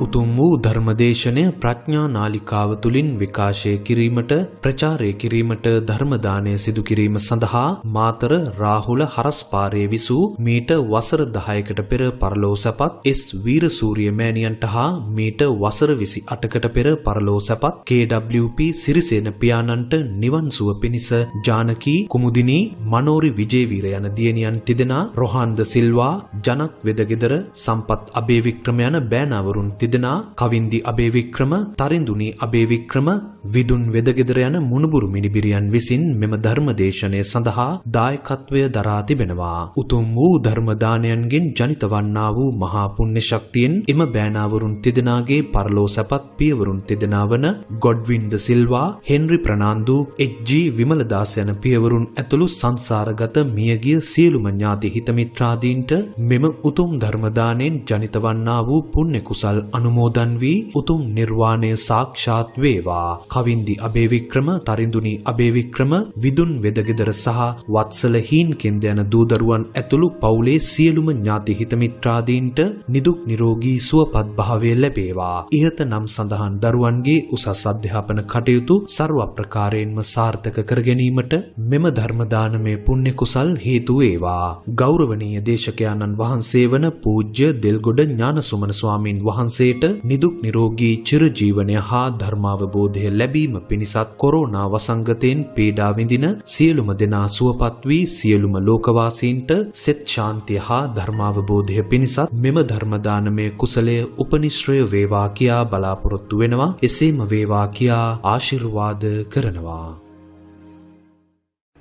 උතුම් වූ ධර්මදේශනය ප්‍රඥා නාලිකාව තුලින් විකාශය කිරීමට ප්‍රචාරය කිරීමට ධර්ම දානය සිදු කිරීම සඳහා මාතර රාහුල හරස්පාරේ විසූ මීට වසර 10කට පෙර පරලෝ සැපත් එස් වීරසූරිය මෑණියන්ට හා මීට වසර 28කට පෙර පරලෝ සැපත් KWP සිරිසේන පියාණන්ට නිවන් සුව පිණිස ජානකී කුමුදිනී මනෝරි විජේවීර යන දියණියන් තිදෙනා රොහාන්ද සිල්වා ජනක් වෙදගෙදර සම්පත් අබේවික්‍රම යන බෑනාවරුන් තිදෙනා කවින්දි අබේවික්‍රම තරිඳුනි අබේවික්‍රම විදුන් වෙදගෙදර යන මුණුබුරු මිනිබිරියන් විසින් මෙම ධර්මදේශනය සඳහා දායකත්වය දරා තිබෙනවා. උතුම් වූ ධර්ම දානයන්ගෙන් ජනිත වන්නා වූ මහා පුණ්‍ය ශක්තියෙන් එම බෑනාවරුන් තිදෙනාගේ පරලෝ සැපත් පියවරුන් තිදෙනා වන ගොඩ්වින් ද සිල්වා, හෙන්රි ප්‍රනාන්දු, එච්.ජී. විමලදාස යන පියවරුන් ඇතුළු සංසාරගත මියගිය සියලුම ඥාති හිත මිත්‍රාදීන්ට මෙම උතුම් ධර්ම දාණයෙන් ජනිත වන්නා වූ පුණ්‍ය කුසල් අනුමෝදන් වී උතුම් නිර්වාණය සාක්ෂාත් වේවා. කවින්දි අබේවික්‍රම, තරිඳුනි අබේවික්‍රම, විදුන් වෙදගෙදර සහ වත්සල හීන්කෙන්ද යන දූදරුවන් ඇතුළු පවුලේ සියලුම ඥාති හිත මිත්‍රාදීන්ට නිදුක් නිරෝගී සුවපත් භාවය ලැබේවා. ඉහත නම් සඳහන් දරුවන්ගේ උසස් අධ්‍යාපන කටයුතු ਸਰව ප්‍රකාරයෙන්ම සාර්ථක කර ගැනීමට මෙම ධර්ම දානමය පුණ්‍ය කුසල් හේතු වේවා. ගෞරවනීය දේශකයාණන් වහන්සේ වන පූජ්‍ය දෙල්ගොඩ ඥානසුමන ස්වාමින් වහන්සේට නිදුක් නිරෝගී චිරජීවනය හා ධර්මාවබෝධය ලැබීම පිණිසත් කොරෝනා වසංගතයෙන් පීඩා විඳින සියලුම දෙනා සුවපත් වී සියලුම ලෝකවාසීන්ට සෙත් ශාන්තිය හා ධර්මාවබෝධය පිණිසත් මෙම ධර්ම දානමය කුසලය උපනිශ්‍රය වේවා කියා බලාපොරොත්තු වෙනවා. එසේම වේවා කියා ආශිර්වාද කරනවා.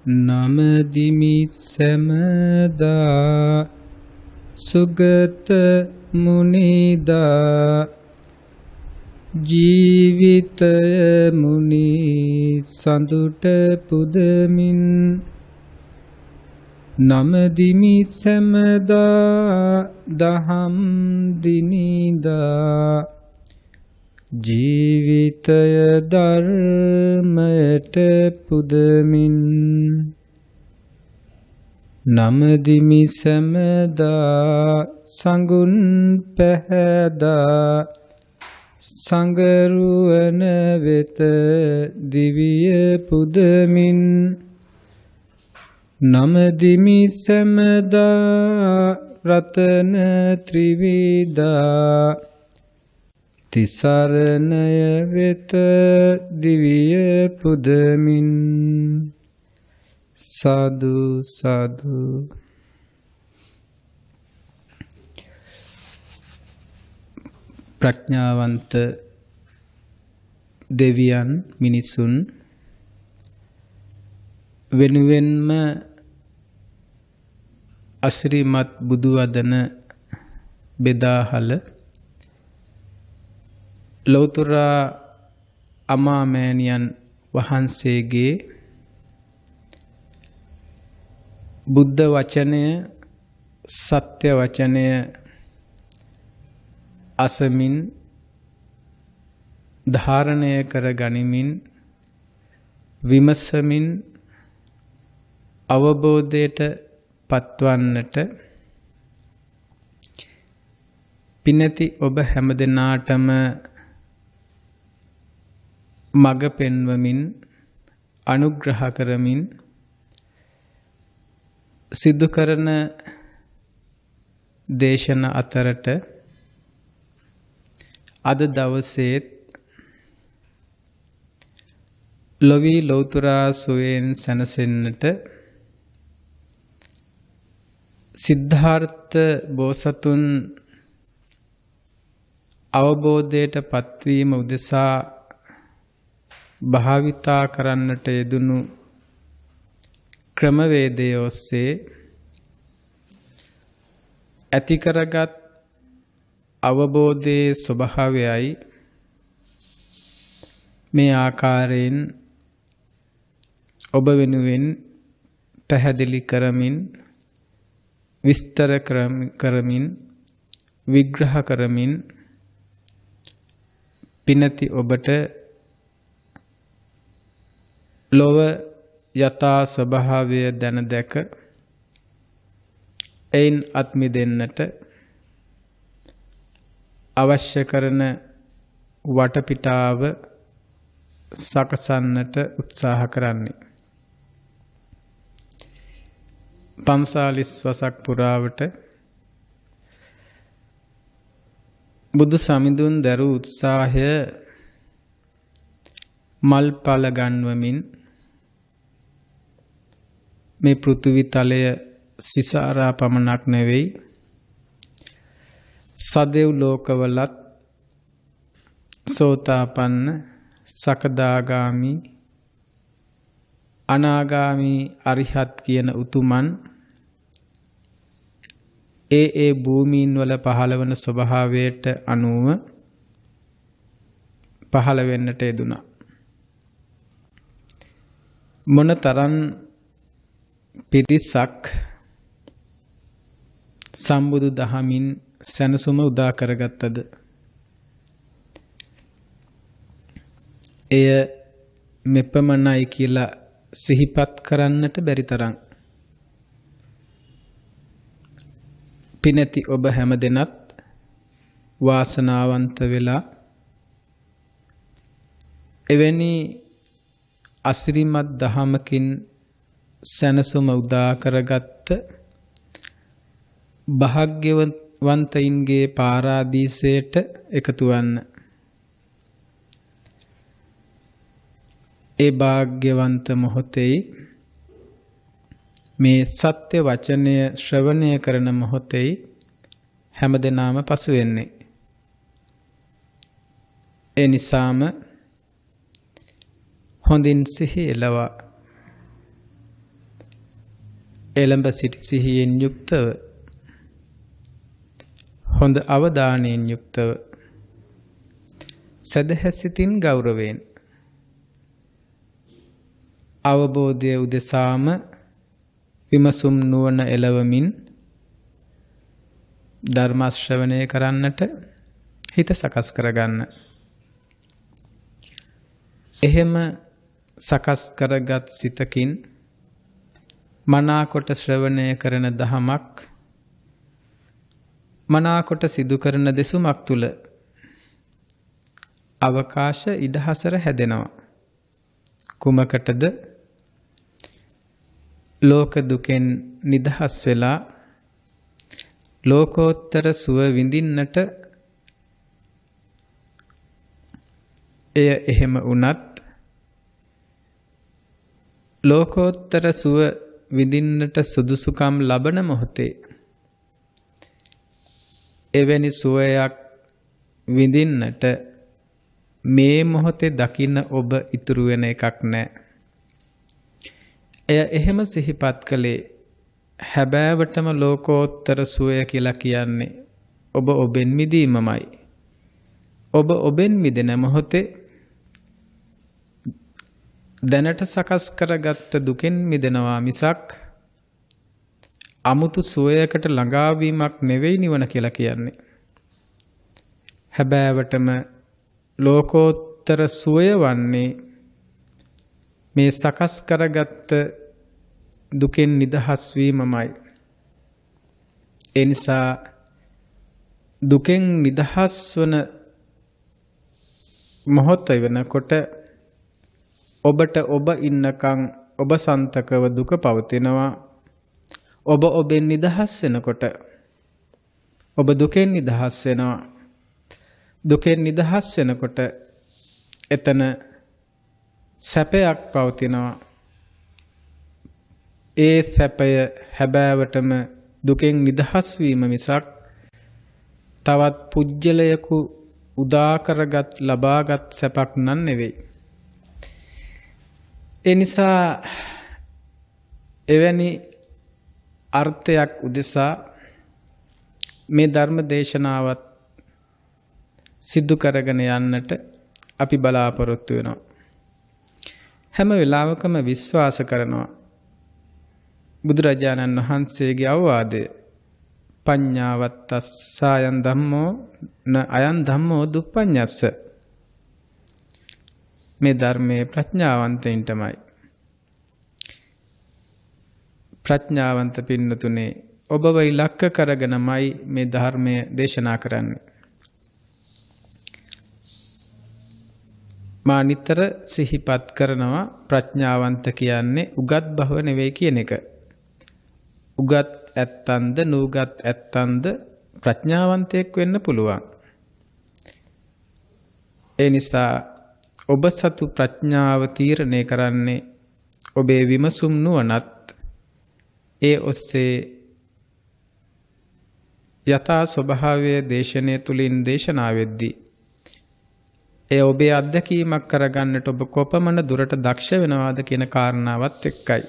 නමදිමි සමදා සුගත මුනිදා ජීවිතය මුනි සඳුට පුදමින් නමදිමි සමදා දහම් දිනිදා ජීවිතය ධර්මයට පුදමින් නමදිමි සමදා සංගුන් පැහැදා සංගරුවන වෙත දිවිය පුදමින් නමදිමි සමදා රතන ත්‍රිවිධා තිසරණය වෙත දිවිය පුදමින් සාදු සාදු. ප්‍රඥාවන්ත දෙවියන් මිනිසුන් වෙනුවෙන්ම අසිරිමත් බුදු වදන බෙදාහල ලෞතර අමාමෑණියන් වහන්සේගේ බුද්ධ වචනය සත්‍ය වචනය අසමින් ධාරණය කර ගනිමින් විමසමින් අවබෝධයට පත්වන්නට පිනැති ඔබ හැමදෙනාටම මඟ පෙන්වමින් අනුග්‍රහ කරමින් සිදු කරන දේශන අතරට අද දවසේත් ලොවී ලෞතුරා සුවයෙන් සැනසෙන්නට සිද්ධාර්ථ බෝසතුන් අවබෝධයට පත්වීම උදෙසා භාවිතා කරන්නට යෙදුණු ක්‍රමවේදය ඔස්සේ ඇති කරගත් අවබෝධයේ ස්වභාවයයි මේ ආකාරයෙන් ඔබ වෙනුවෙන් පැහැදිලි කරමින් විස්තර කරමින් විග්‍රහ කරමින් පිනති ඔබට ලොව යථා ස්වභාවය දැන දැක එයින් අත්මිදෙන්නට අවශ්‍ය කරන වටපිටාව සකසන්නට උත්සාහ කරන්නේ. 45 වසක් පුරාවට බුදු සමිඳුන් දරූ උත්සාහය මල්පල ගන්වමින් මේ පෘථිවි තලය සිසාරා පමණක් නෙවෙයි සදෙව් ලෝකවලත් සෝතාපන්න සකදාගාමි අනාගාමි අරිහත් කියන උතුමන් ඒ භූමීන් වල පහළ වන ස්වභාවයට අනුව පහළ වෙන්නට යෙදුණා. මොනතරම් පිරිසක් සම්බුදු දහමින් සැනසුම උදා කරගත්තද? එය මෙපමණයි කියලා සිහිපත් කරන්නට බැරි තරම්. පිනැති ඔබ හැම දෙනත් වාසනාවන්ත වෙලා එවැනි අසිරිමත් දහමකින් සැනසුම උදා කරගත්ත භාග්‍යවන්තයින්ගේ පාරාදීසයට එකතු වන්න. ඒ භාග්‍යවන්ත මොහොතේ මේ සත්‍ය වචනය ශ්‍රවණය කරන මොහොතේ හැමදෙනාම පසු වෙන්නේ. ඒ නිසාම හොඳින් සිහි එළවා එළඹ සිටි සිහියෙන් යුක්තව හොඳ අවධානයෙන් යුක්තව සදහැසිතින් ගෞරවයෙන් අවබෝධය උදෙසාම විමසුම් නුවණ එළවමින් ධර්ම ශ්‍රවණය කරන්නට හිත සකස් කරගන්න. එහෙම සකස් කරගත් සිතකින් මනාකොට ශ්‍රවණය කරන දහමක් මනාකොට සිදු කරන දෙසුමක් තුල අවකාශ ඉඩහසර හැදෙනවා. කුමකටද? ලෝක දුකෙන් නිදහස් වෙලා ලෝකෝත්තර සුව විඳින්නට. එය එහෙම වුණත් ලෝකෝත්තර සුව විඳින්නට සුදුසුකම් ලබන මොහොතේ එවැනි සුවයක් විඳින්නට මේ මොහොතේ දකින්න ඔබ ඉතුරු වෙන එකක් නැහැ. එය එහෙම සිහිපත් කළේ හැබෑවටම ලෝකෝත්තර සුවය කියලා කියන්නේ ඔබ ඔබෙන් මිදීමමයි. ඔබ ඔබෙන් මිදෙන මොහොතේ දැනට සකස් කරගත්ත දුකෙන් මිදෙනවා මිසක් අමුතු සුවයකට ළඟාවීමක් නෙවෙයි නිවන කියලා කියන්නේ. හැබෑවටම ලෝකෝත්තර සුවය වන්නේ මේ සකස් කරගත්ත දුකෙන් නිදහස් වීමමයි. ඒ නිසා දුකෙන් නිදහස් වන මොහොත වෙනකොට ඔබට ඔබ ඉන්නකම් ඔබ සන්තකව දුක පවතිනවා. ඔබ ඔබෙන් නිදහස් වෙනකොට ඔබ දුකෙන් නිදහස් වෙනවා. දුකෙන් නිදහස් වෙනකොට එතන සැපයක් පවතිනවා. ඒ සැපය හැබෑවටම දුකෙන් නිදහස් වීම මිසක් තවත් පුජ්‍යලයකු උදා කරගත් ලබාගත් සැපක් නන් නෙවෙයි. ඒ නිසා එවැනි අර්ථයක් උදෙසා මේ ධර්ම දේශනාවත් සිදු කරගෙන යන්නට අපි බලාපොරොත්තු වෙනවා. හැම වෙලාවකම විශ්වාස කරනවා බුදුරජාණන් වහන්සේගේ අවවාදය පඤ්ඤාවත්තස්සායන් ධම්මෝ න අයන් ධම්මෝ දුප්පඤ්ඤස්ස. මේ ධර්මයේ ප්‍රඥාවන්තයින්ටමයි. ප්‍රඥාවන්ත පින්නතුනේ ඔබව ඉලක්ක කරගෙනමයි මේ ධර්මය දේශනා කරන්නේ. මා නිතර සිහිපත් කරනවා ප්‍රඥාවන්ත කියන්නේ උගත් බව නෙවෙයි කියන එක. උගත් ඇත්තන්ද නූගත් ඇත්තන්ද ප්‍රඥාවන්තයෙක් වෙන්න පුළුවන්. ඒ නිසා ඔබ සතු ප්‍රඥාව තීරණය කරන්නේ ඔබේ විමසුම් නුවණත් ඒ ඔස්සේ යථා ස්වභාවය දේශනය තුලින් දේශනා වෙද්දී ඒ ඔබේ අත්දැකීමක් කරගන්නට ඔබ කොපමණ දුරට දක්ෂ වෙනවාද කියන කාරණාවත් එක්කයි.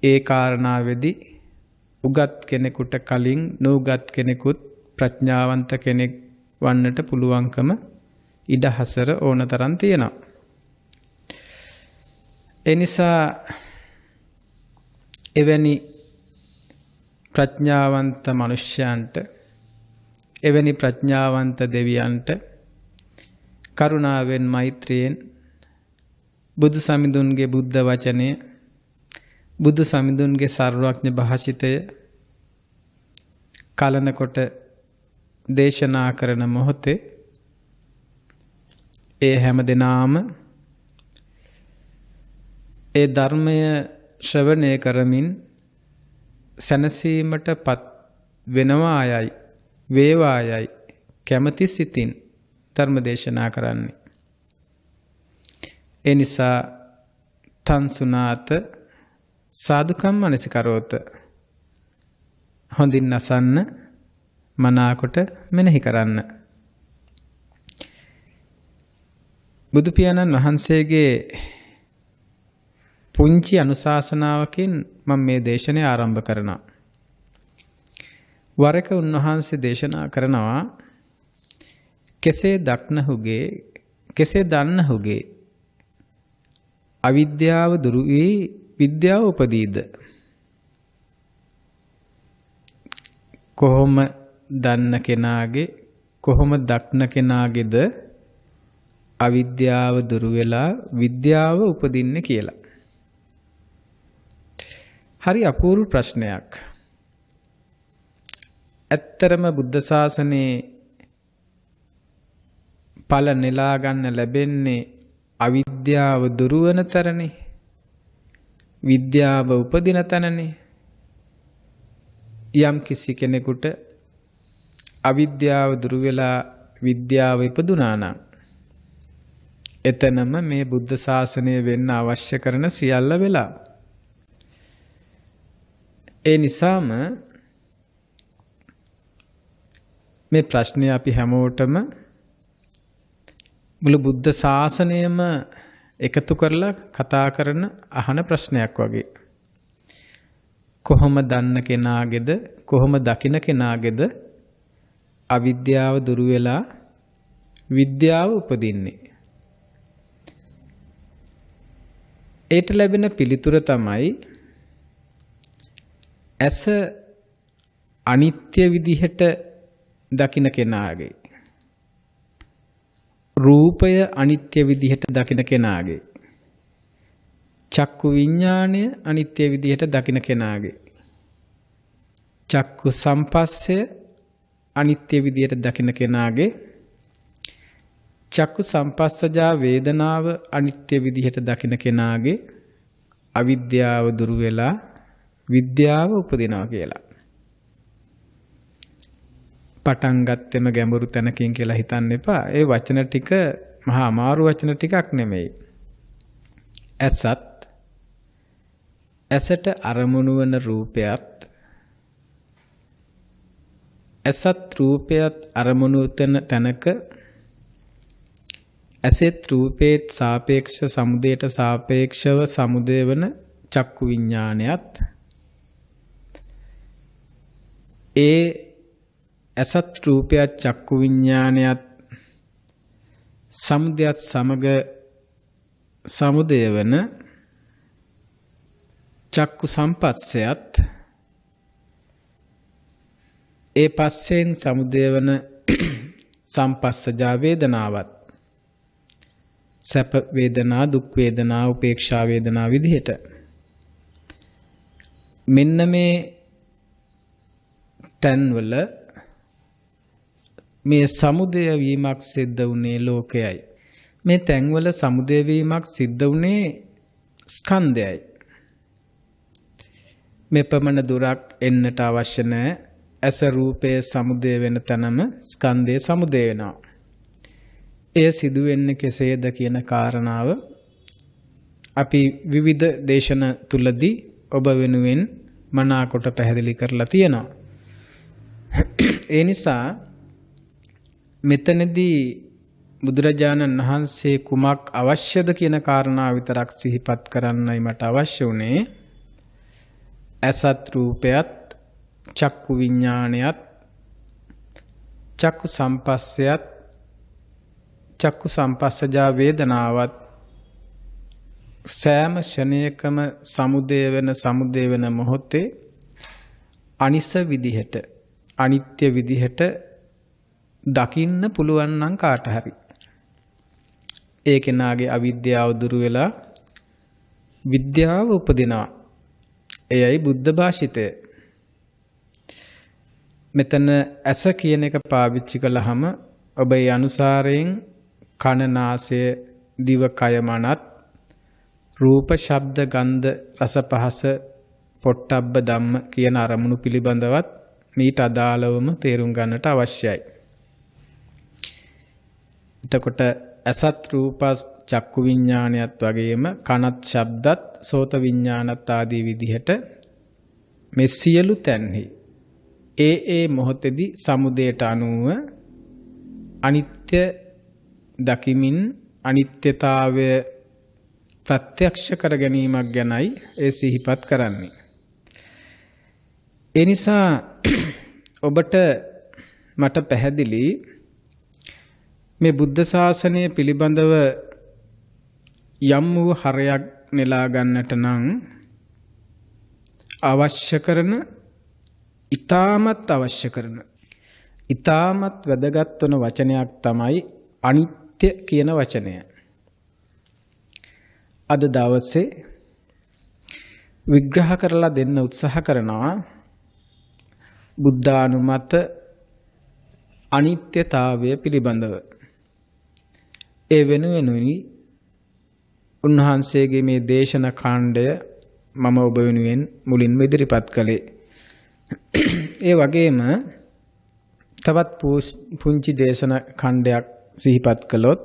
ඒ කාරණාවේදී උගත් කෙනෙකුට කලින් නූගත් කෙනෙකුත් ප්‍රඥාවන්ත කෙනෙක් වන්නට පුළුවන්කම ඉඩහසර ඕනතරම් තියෙනවා. ඒ නිසා එවැනි ප්‍රඥාවන්ත මනුෂ්‍යයන්ට එවැනි ප්‍රඥාවන්ත දෙවියන්ට කරුණාවෙන් මෛත්‍රියෙන් බුදු සමිඳුන්ගේ බුද්ධ වචනය බුදු සමිඳුන්ගේ සර්වඥ භාෂිතය කලනකොට දේශනා කරන මොහොතේ ඒ හැම දිනාම ඒ ධර්මය ශ්‍රවණය කරමින් සැනසීමටපත් වෙනවායයි වේවායයි කැමැති සිතින් ධර්ම දේශනා කරන්නේ. ඒ නිසා තන්සුනාත සාදුකම් මනසිකරෝත හොඳින් අසන්න මනාකොට මෙනෙහි කරන්න. බුදු පියාණන් වහන්සේගේ පුංචි අනුශාසනාවකින් මම මේ දේශනය ආරම්භ කරනවා. වරක උන්වහන්සේ දේශනා කරනවා කෙසේ දන්නහුගේ අවිද්‍යාව දුරු වී විද්‍යාව උපදීද? කොහොම දන්න කෙනාගේ කොහොම දක්න කෙනාගේද අවිද්‍යාව දුරු වෙලා විද්‍යාව උපදින්නේ කියලා. හරි අපූර්ව ප්‍රශ්නයක්. ඇත්තරම බුද්ධ ශාසනයේ ඵල නෙලා ගන්න ලැබෙන්නේ අවිද්‍යාව දුරු වෙන තරනේ. විද්‍යාව උපදින තැනනේ. යම් කිසි කෙනෙකුට අවිද්‍යාව දුරු වෙලා විද්‍යාව ඉපදුනා නම් එතනම මේ බුද්ධ ශාසනය වෙන්න අවශ්‍ය කරන සියල්ල වෙලා. ඒ නිසාම මේ ප්‍රශ්නේ අපි හැමෝටම මුළු බුද්ධ ශාසනයම එකතු කරලා කතා කරන අහන ප්‍රශ්නයක් වගේ. කොහොම දන්න කෙනාගේද කොහොම දකින කෙනාගේද අවිද්‍යාව දුරු වෙලා විද්‍යාව උපදින්නේ? ඒට ලැබෙන පිළිතුර තමයි ඇස අනිත්‍ය විදිහට දකින කෙනාගේ, රූපය අනිත්‍ය විදිහට දකින කෙනාගේ, චක්කු විඥාණය අනිත්‍ය විදිහට දකින කෙනාගේ, චක්කු සම්පස්සය අනිත්‍ය විදිහට දකින කෙනාගේ, චක්කු සම්පස්සජා වේදනාව අනිත්‍ය විදිහට දකින කෙනාගේ අවිද්‍යාව දුරු වෙලා විද්‍යාව උපදිනවා කියලා. පටන් ගත්තෙම ගැඹුරු තැනකින් කියලා හිතන්න එපා. ඒ වචන ටික මහා අමාරු වචන ටිකක් නෙමෙයි. ඇසට අරමුණු වන රූපයත් ඇසත් රූපයත් අරමුණු තන තැනක ඇසෙත් රූපේත් සාපේක්ෂ සමුදයට සාපේක්ෂව සමුදය වන චක්කු විඥානයත් ඒ ඇසත් රූපයත් චක්කු විඥානයත් සමුදයත් සමග සමුදය වන චක්කු සම්පස්සයත් ඒ පස්සෙන් සමුදය වන සම්පස්සජා වේදනාවත් සැප වේදනා දුක් වේදනා උපේක්ෂා වේදනා විදිහට මෙන්න මේ තන්වල මේ සමුදය වීමක් සිද්ධ වුණේ ලෝකයයි. මේ තැන්වල සමුදය වීමක් සිද්ධ වුණේ ස්කන්ධයයි. මේ පමණ දුරක් එන්නට අවශ්‍ය නැහැ. ඇස රූපයේ සමුදය වෙන තැනම ස්කන්ධයේ සමුදය වෙනවා. එය සිදු වෙන්නේ කෙසේද කියන කාරණාව අපි විවිධ දේශන තුලදී ඔබ වෙනුවෙන් මනාකොට පැහැදිලි කරලා තියෙනවා. ඒ නිසා මෙතනදී බුදුරජාණන් වහන්සේ කුමක් අවශ්‍යද කියන කාරණාව විතරක් සිහිපත් කරන්නයි මට අවශ්‍ය වුණේ. ඇසත් රූපයත් චක්කු විඥානයත් චක්කු සම්පස්සයත් චක්කු සම්පස්සජා වේදනාවත් සෑම ෂණයකම සමුදය වෙන මොහොතේ අනිස විදිහට අනිත්‍ය විදිහට දකින්න පුළුවන් නම් කාට හරි ඒ කෙනාගේ අවිද්‍යාව දුරු වෙලා විද්‍යාව උපදිනවා. එයයි බුද්ධ භාෂිතය. මෙතන ඇස කියන එක පාවිච්චි කළාම ඔබ ඒ අනුසාරයෙන් කන නාසය දිව කය මනත් රූප ශබ්ද ගන්ධ රස පහස පොට්ටබ්බ ධම්ම කියන අරමුණු පිළිබඳවත් මීට අදාළවම තේරුම් ගන්නට අවශ්‍යයි. එතකොට ඇසත් රූපස් චක්කු විඥානයත් වගේම කනත් ශබ්දත් සෝත විඥානත් ආදී විදිහට මේ සියලු තැන්හි ඒ මොහොතේදී සමුදයට අනුව අනිත්‍ය දකිමින් අනිත්‍යතාවය ප්‍රත්‍යක්ෂ කර ගැනීමක් ගැනයි ඒ සිහිපත් කරන්නේ. ඒ නිසා ඔබට මට පැහැදිලි මේ බුද්ධ ශාසනය පිළිබඳව යම් වූ හරයක් නෙලා ගන්නට නම් අවශ්‍ය කරන ඊටමත් අවශ්‍ය කරන ඊටමත් වැදගත් වන වචනයක් තමයි අනිත්‍ය කියන වචනය. අද දවසේ විග්‍රහ කරලා දෙන්න උත්සාහ කරනවා බුද්ධානුමත අනිත්‍යතාවය පිළිබඳව. ඒ වෙනුවෙනුයි උන්වහන්සේගේ මේ දේශන කාණ්ඩය මම ඔබ වෙනුවෙන් මුලින්ම ඉදිරිපත් කළේ. ඒ වගේම තවත් පුංචි දේශන ඛණ්ඩයක් සිහිපත් කළොත්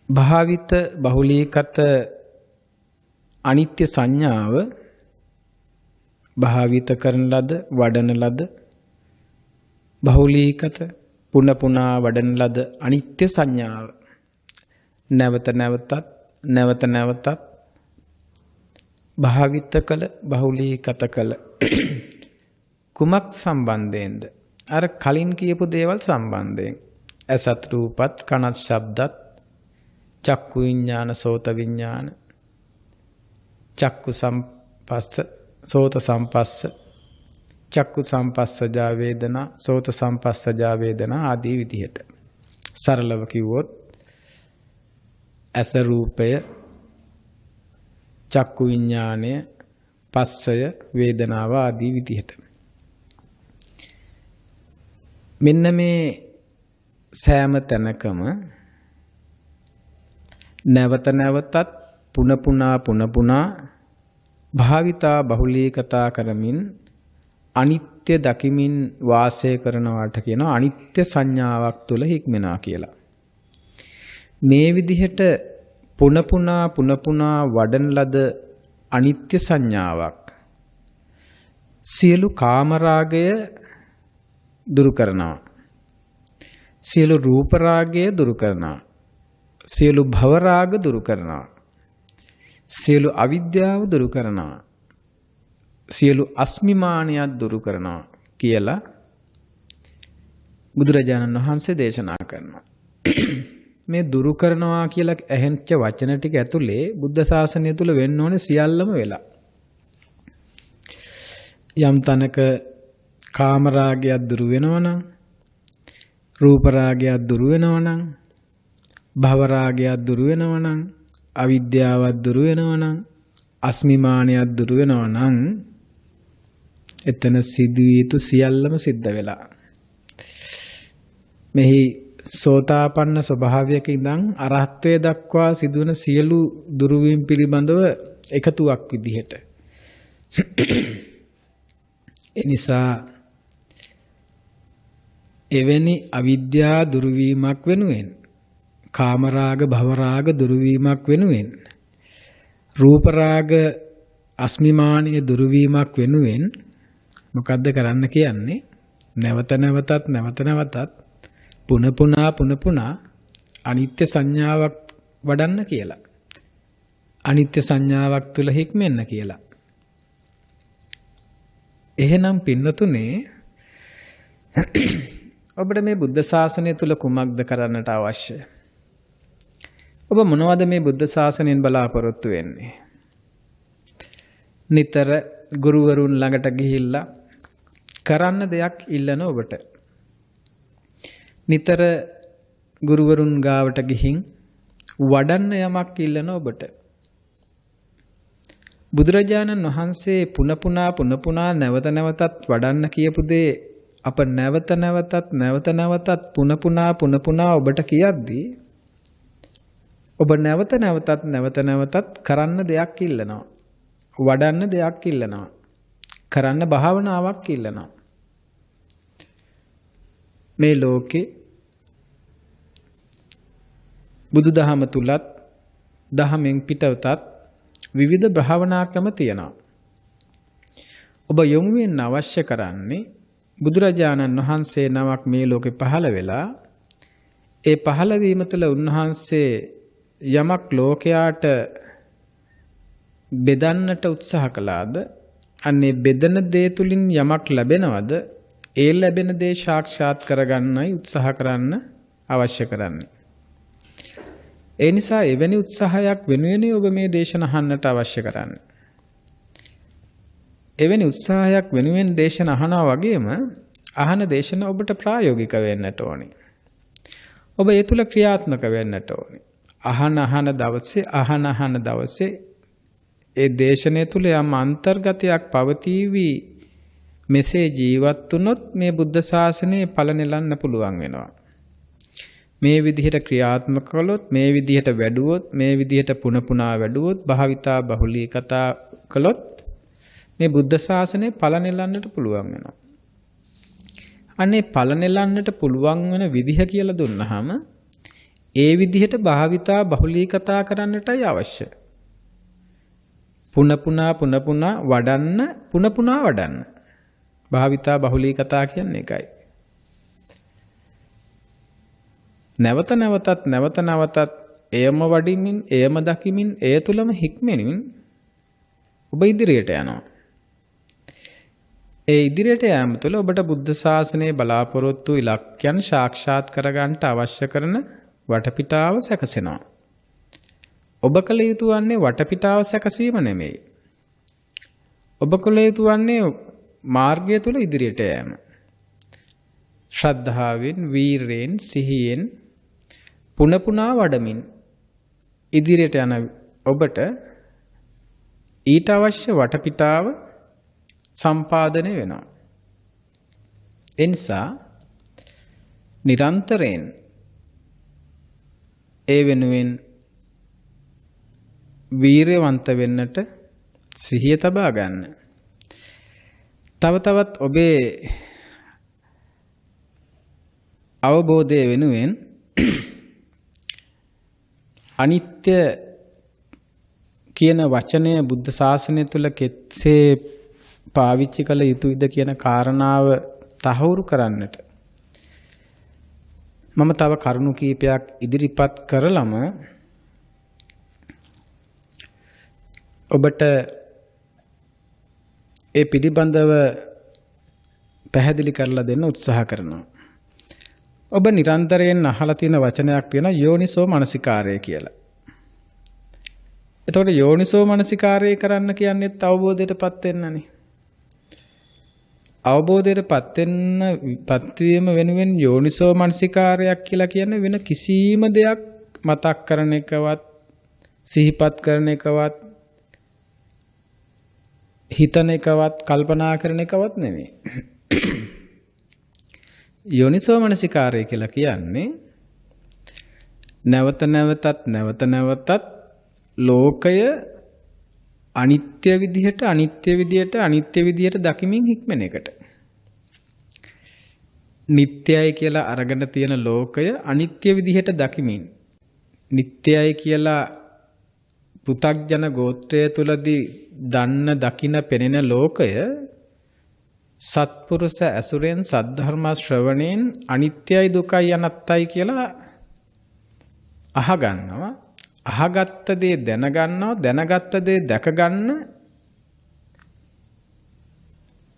භාවිත බහුලීකත අනිත්‍ය සංඥාව භාවිත කරන ලද වඩන ලද බහුලීකත පුන පුනා වඩන ලද අනිත්‍ය සංඥාව නැවත නැවතත් භාවිත කළ බහුලීකත කළ කුමක් සම්බන්ධයෙන්ද? අර කලින් කියපු දේවල් සම්බන්ධයෙන්. ඇසත් රූපත් කනත් ශබ්දත් චක්කු විඥාන සෝත විඥාන චක්කු සම්පස්ස සෝත සම්පස්ස චක්කු සම්පස්සජා වේදනා සෝත සම්පස්සජා වේදනා ආදී විදිහට සරලව කිව්වොත් ඇස රූපය චක්කු විඥානය පස්සය වේදනාව ආදී විදිහට මෙන්න මේ සෑම තැනකම නැවතත් පුන පුනා භාවිතා බහුලීකතා කරමින් අනිත්‍ය දකිමින් වාසය කරනවාට කියනවා අනිත්‍ය සංඥාවක් තුල හික්මනවා කියලා. මේ විදිහට පුන පුනා වඩන ලද අනිත්‍ය සංඥාවක් සියලු කාමරාගය දුරු කරනවා. සියලු රූප රාගය දුරු කරනවා. සියලු භව රාග දුරු කරනවා. සියලු අවිද්‍යාව දුරු කරනවා. සියලු අස්මිමානියත් දුරු කරනවා කියලා බුදුරජාණන් වහන්සේ දේශනා කරනවා. මේ දුරු කරනවා කියලා ඇහෙච්ච වචන ටික ඇතුලේ බුද්ධ ශාසනය තුල වෙන්න ඕනේ සියල්ලම වෙලා. යම් තැනක කාම රාගයක් දුරු වෙනවනම් රූප රාගයක් දුරු වෙනවනම් භව රාගයක් දුරු වෙනවනම් අවිද්‍යාවක් දුරු වෙනවනම් අස්මිමානයක් දුරු වෙනවනම් එතන සිදුවිය යුතු සියල්ලම සිද්ධ වෙලා. මෙහි සෝතාපන්න ස්වභාවයක ඉඳන් අරහත්ත්වයට දක්වා සිදුවන සියලු දුරුවීම් පිළිබඳව එකතුවක් විදිහට. එනිසා එවැනි අවිද්‍යා දුරුවීමක් වෙනුවෙන් කාමරාග භවරාග දුරුවීමක් වෙනුවෙන් රූපරාග අස්මිමානීය දුරුවීමක් වෙනුවෙන් මොකද්ද කරන්න කියන්නේ? නැවත නැවතත් පුන පුනා අනිත්‍ය සංඥාවක් වඩන්න කියලා. අනිත්‍ය සංඥාවක් තුල හික්මෙන්න කියලා. එහෙනම් පින්නතුනේ ඔබට මේ බුද්ධ ශාසනය තුල කුමක්ද කරන්නට අවශ්‍ය? ඔබ මොනවද මේ බුද්ධ ශාසනයෙන් බලාපොරොත්තු වෙන්නේ? නිතර ගුරුවරුන් ළඟට ගිහිල්ලා කරන්න දෙයක් ඉල්ලන ඔබට. නිතර ගුරුවරුන් ගාවට ගිහින් වඩන්න යමක් ඉල්ලන ඔබට. බුදුරජාණන් වහන්සේ පුන පුනා නැවත නැවතත් වඩන්න කියපු දේ අප නැවත නැවතත් පුන පුනා ඔබට කියද්දී ඔබ නැවත නැවතත් කරන්න දෙයක් ඉල්ලනවා. වඩන්න දෙයක් ඉල්ලනවා. කරන්න භාවනාවක් ඉල්ලනවා. මේ ලෝකේ බුදුදහම තුලත් දහමෙන් පිටවතත් විවිධ භාවනා ක්‍රම තියෙනවා. ඔබ යොමු වෙන්න අවශ්‍ය කරන්නේ බුදුරජාණන් වහන්සේ නමක් මේ ලෝකේ පහළ වෙලා ඒ පහළ වීම තුළ උන්වහන්සේ යමක් ලෝකයාට බෙදන්නට උත්සාහ කළාද අන්නේ බෙදන දේ තුලින් යමක් ලැබෙනවද ඒ ලැබෙන දේ සාක්ෂාත් කරගන්නයි උත්සාහ කරන්න අවශ්‍ය කරන්නේ. ඒ නිසා එවැනි උත්සාහයක් වෙනුවෙන් ඔබ මේ දේශන අහන්නට අවශ්‍ය කරන්නේ. එවැනි උත්සාහයක් වෙනුවෙන් දේශන අහනවා වගේම අහන දේශන ඔබට ප්‍රායෝගික වෙන්නට ඕනේ. ඔබ ඒ තුල ක්‍රියාත්මක වෙන්නට ඕනේ. අහන දවසේ ඒ දේශනය තුල යම් අන්තර්ගතයක් පවතිවි මෙසේ ජීවත් වුණොත් මේ බුද්ධ ශාසනයේ ඵල නෙලන්න පුළුවන් වෙනවා. මේ විදිහට ක්‍රියාත්මක කළොත්, මේ විදිහට වැඩුවොත්, මේ විදිහට පුන පුනා වැඩුවොත්, භාවිතා බහුලී කතා කළොත් මේ බුද්ධ ශාසනයේ ඵල නෙලන්නට පුළුවන් වෙනවා. අනේ ඵල නෙලන්නට පුළුවන් වෙන විදිහ කියලා දුන්නාම ඒ විදිහට භාවිතා බහුලී කතා කරන්නටයි අවශ්‍ය. පුන පුනා වඩන්න. භාවිතා බහුලී කතා කියන්නේ ඒකයි. නැවත නැවතත් එයම වඩිමින්, එයම දකිමින්, එය තුලම හික්මෙමින් ඔබ ඉදිරියට යනවා. ඒ ඉදිරියට යාම තුළ ඔබට බුද්ධ ශාසනයේ බලාපොරොත්තු ඉලක්කයන් සාක්ෂාත් කරගන්නට අවශ්‍ය කරන වටපිටාව සැකසෙනවා. ඔබ කළ යුතු වන්නේ වටපිටාව සැකසීම නෙමෙයි. ඔබ කළ යුතු වන්නේ මාර්ගය තුල ඉදිරියට යෑම. ශ්‍රද්ධාවෙන්, වීරයෙන්, සිහියෙන් පුන පුනා වඩමින් ඉදිරියට යන ඔබට ඊට අවශ්‍ය වටපිටාව සම්පාදනය වෙනවා. එනිසා නිරන්තරයෙන් ඒ වෙනුවෙන් වීරයවන්ත වෙන්නට සිහිය තබා ගන්න. තවත් ඔබේ අවබෝධය වෙනුවෙන් අනිත්‍ය කියන වචනය බුද්ධ ශාසනය තුල කෙසේ පාවිච්චි කළ යුතුයිද කියන කාරණාව තහවුරු කරන්නට මම තව කරුණු කීපයක් ඉදිරිපත් කරලම ඔබට ඒ පිළිබඳව පැහැදිලි කරලා දෙන්න උත්සාහ කරනවා. ඔබ නිරන්තරයෙන් අහලා තියෙන වචනයක් තියෙනවා යෝනිසෝ මනසිකාරය කියලා. එතකොට යෝනිසෝ මනසිකාරය කරන්න කියන්නේ අවබෝධයටපත් වෙන්නනේ. අවබෝධයටපත් වීම වෙනුවෙන් යෝනිසෝ මනසිකාරයක් කියලා කියන්නේ වෙන කිසිම දෙයක් මතක් කරන එකවත් සිහිපත් කරන එකවත් හිතන එකවත් කල්පනා කරන එකවත් නෙමෙයි. යෝනිසෝ මනසිකාරය කියලා කියන්නේ නැවත නැවතත් ලෝකය අනිත්‍ය විදියට දකිමින් හික්මන එකට. නිට්ටයයි කියලා අරගෙන තියෙන ලෝකය අනිත්‍ය විදිහට දකිමින් නිට්ටයයි කියලා පෘථග්ජන ගෝත්‍රය තුලදී දන්න දකින පෙනෙන ලෝකය සත්පුරුෂ ඇසුරෙන් සද්ධර්ම ශ්‍රවණයෙන් අනිත්‍යයි දුකයි අනත්තයි කියලා අහගන්නවා. අහගත්ත දේ දැනගන්නවා. දැනගත්ත දේ දැක ගන්න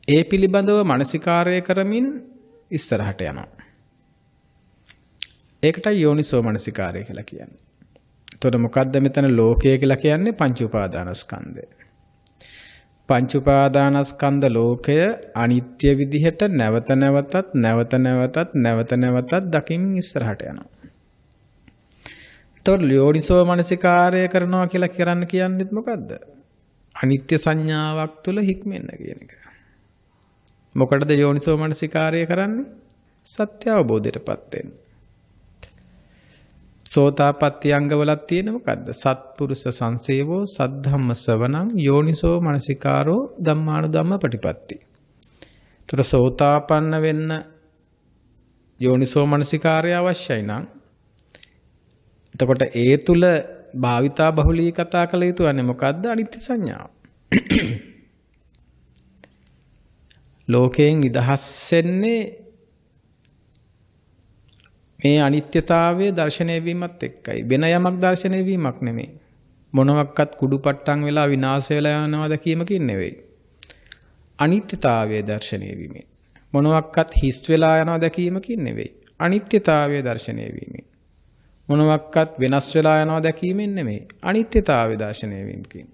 ඒ පිළිබඳව මානසිකාර්යය කරමින් ඉස්සරහට යනවා. ඒකටයි යෝනිසෝ මනසිකාරය කියලා කියන්නේ. එතකොට මොකද්ද මෙතන ලෝකය කියලා කියන්නේ? පංච උපාදානස්කන්ධය. පංච උපාදානස්කන්ධ ලෝකය අනිත්‍ය විදිහට නැවත නැවතත් දකිමින් ඉස්සරහට යනවා. එතකොට යෝනිසෝ මනසිකාරය කරනවා කියලා කියන්නේ මොකද්ද? අනිත්‍ය සංඥාවක් තුළ හික්මෙන්න කියන එක. මොකටද යෝනිසෝ මනසිකාරය කරන්නේ? සත්‍ය අවබෝධයටපත් වෙන්න. සෝතාපට්ටි අංගවලක් තියෙන මොකද්ද? සත්පුරුෂ සංසේවෝ සද්ධම්ම ශ්‍රවණං යෝනිසෝ මනසිකාරෝ ධම්මානුධම්ම පටිපatti. ඒතර සෝතාපන්න වෙන්න යෝනිසෝ මනසිකාරය අවශ්‍යයි නම් එතකොට ඒ තුල භාවිතා බහුලී කතා කළ යුතු වන්නේ මොකද්ද? අනිත්‍ය සංඥාව. ලෝකයෙන් නිදහස් වෙන්නේ මේ අනිත්‍යතාවයේ දර්ශනය වීමත් එක්කයි. වෙන යමක් දර්ශනය වීමක් නෙමෙයි. මොනවාක්වත් කුඩුපට්ටම් වෙලා විනාශ වෙලා යනවා දැකීමකින් නෙවෙයි. අනිත්‍යතාවයේ දර්ශනය වීමෙන්. මොනවාක්වත් හිස් වෙලා යනවා දැකීමකින් නෙවෙයි. අනිත්‍යතාවයේ දර්ශනය වීමෙන්. මොනවාක්වත් වෙනස් වෙලා යනවා දැකීමෙන් නෙමෙයි. අනිත්‍යතාවයේ දර්ශනය වීමකින්.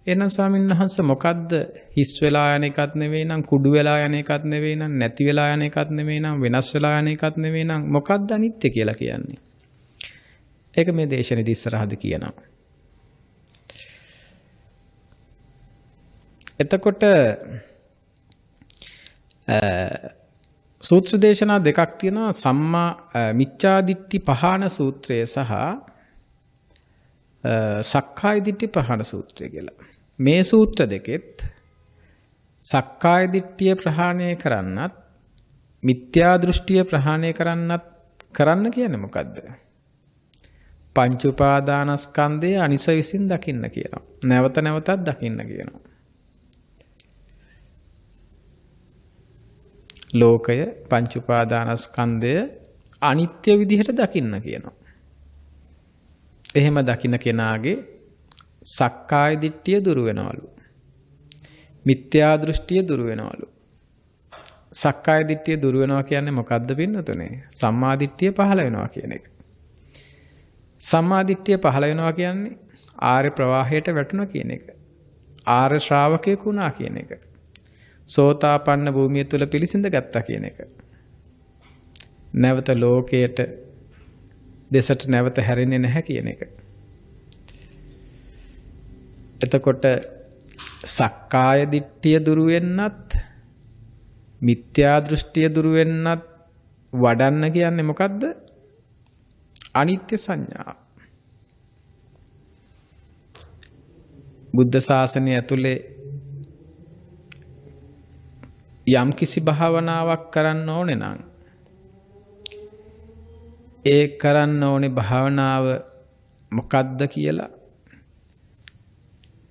එහෙනම් ස්වාමීන් වහන්සේ මොකද්ද හිස් වෙලා යන එකක් නෙවෙයි නම් කුඩු වෙලා යන එකක් නෙවෙයි නම් නැති වෙලා යන එකක් නෙවෙයි නම් වෙනස් වෙලා යන එකක් නෙවෙයි නම් මොකද්ද අනිත්‍ය කියලා කියන්නේ? ඒක මේ දේශනේදී ඉස්සරහද කියනවා. එතකොට සූත්‍ර දේශනා දෙකක් තියෙනවා. සම්මා මිච්ඡාදිට්ඨි පහාන සූත්‍රය සහ සක්කාය දිට්ඨි පහාන සූත්‍රය කියලා. මේ සූත්‍ර දෙකෙත් සක්කාය දිට්ඨිය ප්‍රහාණය කරන්නත් මිත්‍යා දෘෂ්ටිය ප්‍රහාණය කරන්න කියන්නේ මොකද්ද? පංච උපාදානස්කන්ධය අනිස විසින් දකින්න කියනවා. නැවත නැවතත් දකින්න කියනවා. ලෝකය පංච උපාදානස්කන්ධය අනිත්‍ය විදිහට දකින්න කියනවා. එහෙම දකින්න කෙනාගේ සක්කාය දිට්ඨිය දුරු වෙනවලු. මිත්‍යා දෘෂ්ටිය දුරු වෙනවලු. සක්කාය දිට්ඨිය දුරු වෙනවා කියන්නේ මොකද්ද පින්නතුනේ? සම්මා දිට්ඨිය පහළ වෙනවා කියන එක. සම්මා දිට්ඨිය පහළ වෙනවා කියන්නේ ආර්ය ප්‍රවාහයට වැටුණා කියන එක. ආර්ය ශ්‍රාවකයෙකු වුණා කියන එක. සෝතාපන්න භූමිය තුල පිළිසිඳ ගත්තා කියන එක. නැවත ලෝකයට දෙසට නැවත හැරෙන්නේ නැහැ කියන එක. එතකොට සක්කාය දිට්ඨිය දුරු වෙන්නත් මිත්‍යා දෘෂ්ටිය දුරු වෙන්නත් වඩන්න කියන්නේ මොකද්ද? අනිත්‍ය සංඥා. බුද්ධ ශාසනය ඇතුලේ යම් කිසි භාවනාවක් කරන්න ඕනේ නම් ඒ කරන්න ඕනේ භාවනාව මොකද්ද කියලා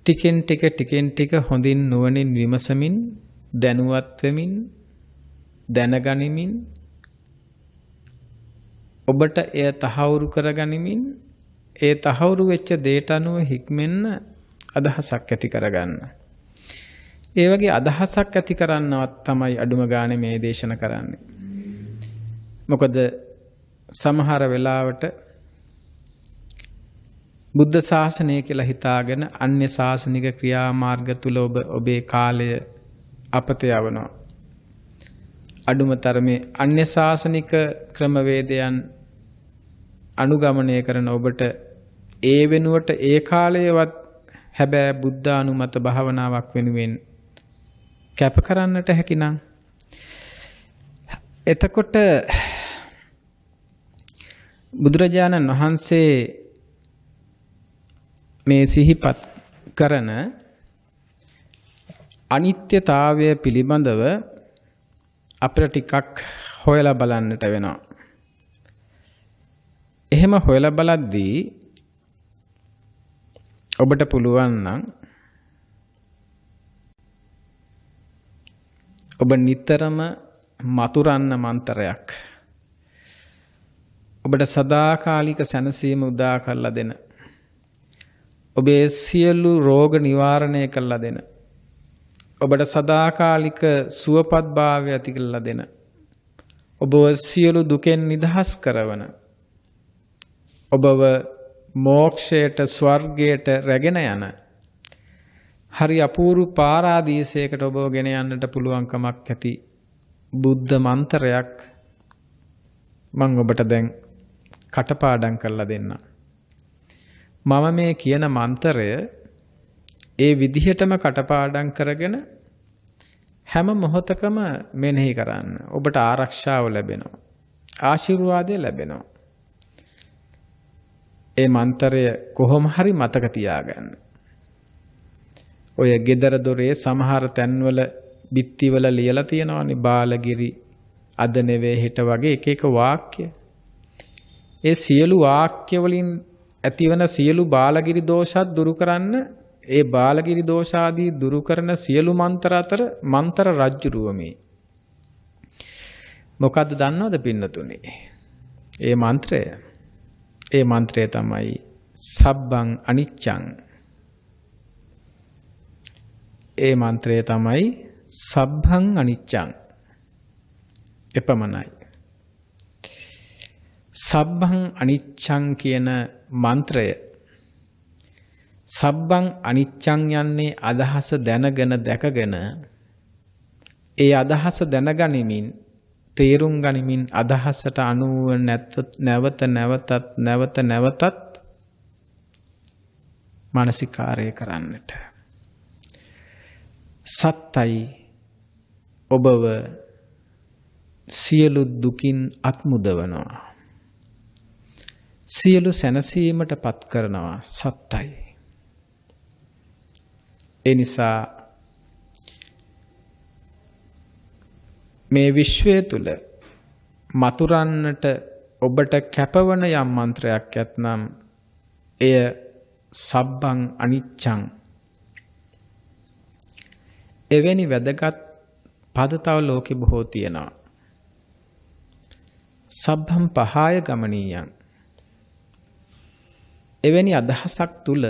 ටිකෙන් ටික හොඳින් නුවණින් විමසමින් දැනුවත් වෙමින් දැනගනිමින් ඔබට එය තහවුරු කරගනිමින් ඒ තහවුරු වෙච්ච දේට අනුව හික්මෙන්න අදහසක් ඇති කරගන්න. ඒ වගේ අදහසක් ඇති කරන්නවත් තමයි අඩුම ගානේ මේ දේශන කරන්නේ. මොකද සමහර වෙලාවට බුද්ධ ශාසනය කියලා හිතාගෙන අන්‍ය ශාසනික ක්‍රියාමාර්ග තුල ඔබේ කාලය අපත යවනවා. අඩුම තරමේ අන්‍ය ශාසනික ක්‍රමවේදයන් අනුගමනය කරන ඔබට ඒ වෙනුවට ඒ කාලයේවත් හැබැයි බුද්ධ අනුමත භාවනාවක් වෙනුවෙන් කැප කරන්නට හැකිනම් එතකොට බුදුරජාණන් වහන්සේ මේ සිහිපත් කරන අනිත්‍යතාවය පිළිබඳව අපිට ටිකක් හොයලා බලන්නට වෙනවා. එහෙම හොයලා බලද්දී ඔබට පුළුවන් නම් ඔබ නිතරම මතුරන්න මන්තරයක් ඔබට සදාකාලික සැනසීම උදා කරලා දෙන ඔබේ සියලු රෝග නිවාරණය කරලා දෙන ඔබට සදාකාලික සුවපත්භාවය ඇති කරලා දෙන ඔබව සියලු දුකෙන් නිදහස් කරවන ඔබව මෝක්ෂයට ස්වර්ගයට රැගෙන යන හරි අපූර්ව පාරාදීසයකට ඔබව ගෙන යන්නට පුළුවන්කමක් ඇති බුද්ධ මන්ත්‍රයක් මම ඔබට දැන් කටපාඩම් කරලා දෙන්නම්. මම මේ කියන මන්ත්‍රය ඒ විදිහටම කටපාඩම් කරගෙන හැම මොහොතකම මෙනෙහි කරන්න. ඔබට ආරක්ෂාව ලැබෙනවා. ආශිර්වාදය ලැබෙනවා. ඒ මන්ත්‍රය කොහොම හරි මතක තියාගන්න. ඔය gedara dore සමහර තැන්වල බිත්තිවල ලියලා තියෙනවානේ බාලගිරි අද නෙවෙයි හෙට වගේ එක එක වාක්‍ය. ඒ සියලු වාක්‍ය වලින් ඇතිවන සියලු බාලගිරි දෝෂත් දුරු කරන්න ඒ බාලගිරි දෝෂාදී දුරු කරන සියලු මන්ත්‍ර අතර මන්ත්‍ර රජ්ජුරුව මේ. මොකද්ද දන්නවද පින්නතුනේ? ඒ මන්ත්‍රය තමයි සබ්බං අනිච්චං. ඒ මන්ත්‍රය තමයි සබ්බං අනිච්චං. එපමණයි. සබ්බං අනිච්චං කියන මන්ත්‍රය සබ්බං අනිච්චං යන්නේ අදහස දැනගෙන දැකගෙන ඒ අදහස දැනගනිමින් තේරුම් ගනිමින් අදහසට අනුව නැවතත් මානසිකාරය කරන්නට. සත්තයි ඔබව සියලු දුකින් අත්මුදවනවා. සියලු සැනසීමට පත් කරනවා සත්තයි. ඒ නිසා මේ විශ්වය තුල මතුරන්නට ඔබට කැපවන යම් මන්ත්‍රයක් ඇතනම් එය සබ්බං අනිච්චං. එවැනි වැදගත් පද තව ලෝකෙ බොහෝ තියෙනවා. සබ්බම් පහාය ගමනීයං. එවැනි අදහසක් තුල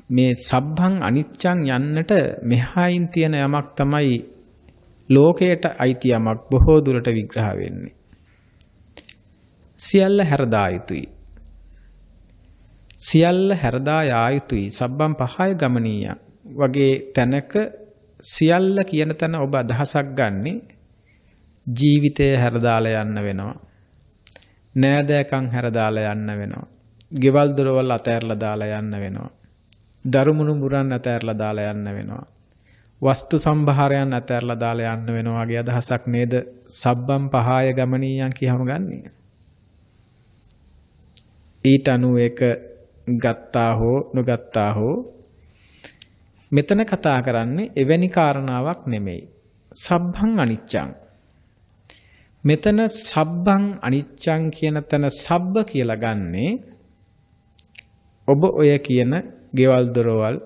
මේ සබ්බං අනිච්චං යන්නට මෙහායින් තියෙන යමක් තමයි ලෝකයට අයිති යමක් බොහෝ දුරට විග්‍රහ වෙන්නේ. සියල්ල හැරදා යුතුයි. සියල්ල හැරදා යා යුතුයි. සබ්බම් පහාය ගමනීය වගේ තැනක සියල්ල කියන තැන ඔබ අදහසක් ගන්නෙ ජීවිතය හැරදාලා යන්න වෙනවා. නෑදෑකම් හැරදාලා යන්න වෙනවා. ගෙවල් දොරවල් අතෑරලා දාලා යන්න වෙනවා. දරුමුණු මුරන් අතෑරලා දාලා යන්න වෙනවා. වස්තු සම්භාරයන් අතෑරලා දාලා යන්න වෙනවා වගේ අදහසක් නේද සබ්බම් පහාය ගමනීයන් කියවම ගන්නෙ. ඊට අනුව එක ගත්තා හෝ නොගත්තා හෝ මෙතන කතා කරන්නේ එවැනි කාරණාවක් නෙමෙයි. සබ්බං අනිච්චං. මෙතන සබ්බං අනිච්චං කියන තැන සබ්බ කියලා ගන්නේ ඔබ ඔය කියන ගෙවල් දොරවල්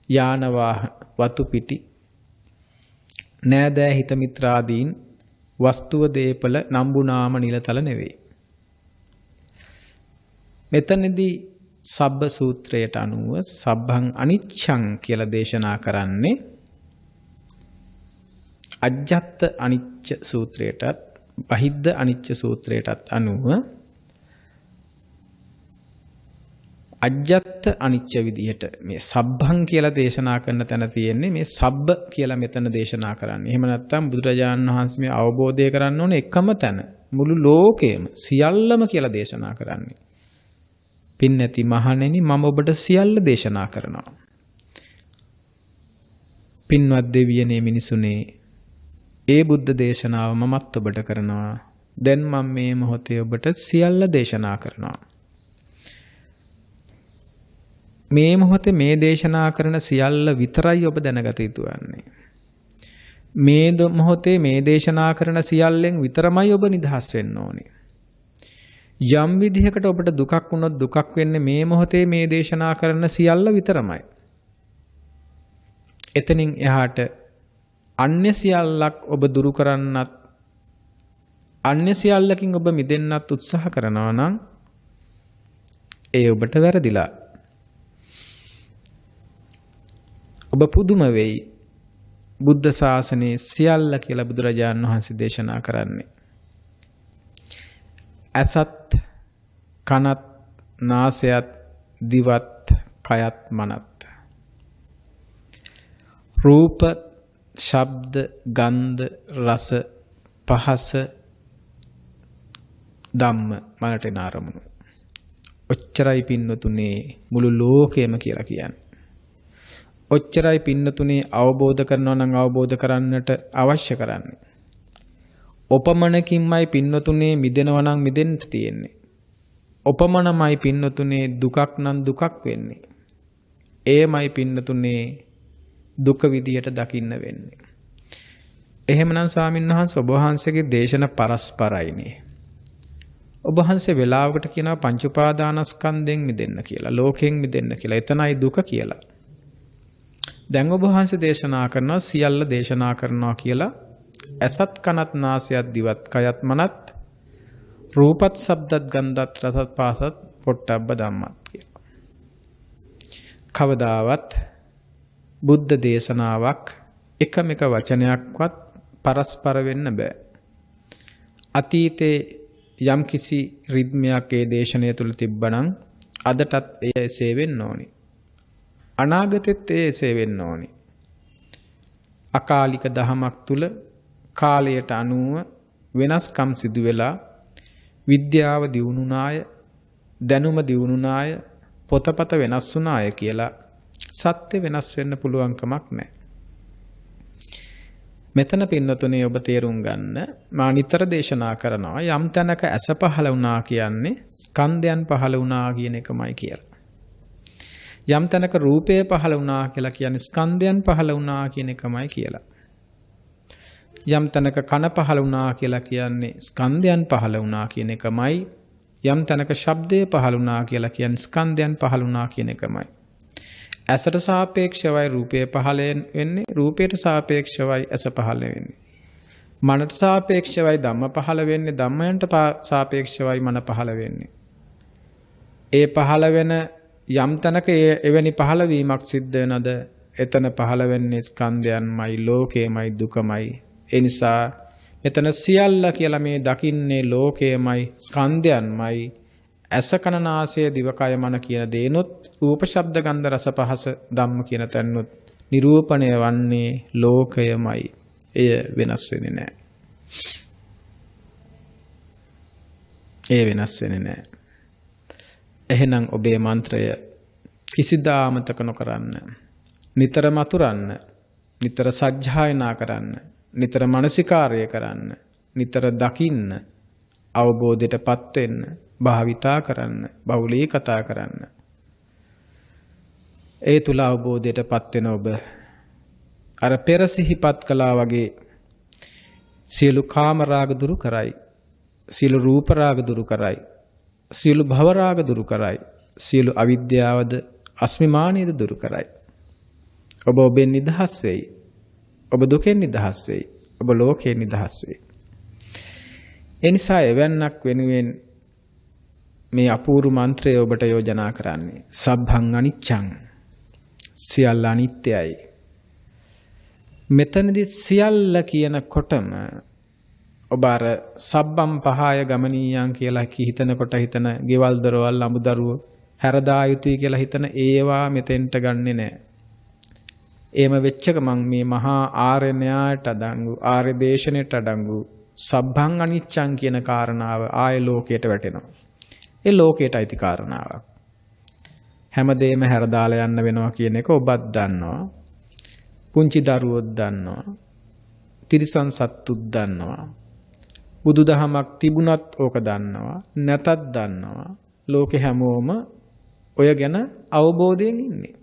යාන වාහන වතු පිටි නෑදෑ හිත මිත්‍රාදීන් වස්තුව දේපල නම්බුනාම නිලතල නෙවෙයි. මෙතනදී සබ්බ සූත්‍රයට අනුව සබ්බං අනිච්ඡං කියලා දේශනා කරන්නේ අජ්ජත් අනිච්ච සූත්‍රයටත් බහිද්ද අනිච්ච සූත්‍රයටත් අනුව අජ්ජත් අනිච්ච විදිහට මේ සබ්බං කියලා දේශනා කරන තැන තියෙන්නේ මේ සබ්බ කියලා මෙතන දේශනා කරන්නේ. එහෙම නැත්නම් බුදුරජාණන් වහන්සේ මේ අවබෝධය කරන්න ඕනේ එකම තැන මුළු ලෝකෙම සියල්ලම කියලා දේශනා කරන්නේ. පින්නැති මහණෙනි මම ඔබට සියල්ල දේශනා කරනවා. පින්වත් දෙවියනේ මිනිසුනේ ඒ බුද්ධ දේශනාව මමත් ඔබට කරනවා. දැන් මම මේ මොහොතේ ඔබට සියල්ල දේශනා කරනවා. මේ මොහොතේ මේ දේශනා කරන සියල්ල විතරයි ඔබ දැනගත යුතු වන්නේ. මේ මොහොතේ මේ දේශනා කරන සියල්ලෙන් විතරමයි ඔබ නිදහස් වෙන්න ඕනේ. යම් විදිහකට ඔබට දුකක් වුණොත් දුකක් වෙන්නේ මේ මොහොතේ මේ දේශනා කරන සියල්ල විතරමයි. එතනින් එහාට අන්‍ය සියල්ලක් ඔබ දුරු කරන්නත් අන්‍ය සියල්ලකින් ඔබ මිදෙන්නත් උත්සාහ කරනවා නම් ඒ ඔබට වැරදිලා. ඔබ පුදුම වෙයි. බුද්ධ ශාසනයේ සියල්ල කියලා බුදුරජාණන් වහන්සේ දේශනා කරන්නේ. ඇසත්, කනත්, නාසයත්, දිවත්, කයත්, මනත්. රූප, ශබ්ද, ගන්ධ, රස, පහස, ධම්ම මනට එන අරමුණු. ඔච්චරයි පින්නතුනේ මුළු ලෝකයම කියලා කියන්නේ. ඔච්චරයි පින්නතුනේ අවබෝධ කරනවා නම් අවබෝධ කරන්නට අවශ්‍ය කරන්නේ. ඔපමණකින්මයි පින්නතුනේ මිදෙනවා නම් මිදෙන්න තියෙන්නේ. ඔපමණමයි පින්නතුනේ දුකක් නම් දුකක් වෙන්නේ. එයමයි පින්නතුනේ දුක විදියට දකින්න වෙන්නේ. එහෙමනම් ස්වාමින්වහන්සේ ඔබ වහන්සේගේ දේශන පරස්පරයිනේ. ඔබ වහන්සේ වෙලාවකට කියනවා පංච උපාදානස්කන්ධයෙන් මිදෙන්න කියලා, ලෝකයෙන් මිදෙන්න කියලා. එතනයි දුක කියලා. දැන් ඔබ වහන්සේ දේශනා කරනවා සියල්ල දේශනා කරනවා කියලා. ඇසත්, කනත්, නාසයත්, දිවත්, කයත්, මනත්, රූපත්, ශබ්දත්, ගන්ධත්, රසත්, පහසත්, පොට්ටබ්බ ධම්මත් කියලා. කවදාවත් බුද්ධ දේශනාවක් එකම එක වචනයක්වත් පරස්පර වෙන්න බෑ. අතීතේ යම් කිසි රිද්මයක් ඒ දේශනය තුල තිබ්බනම් අදටත් එය එසේ වෙන්න ඕනි. අනාගතෙත් එය එසේ වෙන්න ඕනි. අකාලික දහමක් තුල කාලයට අනුව වෙනස්කම් සිදු වෙලා විද්‍යාව දියුණුනාය, දැනුම දියුණුනාය, පොතපත වෙනස් වුණාය කියලා සත්‍ය වෙනස් වෙන්න පුළුවන් කමක් නැහැ. මෙතන පින්නතුනේ ඔබ තේරුම් ගන්න මා නිතර දේශනා කරනවා යම් තැනක ඇස පහළ වුණා කියන්නේ ස්කන්ධයන් පහළ වුණා කියන එකමයි කියලා. යම් තැනක රූපය පහළ වුණා කියලා කියන්නේ ස්කන්ධයන් පහළ වුණා කියන එකමයි කියලා. යම් තැනක කන පහළ වුණා කියලා කියන්නේ ස්කන්ධයන් පහළ වුණා කියන එකමයි. යම් තැනක ශබ්දය පහළ වුණා කියලා කියන්නේ ස්කන්ධයන් පහළ වුණා කියන එකමයි. ඇසට සාපේක්ෂවයි රූපය පහළ වෙන්නේ, රූපයට සාපේක්ෂවයි ඇස පහළ වෙන්නේ. මනට සාපේක්ෂවයි ධම්ම පහළ වෙන්නේ, ධම්මයන්ට සාපේක්ෂවයි මන පහළ වෙන්නේ. ඒ පහළ වෙන යම් තැනක එවැනි පහළ වීමක් සිද්ධ වෙනද එතන පහළ වෙන්නේ ස්කන්ධයන්මයි, ලෝකයමයි, දුකමයි. ඒ නිසා මෙතන සියල්ල කියලා මේ දකින්නේ ලෝකයමයි, ස්කන්ධයන්මයි. ඇස කන නාසය දිවකය මන කියන දේනොත් රූප ශබ්ද ගන්ධ රස පහස ධම්ම කියන තැන්නොත් නිරූපණය වන්නේ ලෝකයමයි. එය වෙනස් වෙන්නේ නැහැ. එය වෙනස් වෙන්නේ නැහැ. එහෙනම් ඔබේ මන්ත්‍රය කිසිදා අමතක නොකරන්න. නිතර මතුරන්න, නිතර සජ්ජායනා කරන්න, නිතර මනසිකාර්ය කරන්න, නිතර දකින්න, අවබෝධයටපත් වෙන්න, භාවිතා කරන්න, බහුලී කතා කරන්න. ඒ තුල අවබෝධයටපත් වෙන ඔබ අර පෙර සිහිපත් කළා වගේ සියලු කාම රාග දුරු කරයි, සියලු රූප රාග දුරු කරයි, සියලු භව රාග දුරු කරයි, සියලු අවිද්‍යාවද අස්මිමානියද දුරු කරයි. ඔබ ඔබෙන් නිදහස් වෙයි. ඔබ දුකෙන් නිදහස් වෙයි. ඔබ ලෝකයෙන් නිදහස් වෙයි. ඒ නිසා එවන්නක් වෙනුවෙන් මේ අපූර්ව මන්ත්‍රය ඔබට යෝජනා කරන්නේ. සබ්බං අනිච්ඡං. සියල්ල අනිත්‍යයි. මෙතනදී සියල්ල කියනකොටම ඔබ අර සබ්බම් පහය ගමනීයන් කියලා හිතනකොට හිතන ගෙවල් දොරවල් අමුදරුව හැරදා යුතුයි කියලා හිතන ඒවා මෙතෙන්ට ගන්නෙ නෑ. එහෙම වෙච්ච ගමන් මේ මහා ආර්ය න්‍යායට අඩංගු ආර්ය දේශනෙට අඩංගු සබ්බං අනිච්ඡං කියන කාරණාව ආය ලෝකයට වැටෙනවා. ඒ ලෝකයට අයිති කාරණාවක්. හැමදේම හැරදාලා යන්න වෙනවා කියන එක ඔබත් දන්නවා. පුංචි දරුවොත් දන්නවා. තිරිසන් සත්තුත් දන්නවා. බුදුදහමක් තිබුණත් ඕක දන්නවා නැතත් දන්නවා. ලෝකේ හැමෝම ඔය ගැන අවබෝධයෙන් ඉන්නේ.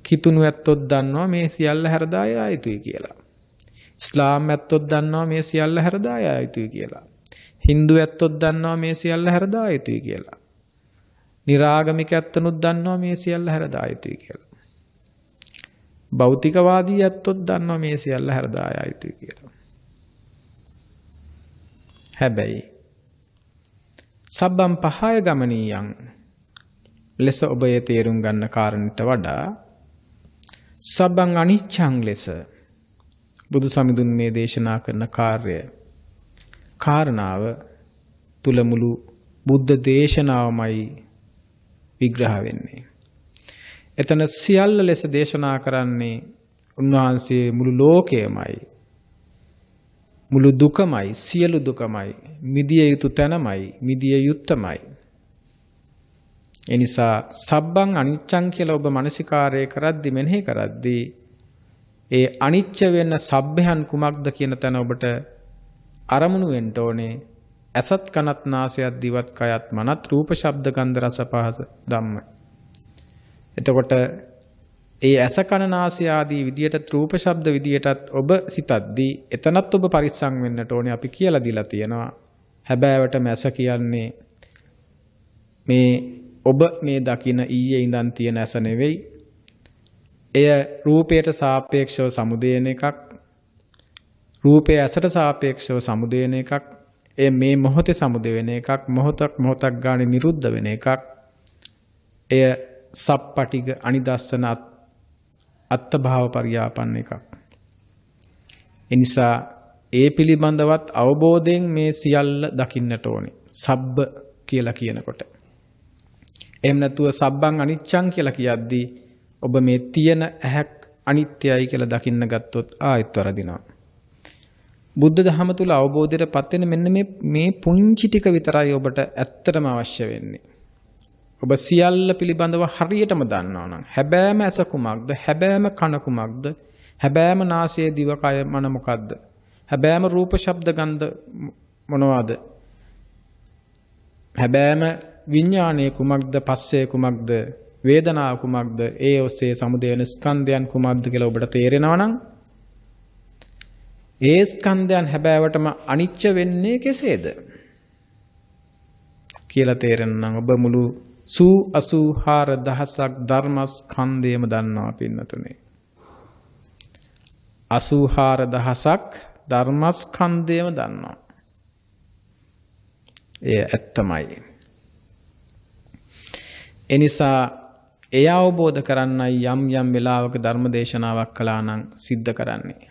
කිතුණු ඇත්තොත් දන්නවා මේ සියල්ල හැරදා යා යුතුයි කියලා. ඉස්ලාම් ඇත්තොත් දන්නවා මේ සියල්ල හැරදා යා යුතුයි කියලා. හින්දු ඇත්තොත් දන්නවා මේ සියල්ල හැරදා යුතුයි කියලා. නිරාගමික ඇත්තනුත් දන්නවා මේ සියල්ල හැරදා යුතුයි කියලා. භෞතිකවාදී ඇත්තොත් දන්නවා මේ සියල්ල හැරදා යා යුතුයි කියලා. හැබැයි සබ්බම් පහය ගමනීයන් ලෙස ඔබ ඒ තේරුම් ගන්න කාරණයට වඩා සබ්බං අනිච්ඡං ලෙස බුදු සමිඳුන් මේ දේශනා කරන කාරණාව තුල මුළු බුද්ධ දේශනාවමයි විග්‍රහ වෙන්නේ. එතන සියල්ල ලෙස දේශනා කරන්නේ උන්වහන්සේ මුළු ලෝකයමයි, මුළු දුකමයි, සියලු දුකමයි, මිදිය යුතු තැනමයි, මිදිය යුත්තමයි. එනිසා සබ්බං අනිච්චං කියලා ඔබ මානසිකාරය කරද්දි මෙනෙහි කරද්දි ඒ අනිච්ච වෙන සබ්බයන් කුමක්ද කියන තැන ඔබට අරමුණු වෙන්න ඕනේ. ඇසත් කනත් නාසයත් දිවත් කයත් මනත් රූප ශබ්ද ගන්ධ රස පහස ධම්ම. එතකොට ඒ ඇස කන නාසය ආදී විදියට රූප ශබ්ද විදියටත් ඔබ සිතද්දී එතනත් ඔබ පරිස්සම් වෙන්නට ඕනේ. අපි කියලා දීලා තියෙනවා. හැබෑවටම ඇස කියන්නේ මේ ඔබ මේ දකින ඊයේ ඉඳන් තියෙන ඇස නෙවෙයි. එය රූපයට සාපේක්ෂව සමුදේන එකක්. රූපය ඇසට සාපේක්ෂව සමුදේන එකක්. එය මේ මොහොතේ සමුදේ වෙන එකක්. මොහොතක් ගානේ නිරුද්ධ වෙන එකක්. එය සප්පටිග අනිදස්සන අත්ථභාව පරියාපන්න එකක්. එනිසා ඒ පිළිබඳවත් අවබෝධයෙන් මේ සියල්ල දකින්නට ඕනේ. සබ්බ කියලා කියනකොට. එහෙම නැතුව සබ්බං අනිච්චං කියලා කියද්දී ඔබ මේ තියෙන ඇහක් අනිත්‍යයි කියලා දකින්න ගත්තොත් ආයෙත් වරදිනවා. බුද්ධ ධහම තුල අවබෝධයටපත් වෙන මෙන්න මේ පුංචි ටික විතරයි ඔබට ඇත්තටම අවශ්‍ය වෙන්නේ. ඔබ සියල්ල පිළිබඳව හරියටම දන්නවා නම් හැබෑම ඇස කුමක්ද? හැබෑම කන කුමක්ද? හැබෑම නාසය දිව කය මන මොකද්ද? හැබෑම රූප ශබ්ද ගන්ධ මොනවාද? හැබෑම විඥානයේ කුමක්ද? පස්සේ කුමක්ද? වේදනාව කුමක්ද? ඒ ඔස්සේ සමුදේන ස්කන්ධයන් කුමක්ද කියලා ඔබට තේරෙනවා නම් ඒ ස්කන්ධයන් හැබෑවටම අනිච්ච වෙන්නේ කෙසේද කියලා තේරෙනනම් ඔබ මුළු 84000ක් ධර්මස්කන්ධයම දන්නවා පින්නතුනේ. 84000ක් ධර්මස්කන්ධයම දන්නවා. එය ඇත්තමයි. එනිසා එය අවබෝධ කරන්නයි යම් යම් වෙලාවක ධර්ම දේශනාවක් කළා නම් සිද්ධ කරන්නේ.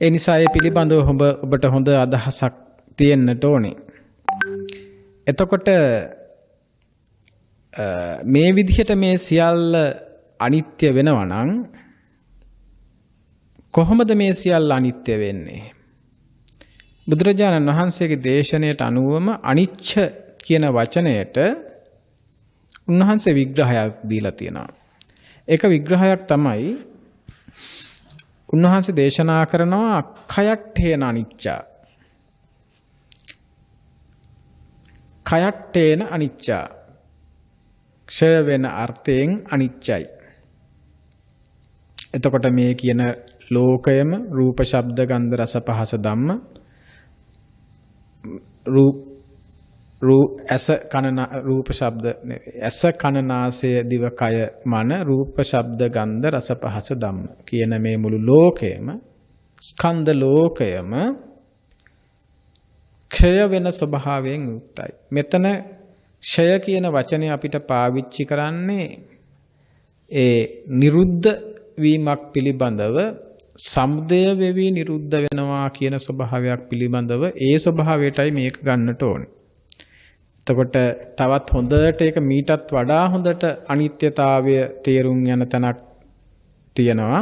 ඒ නිසා ඒ පිළිබඳව ඔබට හොඳ අදහසක් තියෙන්නට ඕනේ. එතකොට මේ විදිහට මේ සියල්ල අනිත්‍ය වෙනවා නම් කොහොමද මේ සියල්ල අනිත්‍ය වෙන්නේ? බුදුරජාණන් වහන්සේගේ දේශනාවට අනුවම අනිච්ච කියන වචනයට උන්වහන්සේ විග්‍රහයක් දීලා තියෙනවා. ඒක විග්‍රහයක් තමයි උන්වහන්සේ දේශනා කරනවා කයට්ඨේන අනිච්චා. කයට්ඨේන අනිච්චා. ක්ෂය වෙන අර්ථයෙන් අනිච්චයි. එතකොට මේ කියන ලෝකයම රූප ශබ්ද ගන්ධ රස පහස ධම්ම ඇස කන රූප ශබ්ද ඇස කන නාසය දිව කය මන රූප ශබ්ද ගන්ධ රස පහස ධම්ම කියන මේ මුළු ලෝකයම ස්කන්ධ ලෝකයම ක්ෂය වෙන ස්වභාවයෙන් යුක්තයි. මෙතන ක්ෂය කියන වචනේ අපිට පාවිච්චි කරන්නේ ඒ නිරුද්ධ වීමක් පිළිබඳව සමුදය වෙවි නිරුද්ධ වෙනවා කියන ස්වභාවයක් පිළිබඳව ඒ ස්වභාවයටයි මේක ගන්නට ඕනේ. එතකොට තවත් හොඳට ඒක මීටත් වඩා හොඳට අනිත්‍යතාවය තේරුම් යන තැනක් තියෙනවා.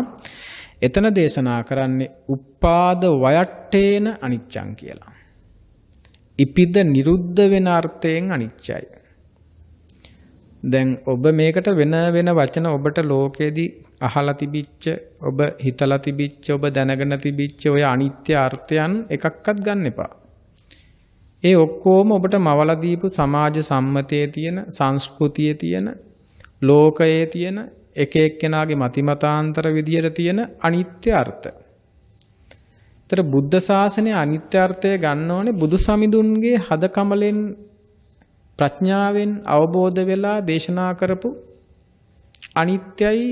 එතන දේශනා කරන්නේ උපාද වයට්ටේන අනිච්චං කියලා. ඉපිද නිරුද්ධ වෙන අර්ථයෙන් අනිච්චයි. දැන් ඔබ මේකට වෙන වෙන වචන ඔබට ලෝකයේදී අහලා තිබිච්ච, ඔබ හිතලා තිබිච්ච, ඔබ දැනගෙන තිබිච්ච ඔය අනිත්‍ය අර්ථයන් එකක්වත් ගන්න එපා. ඒ ඔක්කොම ඔබට මවලා දීපු සමාජ සම්මතයේ තියෙන, සංස්කෘතියේ තියෙන, ලෝකයේ තියෙන එක එක්කෙනාගේ මතිමතාන්තර විදියට තියෙන අනිත්‍ය අර්ථ. ඒතර බුද්ධ ශාසනයේ අනිත්‍ය අර්ථය ගන්න ඕනේ බුදු සමිඳුන්ගේ හද කමලෙන් ප්‍රඥාවෙන් අවබෝධ වෙලා දේශනා කරපු අනිත්‍යයි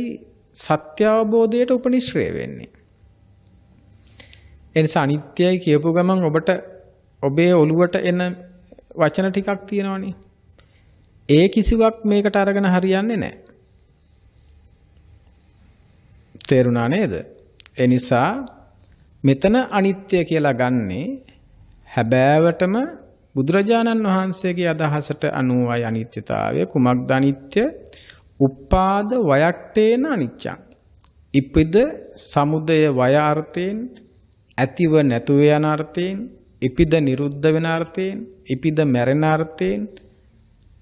සත්‍ය අවබෝධයට උපනිශ්‍රේ වෙන්නේ. ඒ නිසා අනිත්‍යයි කියපු ගමන් ඔබට ඔබේ ඔළුවට එන වචන ටිකක් තියෙනවනේ. ඒ කිසිවක් මේකට අරගෙන හරියන්නේ නැහැ. තේරුණා නේද? ඒ නිසා මෙතන අනිත්‍ය කියලා ගන්නේ හැබෑවටම බුදුරජාණන් වහන්සේගේ අදහසට අනුවයි අනිත්‍යතාවය. කුමක්ද අනිත්‍ය? උපාද වයට්ටේන අනිච්චං. ඉපිද සමුදය වය අර්ථයෙන්, ඇතිව නැතුව යන අර්ථයෙන්, ඉපිද නිරුද්ධ වෙන අර්ථයෙන්, ඉපිද මැරෙන අර්ථයෙන්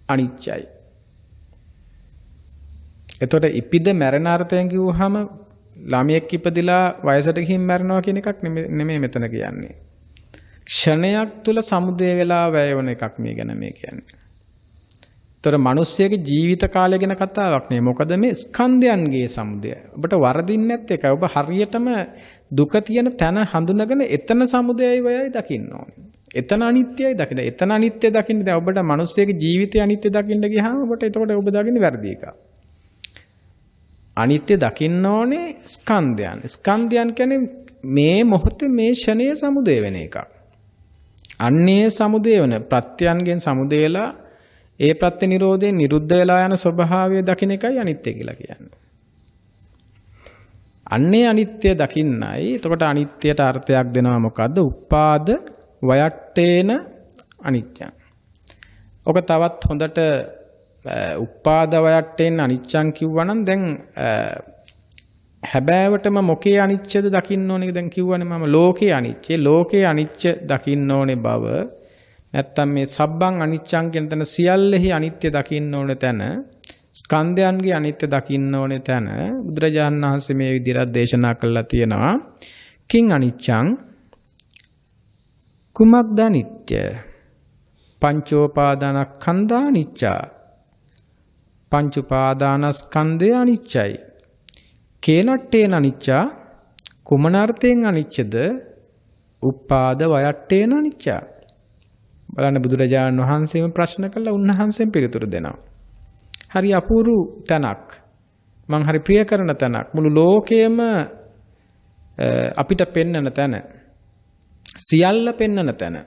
අනිච්චයි. එතකොට ඉපිද මැරෙන අර්ථයෙන් කිව්වහම ළමයෙක් ඉපදිලා වයසට ගිහින් මැරෙනවා කියන එකක් නෙමෙයි මෙතන කියන්නේ. ක්ෂණයක් තුල සමුදය වෙලා වැය වෙන එකක් මේ ගැන මේ කියන්නේ. ඒතර මිනිස්සෙගේ ජීවිත කාලය ගැන කතාවක් නෙමෙයි. මොකද මේ ස්කන්ධයන්ගේ සමුදය. ඔබට වරදින්නේ නැත් එකයි. ඔබ හරියටම දුක තියෙන තැන හඳුනගෙන එතන සමුදයයි වයයි දකින්න ඕනේ. එතන අනිත්‍යයි දකින්න. එතන අනිත්‍ය දකින්න. දැන් ඔබට මිනිස්සෙගේ ජීවිතය අනිත්‍ය දකින්න ගියාම ඔබට එතකොට ඔබ දකින්නේ වැරදි එකක්. අනිත්‍ය දකින්න ඕනේ ස්කන්ධයන්. ස්කන්ධයන් කියන්නේ මේ මොහොතේ මේ ෂණයේ සමුදය වෙන එකක්. අන්නේ සමුදය වෙන ප්‍රත්‍යයන්ගෙන් සමුදය වෙලා ඒ ප්‍රත්‍ය නිරෝධයෙන් නිරුද්ධ වෙලා යන ස්වභාවය දකින්න එකයි අනිත්‍ය කියලා කියන්නේ. අන්නේ අනිත්‍ය දකින්නයි. එතකොට අනිත්‍යයට අර්ථයක් දෙනවා මොකද්ද? උපාද වයට්ටේන අනිච්චං. ඔක තවත් හොඳට උපාද වයට්ටේන අනිච්චං කිව්වනම් දැන් හැබෑවටම මොකේ අනිච්චද දකින්න ඕනේ දැන් කිව්වනේ මම ලෝකේ අනිච්ච. ලෝකේ අනිච්ච දකින්න ඕනේ බව නැත්තම් මේ සබ්බං අනිච්චං කියන තැන සියල්ලෙහි අනිත්‍ය දකින්න ඕනේ තැන, ස්කන්ධයන්ගේ අනිත්‍ය දකින්න ඕනේ තැන බුදුරජාණන් වහන්සේ මේ විදිහට දේශනා කළා තියෙනවා. කිං අනිච්චං කුමක්ද අනිත්‍ය? පංචෝපාදානස්කන්ධා අනිච්චා. පංච උපාදානස්කන්ධය අනිච්චයි. කේනට්ටේන අනිච්චා. කුමන අර්ථයෙන් අනිච්චද? උපාද වයට්ටේන අනිච්චා. බලන්න බුදුරජාණන් වහන්සේම ප්‍රශ්න කළා උන්වහන්සේම පිළිතුරු දෙනවා. හරි අපූර්ව තැනක්. මං හරි ප්‍රිය කරන තැනක්. මුළු ලෝකයේම අපිට පෙන්වන තැන. සියල්ල පෙන්වන තැන.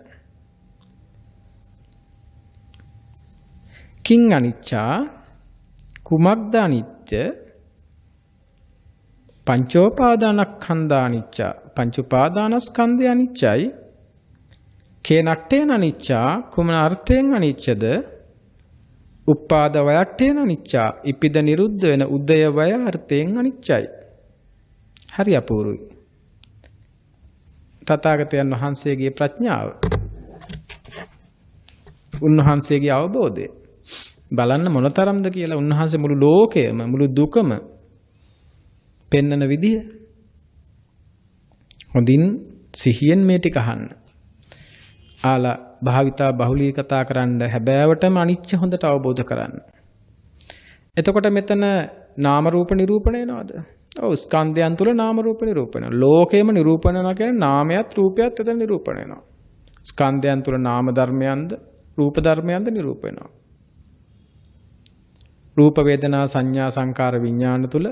කිං අනිච්චා කුමක්ද අනිත්‍ය? පංචෝපාදානස්කන්ධා අනිච්චා. පංච උපාදානස්කන්ධය අනිච්චයි. කේනට්ටේන අනිච්චා. කුමන අර්ථයෙන් අනිච්චද? උපාද වයට්ටේන අනිච්චා. ඉපිද නිරුද්ධ වෙන උදය වය අර්ථයෙන් අනිච්චයි. හරි අපූර්වයි. තථාගතයන් වහන්සේගේ ප්‍රඥාව, උන්වහන්සේගේ අවබෝධය බලන්න මොනතරම්ද කියලා. උන්වහන්සේ මුළු ලෝකයම මුළු දුකම පෙන්වන විදිය හොඳින් සිහියෙන් මේ ටික අහන්න. ආලා භාවිතා බහුලී කතා කරන්න හැබෑවටම අනිච්ච හොඳට අවබෝධ කරන්න. එතකොට මෙතන නාම රූප නිරූපණය වෙනවද? ඔව් ස්කන්ධයන් තුල නාම රූප නිරූපණය. ලෝකයේම නිරූපණය වෙනවා කියන්නේ නාමයත් රූපයත් එතන නිරූපණය වෙනවා. ස්කන්ධයන් තුල නාම ධර්මයන්ද රූප ධර්මයන්ද නිරූපණය වෙනවා. රූප වේදනා සංඥා සංකාර විඥාන තුල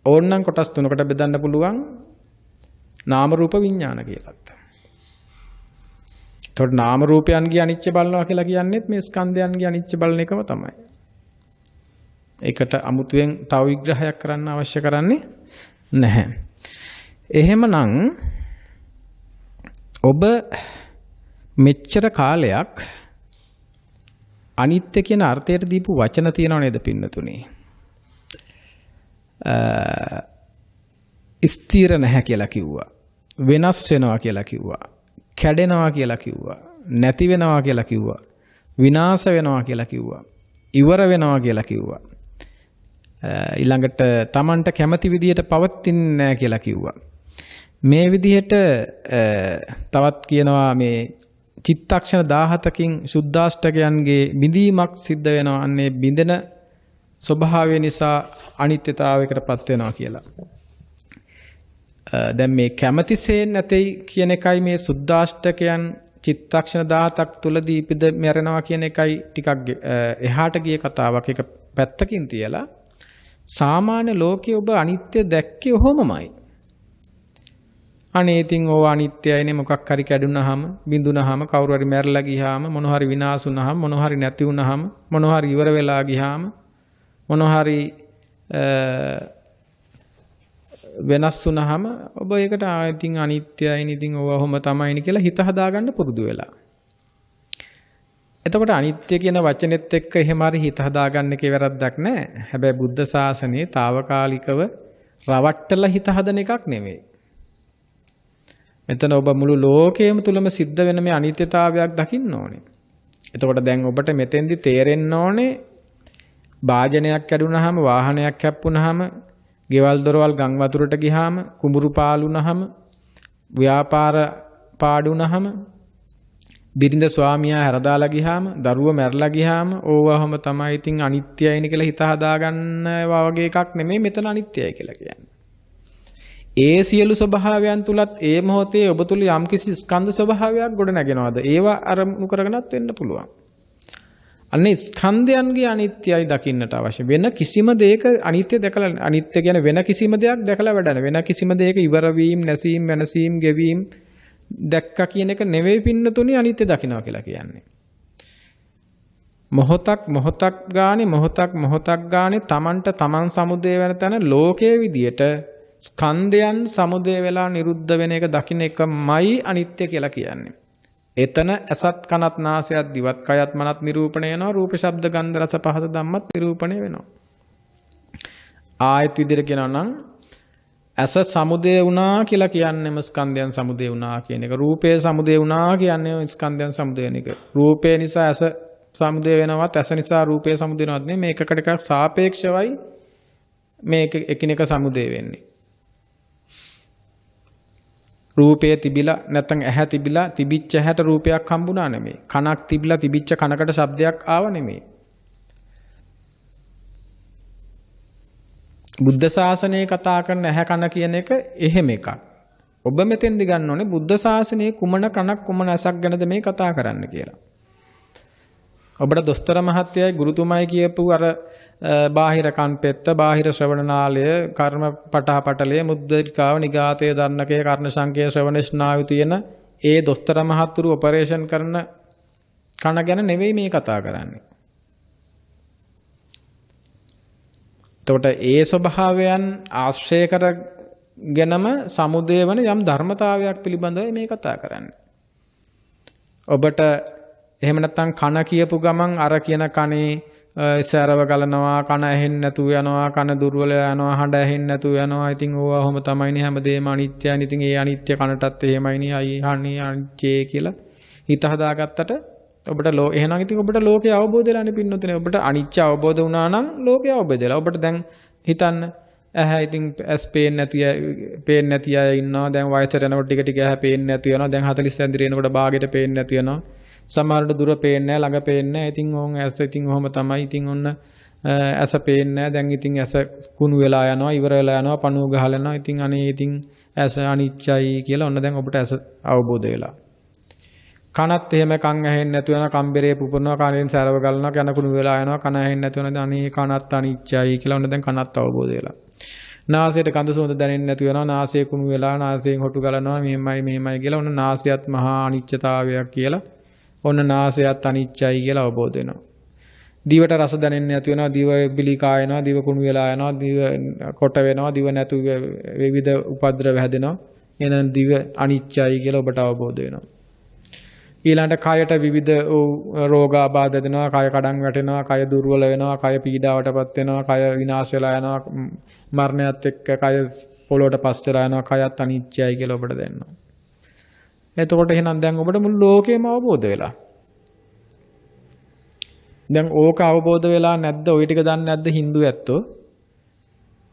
ඕන්නම් කොටස් තුනකට බෙදන්න පුළුවන් නාම රූප විඥාන කියලාත්. එතකොට නාම රූපයන්ගේ අනිච්ච බලනවා කියලා කියන්නේත් මේ ස්කන්ධයන්ගේ අනිච්ච බලන එකම තමයි. ඒකට අමුතුවෙන් තව විග්‍රහයක් කරන්න අවශ්‍ය කරන්නේ නැහැ. එහෙමනම් ඔබ මෙච්චර කාලයක් අනිත්‍ය කියන අර්ථයට දීපු වචන තියෙනව නේද පින්නතුනේ? ස්ථිර නැහැ කියලා කිව්වා. වෙනස් වෙනවා කියලා කිව්වා. කැඩෙනවා කියලා කිව්වා. නැති වෙනවා කියලා කිව්වා. විනාශ වෙනවා කියලා කිව්වා. ඉවර වෙනවා කියලා කිව්වා. ඊළඟට Tamanට කැමති විදියට පවතින්නේ නැහැ කියලා කිව්වා. මේ විදිහට තවත් කියනවා මේ චිත්තක්ෂණ 17කින් සුද්ධාෂ්ටකයන්ගේ බිඳීමක් සිද්ධ වෙනවා. අන්නේ බිඳෙන ස්වභාවය නිසා අනිත්‍යතාවයකටපත් වෙනවා කියලා. දැන් මේ කැමැතිසේ නැtei කියන එකයි මේ සුද්ධාෂ්ටකයන් චිත්තක්ෂණ 17ක් තුලදී ඉපද මැරෙනවා කියන එකයි ටිකක් එහාට ගිය කතාවක්. ඒක පැත්තකින් තියලා සාමාන්‍ය ලෝකයේ ඔබ අනිත්‍ය දැක්කේ ඔහොමමයි. අනේ ඉතින් ඕවා අනිත්‍යයිනේ, මොකක් හරි කැඩුනහම බිඳුනහම කවුරු හරි මැරලා ගියාම මොන හරි විනාශ වුනහම මොන හරි නැති වුනහම මොන හරි ඉවර වෙලා ගියාම මොන හරි වෙනස් වුනහම ඔබ ඒකට ඉතින් අනිත්‍යයිනේ, ඉතින් ඕවා ඔහොම තමයිනේ කියලා හිත හදාගන්න පුරුදු වෙලා. එතකොට අනිත්‍ය කියන වචනේත් එක්ක එහෙම හරි හිත හදාගන්න එකේ වැරද්දක් නැහැ. හැබැයි බුද්ධ ශාසනයේ తాවකාලිකව රවට්ටලා හිත හදන එකක් නෙමෙයි. මෙතන ඔබ මුළු ලෝකයේම තුලම සිද්ධ වෙන මේ අනිත්‍යතාවයක් දකින්න ඕනේ. එතකොට දැන් ඔබට මෙතෙන්දි තේරෙන්න ඕනේ වාජනයක් කැඩුනහම, වාහනයක් හැප්පුනහම, ගෙවල් දොරවල් ගම් වතුරට ගියාම, කුඹුරු පාළුනහම, ව්‍යාපාර පාඩුනහම, බිරිඳ ස්වාමියා හැරදාලා ගියාම, දරුවෝ මැරලා ගියාම ඕවහම තමයි ඉතින් අනිත්‍යයිනේ කියලා හිත හදාගන්න වගේ එකක් නෙමෙයි මෙතන අනිත්‍යයි කියලා කියන්නේ. ඒ සියලු ස්වභාවයන් තුලත් ඒ මොහොතේ ඔබ තුල යම්කිසි ස්කන්ධ ස්වභාවයක් ගොඩ නැගෙනවද? ඒවා අරමුණු කරගෙනත් වෙන්න පුළුවන්. අන්නේ ස්කන්ධයන්ගේ අනිත්‍යයි දකින්නට අවශ්‍ය. වෙන කිසිම දෙයක අනිත්‍ය දැකලා, අනිත්‍ය කියන වෙන කිසිම දෙයක් දැකලා වැඩ නැහැ. වෙන කිසිම දෙයක ඉවර වීම, නැසීම, වෙනසීම, ගෙවීම දැක්කා කියන එක නෙවෙයි පින්නතුනි අනිත්‍ය දකින්නවා කියලා කියන්නේ. මොහොතක් ගානේ Tamanට Taman සමුදේ වෙන තැන ලෝකයේ විදියට ස්කන්ධයන් සමුදේ වෙලා නිරුද්ධ වෙන එක දකින්න එකමයි අනිත්‍ය කියලා කියන්නේ. එතන ඇසත් කනත් නාසයත් දිවත් කයත් මනත් නිරූපණය වෙනවා. රූප ශබ්ද ගන්ධ රස පහස ධම්මත් නිරූපණය වෙනවා. ආයත් විදිහට කියනවා නම් ඇස සමුදේ වුණා කියලා කියන්නේම ස්කන්ධයන් සමුදේ වුණා කියන එක. රූපේ සමුදේ වුණා කියන්නේ ස්කන්ධයන් සමුදේ වෙන එක. රූපේ නිසා ඇස සමුදේ වෙනවත්, ඇස නිසා රූපේ සමුදේ වෙනවත් නෙමෙයි. මේකකට එකක් සාපේක්ෂවයි මේක එකිනෙක සමුදේ වෙන්නේ. රූපේ තිබිලා නැත්නම් ඇහැ තිබිලා තිබිච්ච ඇහැට රූපයක් හම්බුණා නෙමෙයි. කනක් තිබිලා තිබිච්ච කනකට ශබ්දයක් ආව නෙමෙයි. බුද්ධ ශාසනයේ කතා කරන ඇහැ කන කියන එක එහෙම එකක්. ඔබ මෙතෙන්දි ගන්න ඕනේ බුද්ධ ශාසනයේ කුමන කනක් කුමන ඇසක් ගැනද මේ කතා කරන්න කියලා. ඔබට දොස්තර මහත්තයයි ගුරුතුමයි කියපු අර බාහිර කන්පෙත්ත, බාහිර ශ්‍රවණනාලය, කර්ම පටලය, මුද්දරිකාව, නිගාතය, දන්නකය, කර්ණ සංකේය, ශ්‍රවණ ස්නායු තියෙන ඒ දොස්තර මහත්තුරු ඔපරේෂන් කරන කන ගැන නෙවෙයි මේ කතා කරන්නේ. එතකොට ඒ ස්වභාවයන් ආශ්‍රය කරගෙනම සමුදේ වන යම් ධර්මතාවයක් පිළිබඳව මේ කතා කරන්නේ. ඔබට එහෙම නැත්නම් කන කියපු ගමන් අර කියන කනේ සැරව ගලනවා, කන ඇහෙන්නේ නැතුව යනවා, කන දුර්වල යනවා, හඬ ඇහෙන්නේ නැතුව යනවා. ඉතින් ඕවා ඔහොම තමයිනේ, හැමදේම අනිත්‍යයි. ඉතින් ඒ අනිත්‍ය කනටත් එහෙමයිනේ, අයි හන්නේ අනිත්‍යයි කියලා හිත හදාගත්තට ඔබට එහෙනම් ඉතින් ඔබට ලෝකේ අවබෝධ වෙලානේ පින්නොතනේ. ඔබට අනිත්‍ය අවබෝධ වුණා නම් ලෝකේ අවබෝධ වෙලා. ඔබට දැන් හිතන්න ඇහැ ඉතින් ඇස් පේන්නේ නැති අය ඉන්නවා. දැන් වයසට යනකොට ටික ඇහැ පේන්නේ නැතු වෙනවා. දැන් 40 ඇඳිරි එනකොට බාගෙට පේන්නේ නැතු වෙනවා. සමහරට දුර පේන්නේ නැහැ, ළඟ පේන්නේ නැහැ. ඉතින් ඕන් ඇස ඉතින් ඔහොම තමයි. ඉතින් ඔන්න ඇස පේන්නේ නැහැ. දැන් ඉතින් ඇස කුණු වෙලා යනවා, ඉවර වෙලා යනවා, පණුව ගහලා යනවා. ඉතින් අනේ ඉතින් ඇස අනිත්‍යයි කියලා ඔන්න දැන් ඔබට ඇස අවබෝධ වෙලා. කනත් එහෙම කන් ඇහෙන්නේ නැතු වෙනවා, කම්බරේ පුපුරනවා, කනෙන් සැරව ගලනවා, කන කුණු වෙලා යනවා, කන ඇහෙන්නේ නැතු වෙනවා. අනේ කනත් අනිත්‍යයි කියලා ඔන්න දැන් කනත් අවබෝධ වෙලා. නාසයට ගඳ සුවඳ දැනෙන්නේ නැතු වෙනවා, නාසය කුණු වෙලා, නාසයෙන් හොටු ගලනවා, මෙහෙමයි කියලා ඔන්න නාසයත් මහා අනිත්‍යතාවයක් කියලා ඔන්න නාසයත් අනිත්‍යයි කියලා අවබෝධ වෙනවා. දිවට රස දැනෙන්නේ නැති වෙනවා, දිව බිලි කායනවා, දිව කුණු වෙලා යනවා, දිව කොට වෙනවා, දිව නැතු විවිධ උපද්‍රව හැදෙනවා. එහෙනම් දිව අනිත්‍යයි කියලා ඔබට අවබෝධ වෙනවා. ඊළඟට කයට විවිධ රෝගාබාධ දෙනවා, කය කඩන් වැටෙනවා, කය දුර්වල වෙනවා, කය පීඩාවටපත් වෙනවා, කය විනාශ වෙලා යනවා, මරණයත් එක්ක කය පොළොවට පස් වෙලා යනවා, කයත් අනිත්‍යයි කියලා ඔබට දැනෙනවා. එතකොට එහෙනම් දැන් ඔබට මුළු ලෝකෙම අවබෝධ වෙලා. දැන් ඕක අවබෝධ වෙලා නැද්ද? ওই ටික දන්නේ නැද්ද Hindu ඇත්තෝ?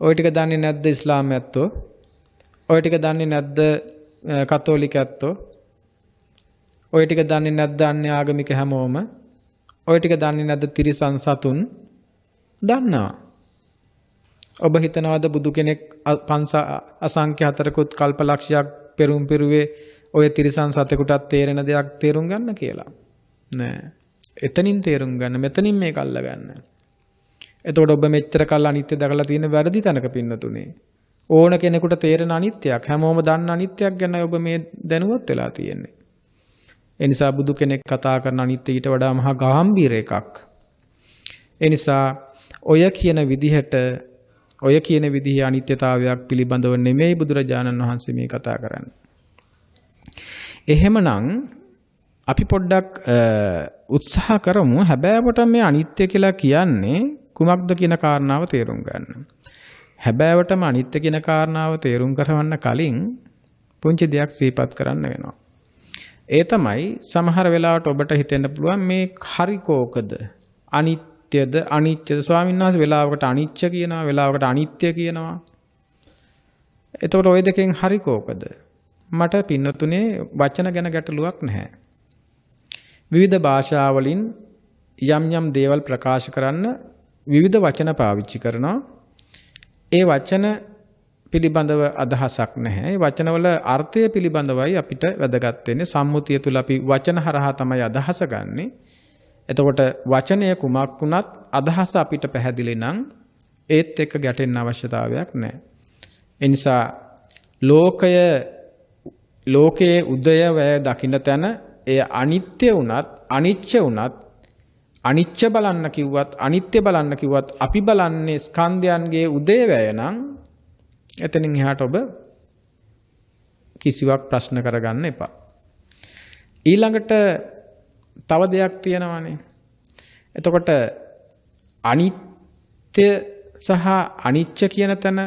ওই ටික දන්නේ නැද්ද ඉස්ලාම ඇත්තෝ? ওই ටික දන්නේ නැද්ද කතෝලික ඇත්තෝ? ওই ටික දන්නේ නැද්ද අන්‍ය ආගමික හැමෝම? ওই ටික දන්නේ නැද්ද තිරිසන් සතුන්? දන්නවා. ඔබ හිතනවාද බුදු කෙනෙක් අසංඛ්‍ය 4කුත් කල්පලක්ෂයක් පෙරුම් පිරුවේ ඔය තිරිසන් සතෙකුටත් තේරෙන දෙයක් තේරුම් ගන්න කියලා? නෑ. එතනින් තේරුම් ගන්න, මෙතනින් මේක අල්ල ගන්න. එතකොට ඔබ මෙච්චර කල් අනිත්‍ය දැකලා තියෙන වැරදි තැනක පින්නතුනේ. ඕන කෙනෙකුට තේරෙන අනිත්‍යයක්, හැමෝම දන්න අනිත්‍යයක් ගැන ඔබ මේ දැනුවත් වෙලා තියෙන්නේ. ඒ නිසා බුදු කෙනෙක් කතා කරන අනිත්‍ය ඊට වඩා මහා ගැඹීර එකක්. ඒ නිසා ඔය කියන විදිහේ අනිත්‍යතාවයක් පිළිබඳව නෙමෙයි බුදුරජාණන් වහන්සේ මේ කතා කරන්නේ. එහෙමනම් අපි පොඩ්ඩක් උත්සාහ කරමු හැබෑවට මේ අනිත්‍ය කියලා කියන්නේ කුමක්ද කියන කාරණාව තේරුම් ගන්න. හැබෑවටම අනිත්‍ය කියන කාරණාව තේරුම් කරවන්න කලින් පුංචි දෙයක් සිහිපත් කරන්න වෙනවා. ඒ තමයි සමහර වෙලාවට ඔබට හිතෙන්න පුළුවන් මේ හරි කෝකද? අනිත්‍යද අනිත්‍යද? ස්වාමීන් වහන්සේ වෙලාවකට අනිච්ච කියනවා, වෙලාවකට අනිත්‍ය කියනවා. එතකොට ওই දෙකෙන් හරි කෝකද? මට පින්නතුනේ වචන ගැන ගැටලුවක් නැහැ. විවිධ භාෂාවලින් යම් යම් දේවල් ප්‍රකාශ කරන්න විවිධ වචන පාවිච්චි කරනවා. ඒ වචන පිළිබඳව අදහසක් නැහැ. ඒ වචනවල අර්ථය පිළිබඳවයි අපිට වැදගත් වෙන්නේ. සම්මුතිය තුල අපි වචන හරහා තමයි අදහස ගන්නෙ. එතකොට වචනය කුමක් වුණත් අදහස අපිට පැහැදිලි නම් ඒත් එක්ක ගැටෙන්න අවශ්‍යතාවයක් නැහැ. ඒ නිසා ලෝකයේ උදය වැය දකින්න තැන එය අනිත්‍ය වුණත් අනිච්ච වුණත් අනිච්ච බලන්න කිව්වත් අනිත්‍ය බලන්න කිව්වත් අපි බලන්නේ ස්කන්ධයන්ගේ උදය වැය නම් එතනින් එහාට ඔබ කිසිවක් ප්‍රශ්න කරගන්න එපා. ඊළඟට තව දෙයක් තියෙනවානේ. එතකොට අනිත්‍ය සහ අනිච්ච කියන තැන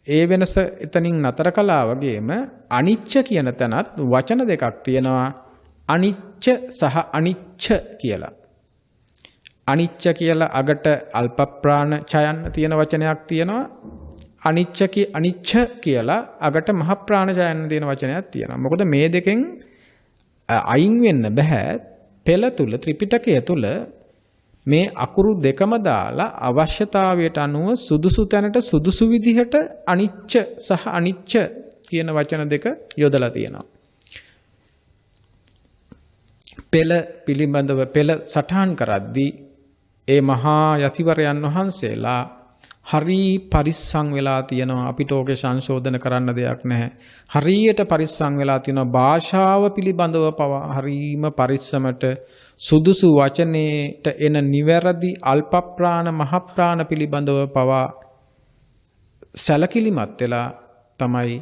ඒ වෙනස එතනින් නතර කළා වගේම අනිච්ච කියන තැනත් වචන දෙකක් තියෙනවා. අනිච්ච සහ අනිච්ච කියලා. අනිච්ච කියලා අගට අල්ප ප්‍රාණ ඡයන්න තියෙන වචනයක් තියෙනවා. අනිච්ච කියලා අගට මහ ප්‍රාණ ඡයන්න තියෙන වචනයක් තියෙනවා. මොකද මේ දෙකෙන් අයින් වෙන්න බෑ. පෙළ තුල ත්‍රිපිටකය තුල මේ අකුරු දෙකම දාලා අවශ්‍යතාවයට අනුව සුදුසු තැනට සුදුසු විදිහට අනිච්ච සහ අනිච්ච කියන වචන දෙක යොදලා තියෙනවා. පෙළ පිළිබඳව පෙළ සටහන් කරද්දී ඒ මහා යතිවරයන් වහන්සේලා හරි පරිස්සම් වෙලා තියෙනවා. අපිට ඕකේ සංශෝධන කරන්න දෙයක් නැහැ. හරියට පරිස්සම් වෙලා තියෙනවා. භාෂාව පිළිබඳව පවා හරීම පරිස්සමට සුදුසු වචනේට එන නිවැරදි අල්ප ප්‍රාණ මහ ප්‍රාණ පිළිබඳව පවා සැලකිලිමත් වෙලා තමයි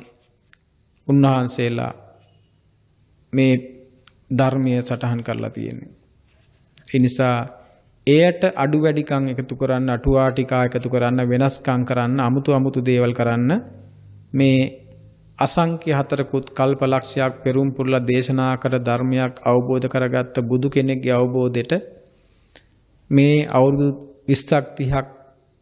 උන්වහන්සේලා මේ ධර්මයේ සටහන් කරලා තියෙන්නේ. ඒ නිසා එයට අඩු වැඩිකම් එකතු කරන්න, අටුවා ටිකා එකතු කරන්න, වෙනස්කම් කරන්න, අමුතු දේවල් කරන්න මේ අසංඛ්‍ය 4කුත් කල්පලක්ෂයක් පෙරම් පුරලා දේශනා කර ධර්මයක් අවබෝධ කරගත්ත බුදු කෙනෙක්ගේ අවබෝධයට මේ අවුරුදු 20ක් 30ක්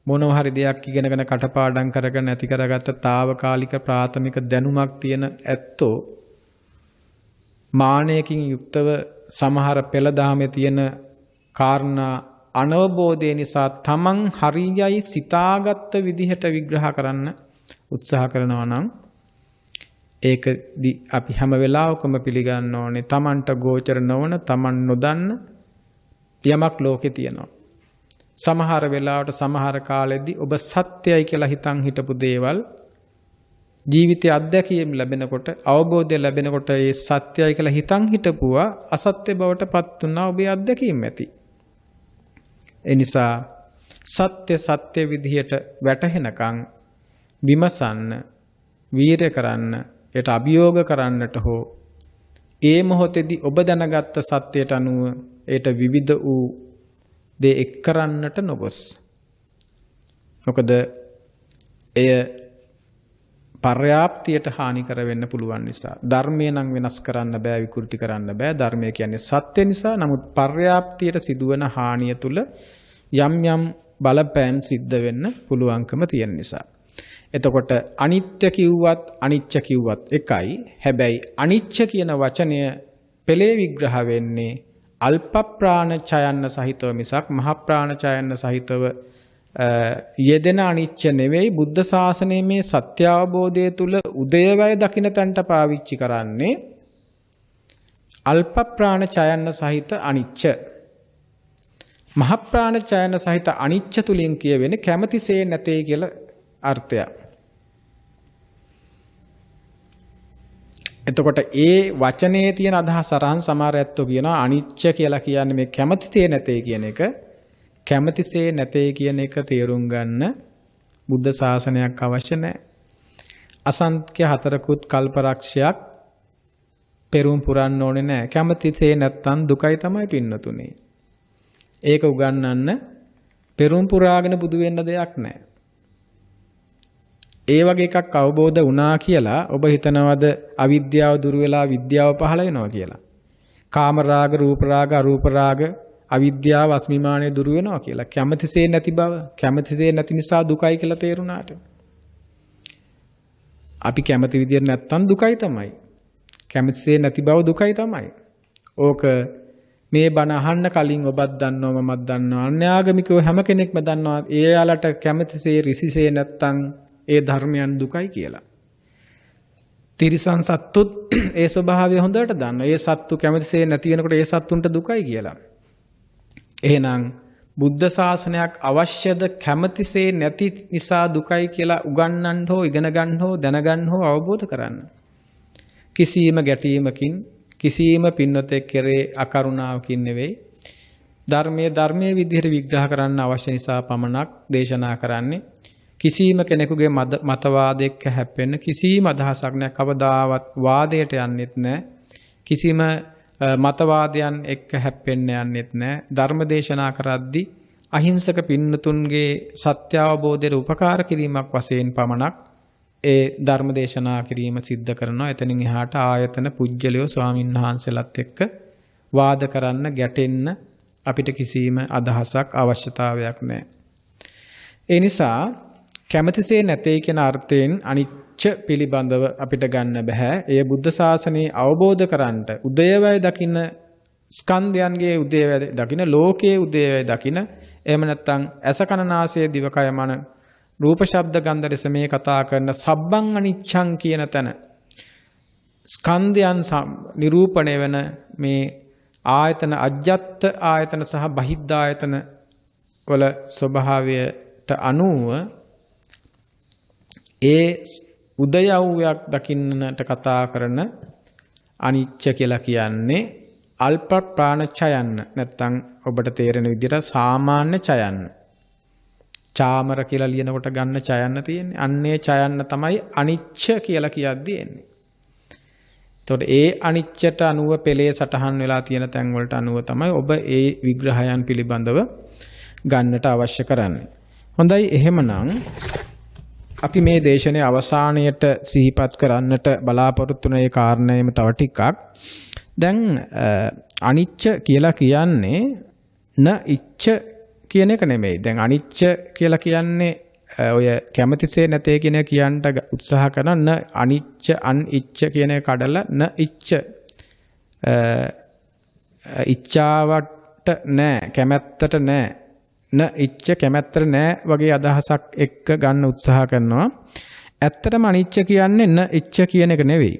මොනවා හරි දෙයක් ඉගෙනගෙන කටපාඩම් කරගෙන ඇති කරගත්ත తాවකාලික ප්‍රාථමික දැනුමක් තියෙන ඇත්තෝ මානයකින් යුක්තව සමහර පෙළ දහමේ තියෙන කාරණා අනවබෝධය නිසා තමන් හරියයි සිතාගත්ත විදිහට විග්‍රහ කරන්න උත්සාහ කරනවා නම් ඒකදී අපි හැම වෙලාවකම පිළිගන්න ඕනේ තමන්ට ගෝචර නොවන තමන් නොදන්න යමක් ලෝකේ තියෙනවා. සමහර වෙලාවට සමහර කාලෙදී ඔබ සත්‍යයි කියලා හිතන් හිටපු දේවල් ජීවිතයේ අත්දැකීම් ලැබෙනකොට අවබෝධය ලැබෙනකොට ඒ සත්‍යයි කියලා හිතන් හිටපුවා අසත්‍ය බවට පත් වුණා ඔබේ අත්දැකීම් ඇති. ඒ නිසා සත්‍ය විදිහට වැටහෙනකන් විමසන්න, වීරය කරන්න, ඒට අභියෝග කරන්නට හෝ ඒ මොහොතේදී ඔබ දැනගත්ත සත්‍යයට අනුව ඒට විවිධ වූ දේ එක් කරන්නට නොගොස්. මොකද එය පර්යාප්තියට හානි කර වෙන්න පුළුවන් නිසා. ධර්මය නම් වෙනස් කරන්න බෑ, විකෘති කරන්න බෑ. ධර්මය කියන්නේ සත්‍ය නිසා. නමුත් පර්යාප්තියට සිදුවන හානිය තුල යම් යම් බලපෑම් සිද්ධ වෙන්න පුළුවන්කම තියෙන නිසා. එතකොට අනිත්‍ය කිව්වත් අනිච්ච කිව්වත් එකයි. හැබැයි අනිච්ච කියන වචනය පෙළේ විග්‍රහ වෙන්නේ අල්ප ප්‍රාණ ඡයන්න සහිතව මිසක් මහ ප්‍රාණ ඡයන්න සහිතව යෙදෙන අනිච්ච නෙවෙයි. බුද්ධ ශාසනයේ මේ සත්‍ය අවබෝධය තුල උදේවැය දකින්න තැනට පාවිච්චි කරන්නේ අල්ප ප්‍රාණ ඡයන්න සහිත අනිච්ච. මහ ප්‍රාණ ඡයන්න සහිත අනිච්ච තුලින් කියවෙන්නේ කැමැතිසේ නැtei කියලා අර්ථය. එතකොට ඒ වචනේ තියෙන අදහස අරන් සමහර ඇත්තෝ කියනවා අනිච්ච කියලා කියන්නේ මේ කැමැතිසේ නැtei කියන එක. කැමැතිසේ නැtei කියන එක තේරුම් ගන්න බුද්ධ ශාසනයක් අවශ්‍ය නැහැ. අසංඛ්‍ය හතරකුත් කල්පරක්ෂයක් පෙරම් පුරන්න ඕනේ නැහැ. කැමැතිසේ නැත්තම් දුකයි තමයි පින්නතුනේ. ඒක උගන්වන්න පෙරම් පුරාගෙන බුදු වෙන්න දෙයක් නැහැ. ඒ වගේ එකක් අවබෝධ වුණා කියලා ඔබ හිතනවද අවිද්‍යාව දුරු වෙලා විද්‍යාව පහළ වෙනවා කියලා? කාම රාග, රූප රාග, අරූප රාග, අවිද්‍යාව අස්මිමානය දුරු වෙනවා කියලා. කැමැතිසේ නැති බව, කැමැතිසේ නැති නිසා දුකයි කියලා තේරුණාට. අපි කැමැති විදියට නැත්තම් දුකයි තමයි. කැමැතිසේ නැති බව දුකයි තමයි. ඕක මේ බණ අහන්න කලින් ඔබත් දන්නවා, මමත් දන්නවා, අන්‍යාගමිකව හැම කෙනෙක්ම දන්නවා. එයාලට කැමැතිසේ රිසිසේ නැත්තම් ඒ ධර්මයන් දුකයි කියලා. තිරිසන් සත්තුත් ඒ ස්වභාවය හොඳට දන්නවා. ඒ සත්තු කැමැතිසේ නැති වෙනකොට ඒ සත්තුන්ට දුකයි කියලා. එහෙනම් බුද්ධ ශාසනයක් අවශ්‍යද කැමැතිසේ නැති නිසා දුකයි කියලා උගන්වන්න හෝ ඉගෙන ගන්න හෝ දැනගන්න හෝ අවබෝධ කරන්න. කිසියම් ගැටීමකින් කිසියම් පින්නතෙක් කෙරේ අකරුණාවකින් නෙවෙයි. ධර්මයේ විදිහට විග්‍රහ කරන්න අවශ්‍ය නිසා පමණක් දේශනා කරන්නේ. කිසියම් කෙනෙකුගේ මතවාදයක හැප්පෙන්න කිසියම් අදහසක් නැහැ. කවදාවත් වාදයට යන්නෙත් නැහැ. කිසිම මතවාදයන් එක්ක හැප්පෙන්න යන්නෙත් නැහැ. ධර්ම දේශනා කරද්දී අහිංසක පින්නතුන්ගේ සත්‍ය අවබෝධයට උපකාර කිරීමක් වශයෙන් පමණක් ඒ ධර්ම දේශනා කිරීම සිද්ධ කරනවා. එතනින් එහාට ආයතන පුජ්‍යලියෝ ස්වාමීන් වහන්සේලාත් එක්ක වාද කරන්න ගැටෙන්න අපිට කිසිම අදහසක් අවශ්‍යතාවයක් නැහැ. ඒ නිසා කැමැතිසේ නැtei කියන අර්ථයෙන් අනිච්ච පිළිබඳව අපිට ගන්න බෑ. එය බුද්ධ ශාසනයේ අවබෝධ කරන්නට උදේවැය දකින්න, ස්කන්ධයන්ගේ උදේවැය දකින්න, ලෝකයේ උදේවැය දකින්න, එහෙම නැත්නම් ඇස කන නාසය දිවකය මන රූප ශබ්ද ගන්ධ රස මේ කතා කරන සබ්බං අනිච්ඡං කියන තැන ස්කන්ධයන් නිරූපණය වෙන මේ ආයතන අජ්ජත් ආයතන සහ බහිද්ධ ආයතන වල ස්වභාවයට අනුව ඒ උදයව්‍යක් දකින්නට කතා කරන අනිච්ච කියලා කියන්නේ අල්ප ප්‍රාණ ඡයන්න. නැත්තම් ඔබට තේරෙන විදිහට සාමාන්‍ය ඡයන්න. චාමර කියලා ලියනකොට ගන්න ඡයන්න තියෙන්නේ. අන්නේ ඡයන්න තමයි අනිච්ච කියලා කියද්දී එන්නේ. එතකොට ඒ අනිච්චට අනුව පෙළේ සටහන් වෙලා තියෙන තැන් වලට අනුව තමයි ඔබ ඒ විග්‍රහයන් පිළිබඳව ගන්නට අවශ්‍ය කරන්නේ. හොඳයි, එහෙමනම් අපි මේ දේශනේ අවසානයට සිහිපත් කරන්නට බලාපොරොත්තු වෙන ඒ කාරණේම තව ටිකක්. දැන් අනිච්ච කියලා කියන්නේ න ඉච්ඡ කියන එක නෙමෙයි. දැන් අනිච්ච කියලා කියන්නේ ඔය කැමැතිසේ නැtei කියන කියන්න උත්සාහ කරන න අනිච්ච අනිච්ච කියන එක කඩලා න ඉච්ඡ ඉච්ඡාවට නෑ, කැමැත්තට නෑ, න ඉච්ඡ කැමැත්තට නෑ වගේ අදහසක් එක්ක ගන්න උත්සාහ කරනවා. ඇත්තටම අනිච්ච කියන්නේ න ඉච්ඡ කියන එක නෙවෙයි.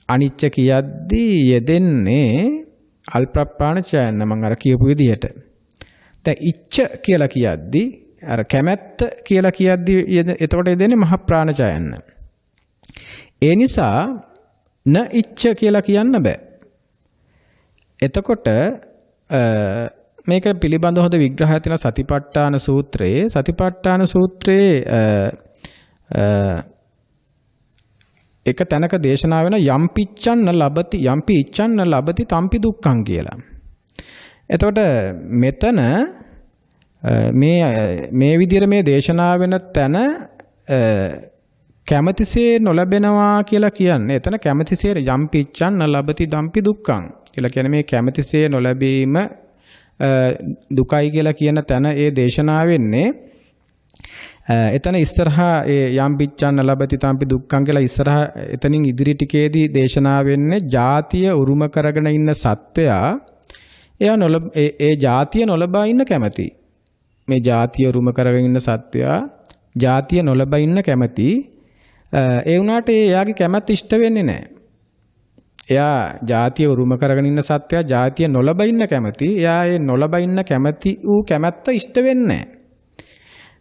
අනිච්ච කියද්දී යෙදෙන්නේ අල්ප්‍රාණ ඡයන්න මම අර කියපු විදිහට. දැන් ඉච්ඡ කියලා කියද්දී අර කැමැත්ත කියලා කියද්දී එතකොට යෙදෙන්නේ මහ ප්‍රාණ ඡයන්න. ඒ නිසා න ඉච්ඡ කියලා කියන්න බෑ. එතකොට මේක පිළිබඳව හොඳ විග්‍රහයක් තියෙන සතිපට්ඨාන සූත්‍රයේ. සතිපට්ඨාන සූත්‍රයේ එක තැනක දේශනා වෙන යම්පිච්ඡන්න ලබති යම්පි ඉච්ඡන්න ලබති තම්පි දුක්ඛං කියලා. එතකොට මෙතන මේ විදිහට මේ දේශනා වෙන තැන කැමැතිසේ නොලැබෙනවා කියලා කියන්නේ එතන කැමැතිසේ යම් පිච්ඡන් නලබති දම්පි දුක්ඛං කියලා කියන්නේ මේ කැමැතිසේ නොලැබීම දුකයි කියලා කියන තැන ඒ දේශනාව වෙන්නේ එතන ඉස්සරහා ඒ යම් පිච්ඡන් නලබති දම්පි දුක්ඛං කියලා ඉස්සරහා එතනින් ඉදිරි ටිකේදී දේශනාව වෙන්නේ ජාතිය උරුම කරගෙන ඉන්න සත්වයා එයා ඒ ජාතිය නොලබා ඉන්න කැමැති මේ ජාතිය උරුම කරගෙන ඉන්න සත්වයා ජාතිය නොලබා ඉන්න කැමැති ඒ වුණාට එයාගේ කැමැත්ත ඉෂ්ට වෙන්නේ නැහැ. එයා ජාතිය උරුම කරගෙන ඉන්න සත්‍යය ජාතිය නොලබා ඉන්න කැමැති. එයා ඒ නොලබා ඉන්න කැමැති ඌ කැමැත්ත ඉෂ්ට වෙන්නේ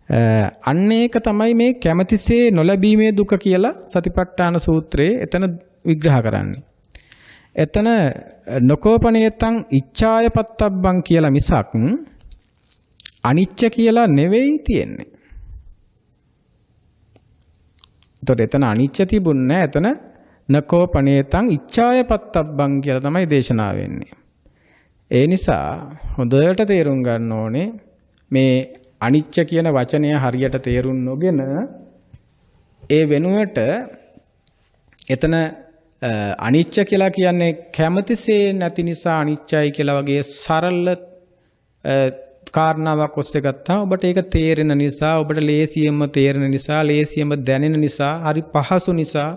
නැහැ. අන්න ඒක තමයි මේ කැමැතිසේ නොලැබීමේ දුක කියලා සතිපට්ඨාන සූත්‍රයේ එතන විග්‍රහ කරන්නේ. එතන නොකෝපණේතං ඉච්ඡාය පත්තබ්බං කියලා මිසක් අනිච්ච කියලා නෙවෙයි තියෙන්නේ. එතකොට එතන අනිච්ච තිබුණ නැහැ. එතන නකෝපණේතං ඉච්ඡාය පත්තබ්බං කියලා තමයි දේශනාව වෙන්නේ. ඒ නිසා හොඳට තේරුම් ගන්න ඕනේ මේ අනිච්ච කියන වචනය හරියට තේරුම් නොගෙන ඒ වෙනුවට එතන අනිච්ච කියලා කියන්නේ කැමැතිසේ නැති නිසා අනිච්චයි කියලා වගේ සරල කාරණාවක් ඔස්සේ ගත්තාම ඔබට ඒක තේරෙන නිසා ඔබට ලේසියෙන්ම තේරෙන නිසා ලේසියෙන්ම දැනෙන නිසා හරි පහසු නිසා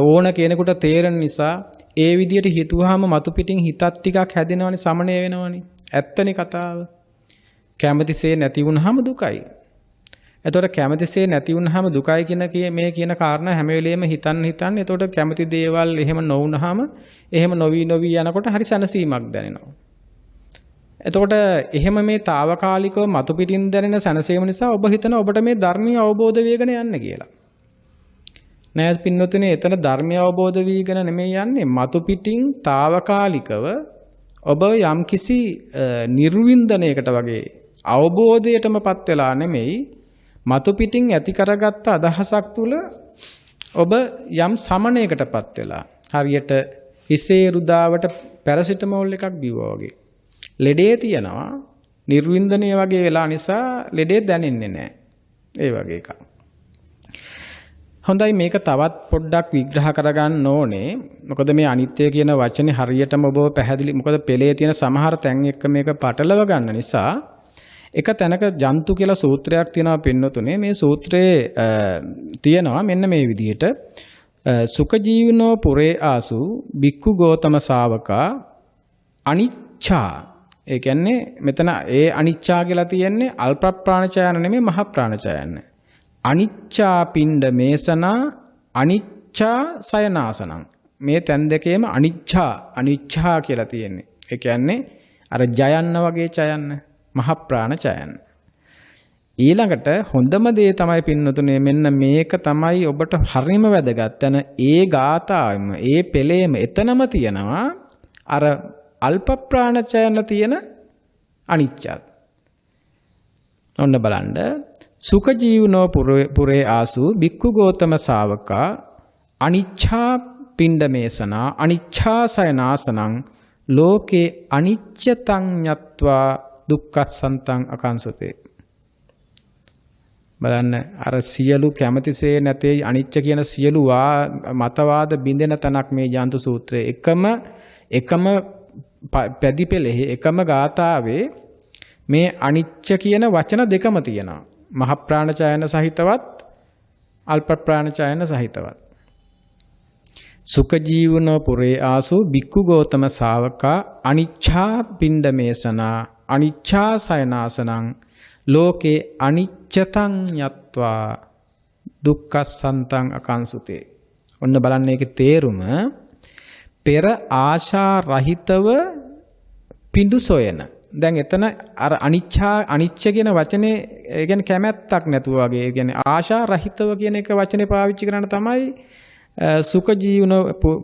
ඕන කෙනෙකුට තේරෙන නිසා ඒ විදිහට හිතුවාම මතු පිටින් හිතත් ටිකක් හැදෙනවනේ සමනය වෙනවනේ ඇත්තනේ කතාව කැමැතිසේ නැති වුනහම දුකයි එතකොට කැමැතිසේ නැති වුනහම දුකයි කියන මේ කියන කාරණා හැම වෙලෙම හිතන්න එතකොට කැමැති දේවල් එහෙම නොවුනහම එහෙම නොවි යනකොට හරි සැනසීමක් දැනෙනවා එතකොට එහෙම මේ తాවකාලිකව මතු පිටින් දැනෙන සැනසීම නිසා ඔබ හිතන ඔබට මේ ධර්මීය අවබෝධ වේගන යන්නේ කියලා. නෑ පින්නතුනේ එතන ධර්මීය අවබෝධ වීගෙන නෙමෙයි යන්නේ මතු පිටින් తాවකාලිකව ඔබ යම්කිසි නිර්වින්දනයකට වගේ අවබෝධයටමපත් වෙලා නෙමෙයි මතු පිටින් ඇති කරගත්ත අදහසක් තුල ඔබ යම් සමනයකටපත් වෙලා හරියට හිසේ රුදාවට පැරසිටමෝල් එකක් බිව්වා වගේ ලෙඩේ තියනවා නිර්වින්දනය වගේ වෙලා නිසා ලෙඩේ දැනෙන්නේ නැහැ. ඒ වගේ එකක්. හොඳයි මේක තවත් පොඩ්ඩක් විග්‍රහ කරගන්න ඕනේ. මොකද මේ අනිත්‍ය කියන වචනේ හරියටම ඔබ පැහැදිලි මොකද පෙළේ තියෙන සමහර තැන් එක්ක මේක පටලව ගන්න නිසා එක තැනක ජන්තු කියලා සූත්‍රයක් තියෙනවා පින්නතුනේ. මේ සූත්‍රයේ තියෙනවා මෙන්න මේ විදිහට සුඛ ජීවනෝ පුරේ ආසු බික්ඛු ගෝතම ශාවකා අනිච්ඡා ඒ කියන්නේ මෙතන ඒ අනිච්චා කියලා තියෙන්නේ අල්ප ප්‍රාණචයන නෙමෙයි මහ ප්‍රාණචයන. අනිච්චා පිණ්ඩ මේසනා අනිච්චා සයනාසනං. මේ තැන් දෙකේම අනිච්චා කියලා තියෙන්නේ. ඒ කියන්නේ අර ජයන්න වගේ චයන්න මහ ප්‍රාණචයන. ඊළඟට හොඳම දේ තමයි පින්නතුනේ මෙන්න මේක තමයි ඔබට හරිම වැදගත්. යන ඒ ගාථාවෙම ඒ පෙළේම එතනම තියෙනවා අර අල්ප ප්‍රාණචයන තියෙන අනිච්චත්. ඔන්න බලන්න සුඛ ජීවනෝ පුරේ ආසු බික්ඛු ගෝතම ශාවකා අනිච්ඡා පිණ්ඩමේසනා අනිච්ඡා සයනාසනං ලෝකේ අනිච්චතං ඤත්වා දුක්ඛසන්තං අකංසතේ. බලන්න අර සියලු කැමැතිසේ නැතේ අනිච්ච කියන සියලු මතවාද බින්දෙන තනක් මේ ජන්තු සූත්‍රයේ එකම පැදිපෙළෙහි එකම ගාථාවේ මේ අනිච්ච කියන වචන දෙකම තියෙනවා. මහ ප්‍රාණචයන සහිතවත් අල්ප ප්‍රාණචයන සහිතවත්. සුඛ ජීවනෝ පුරේ ආසු බික්ඛු ගෝතම ශාවකා අනිච්ඡා පිණ්ඩමේසනා අනිච්ඡා සයනාසනං ලෝකේ අනිච්චතං යත්වා දුක්ඛසන්තං අකංසුතේ. ඔන්න බලන්න ඒකේ තේරුම පෙර ආශා රහිතව පිඬු සොයන. දැන් එතන අර අනිච්ච කියන වචනේ ඒ කියන්නේ කැමැත්තක් නැතුව වගේ ඒ කියන්නේ ආශා රහිතව කියන එක වචනේ පාවිච්චි කරන තමයි සුඛ ජීවන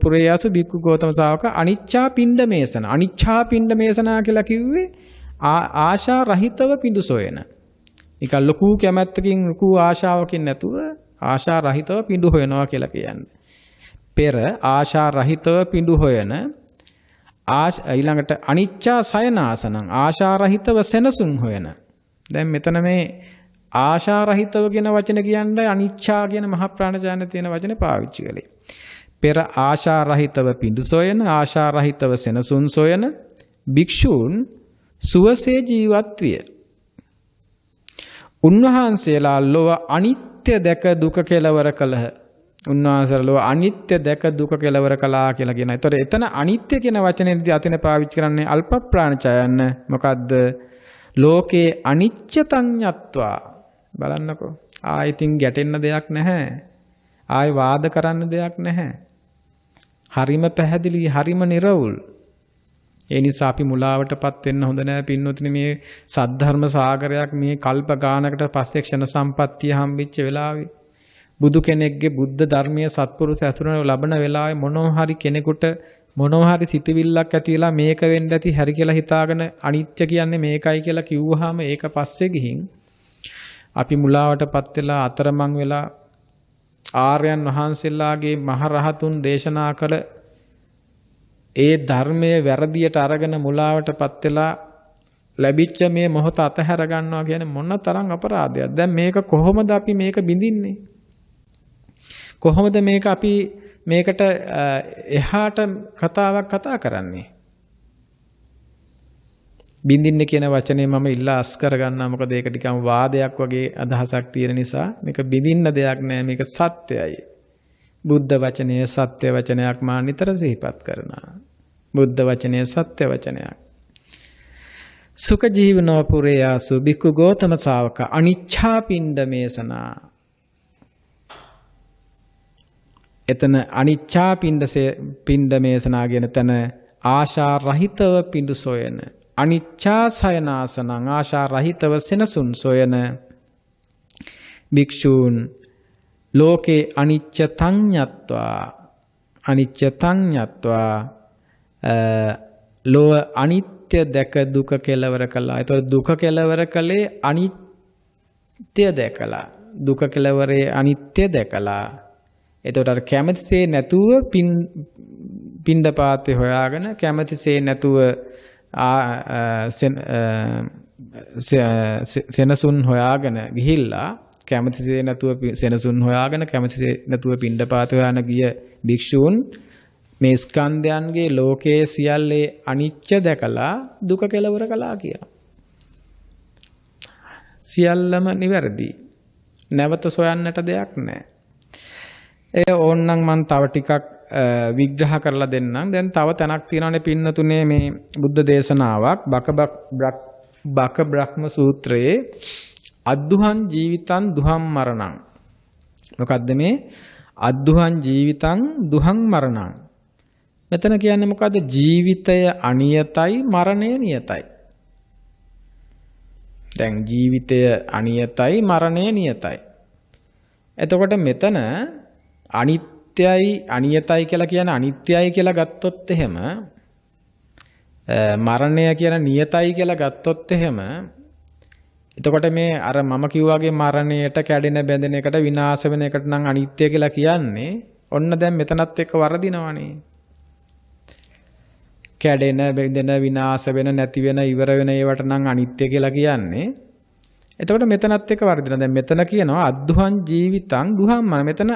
පුරේයස බික්ඛු ගෝතම ශාවක අනිච්චා පිණ්ඩමේසන. අනිච්චා පිණ්ඩමේසනා කියලා කිව්වේ ආශා රහිතව පිඬු සොයන. නිකන් ලොකු කැමැත්තකින් ලොකු ආශාවකින් නැතුව ආශා රහිතව පිඬු හොයනවා කියලා කියන්නේ. පෙර ආශා රහිතව පිඬු හොයන ඊළඟට අනිච්චා සයනාසනං ආශා රහිතව සෙනසුන් හොයන. දැන් මෙතන මේ ආශාරහිතව කියන වචන කියන්නේ අනිච්ඡා කියන මහ ප්‍රාණජාන තියෙන වචනේ පාවිච්චි කළේ. පෙර ආශාරහිතව පිඬු සොයන, ආශාරහිතව සෙනසුන් සොයන භික්ෂූන් සුවසේ ජීවත් විය. උන්වහන්සේලා ලොව අනිත්‍ය දැක දුක කෙලවර කළහ. උන්වහන්සේලා ලොව අනිත්‍ය දැක දුක කෙලවර කළා කියලා කියනවා. ඒතර එතන අනිත්‍ය කියන වචනේදී අතින පාවිච්චි කරන්නේ අල්ප ප්‍රාණචයන්න. මොකද්ද? ලෝකේ අනිච්චතං ඤත්වා. බලන්නකෝ. ආයෙතින් ගැටෙන්න දෙයක් නැහැ. ආයෙ වාද කරන්න දෙයක් නැහැ. හරිම පැහැදිලි, හරිම නිර්වුල්. ඒ නිසා අපි මුලාවටපත් වෙන්න හොඳ නැහැ පින්වතුනි. මේ සද්ධර්ම සාගරයක් මේ කල්ප ගානකට පස්සේ ක්ෂණ සම්පත්තිය හම්බෙච්ච වෙලාවේ බුදු කෙනෙක්ගේ බුද්ධ ධර්මයේ සත්පුරුෂ ඇසුරන ලබන වෙලාවේ මොනවා හරි කෙනෙකුට මොනවා හරි සිතවිල්ලක් ඇති වෙලා මේක වෙන්න ඇති හරි කියලා හිතාගෙන අනිත්‍ය කියන්නේ මේකයි කියලා කිව්වහම ඒක පස්සේ ගිහින් අපි මුලාවටපත් වෙලා අතරමං වෙලා ආර්යයන් වහන්සේලාගේ මහරහතුන් දේශනා කළ ඒ ධර්මයේ වැරදියට අරගෙන මුලාවටපත් වෙලා ලැබිච්ච මේ මොහොත අතහැර ගන්නවා කියන්නේ මොන තරම් අපරාධයක්ද? දැන් මේක කොහොමද අපි මේක බිඳින්නේ? කොහොමද මේක අපි මේකට එහාට කතාවක් කතා කරන්නේ? බින්දින්න කියන වචනේ මම ඉල්ලා අස් කරගන්නවා. මොකද ඒක ටිකම වාදයක් වගේ අදහසක් තියෙන නිසා මේක බින්දින්න දෙයක් නෑ. මේක සත්‍යයි. බුද්ධ වචනය සත්‍ය වචනයක් මා නිතර සිහිපත් කරනවා. බුද්ධ වචනය සත්‍ය වචනයක්. සුඛ ජීවනෝ පුරේයාසු බික්ඛු ගෝතම ශාවක අනිච්ඡා පිණ්ඩමේසනා. එතන අනිච්ඡා පිණ්ඩමේසනා කියන තැන ආශා රහිතව පිඬු සොයන, අනිච්ඡා සයනාසනං ආශා රහිතව සෙනසුන් සොයන භික්ෂූන් ලෝකේ අනිච්චතං ඤත්වා ලෝව අනිත්‍ය දැක දුක කෙලවර කළා. ඒතකොට දුක කෙලවර කළේ අනිත්‍ය දැකලා. දුක කෙලවරේ අනිත්‍ය දැකලා. එතකොට අර කැමැතිසේ නැතුව පින්ඩපාතේ හොයාගෙන කැමැතිසේ නැතුව සෙනසුන් හොයාගෙන ගිහිල්ලා කැමැතිසේ නැතුව සෙනසුන් හොයාගෙන කැමැතිසේ නැතුව පින්ඩපාතේ හොයාන ගිය භික්ෂූන් මේ ස්කන්ධයන්ගේ ලෝකයේ සියල්ලේ අනිච්ච දැකලා දුක කෙලවර කළා කියලා. සියල්ලම නිවැරදි. නැවත සොයන්නට දෙයක් නැහැ. ඒ ඕන්නම් මම තව ටිකක් විග්‍රහ කරලා දෙන්නම්. දැන් තව තැනක් තියෙනවානේ පින්නතුනේ මේ බුද්ධ දේශනාවක් බක බ්‍රහ්ම සූත්‍රයේ අද්දුහං ජීවිතං දුහං මරණං. මොකද්ද මේ අද්දුහං ජීවිතං දුහං මරණං? මෙතන කියන්නේ මොකද්ද? ජීවිතය අනියතයි, මරණය නියතයි. දැන් ජීවිතය අනියතයි, මරණය නියතයි. එතකොට මෙතන අනිත්‍යයි අනියතයි කියලා කියන්නේ අනිත්‍යයි කියලා ගත්තොත් එහෙම මරණය කියන නියතයි කියලා ගත්තොත් එහෙම එතකොට මේ අර මම කිව්වාගේ මරණයට කැඩෙන බැඳෙන එකට විනාශ වෙන එකට නම් අනිත්‍ය කියලා කියන්නේ ඔන්න දැන් මෙතනත් එක්ක වරදිනවනේ. කැඩෙන බැඳෙන විනාශ වෙන නැති වෙන ඉවර වෙන ඒවට නම් අනිත්‍ය කියලා කියන්නේ. එතකොට මෙතනත් එක වර්ධන. දැන් මෙතන කියනවා අද්දුහං ජීවිතං දුහං මන. මෙතන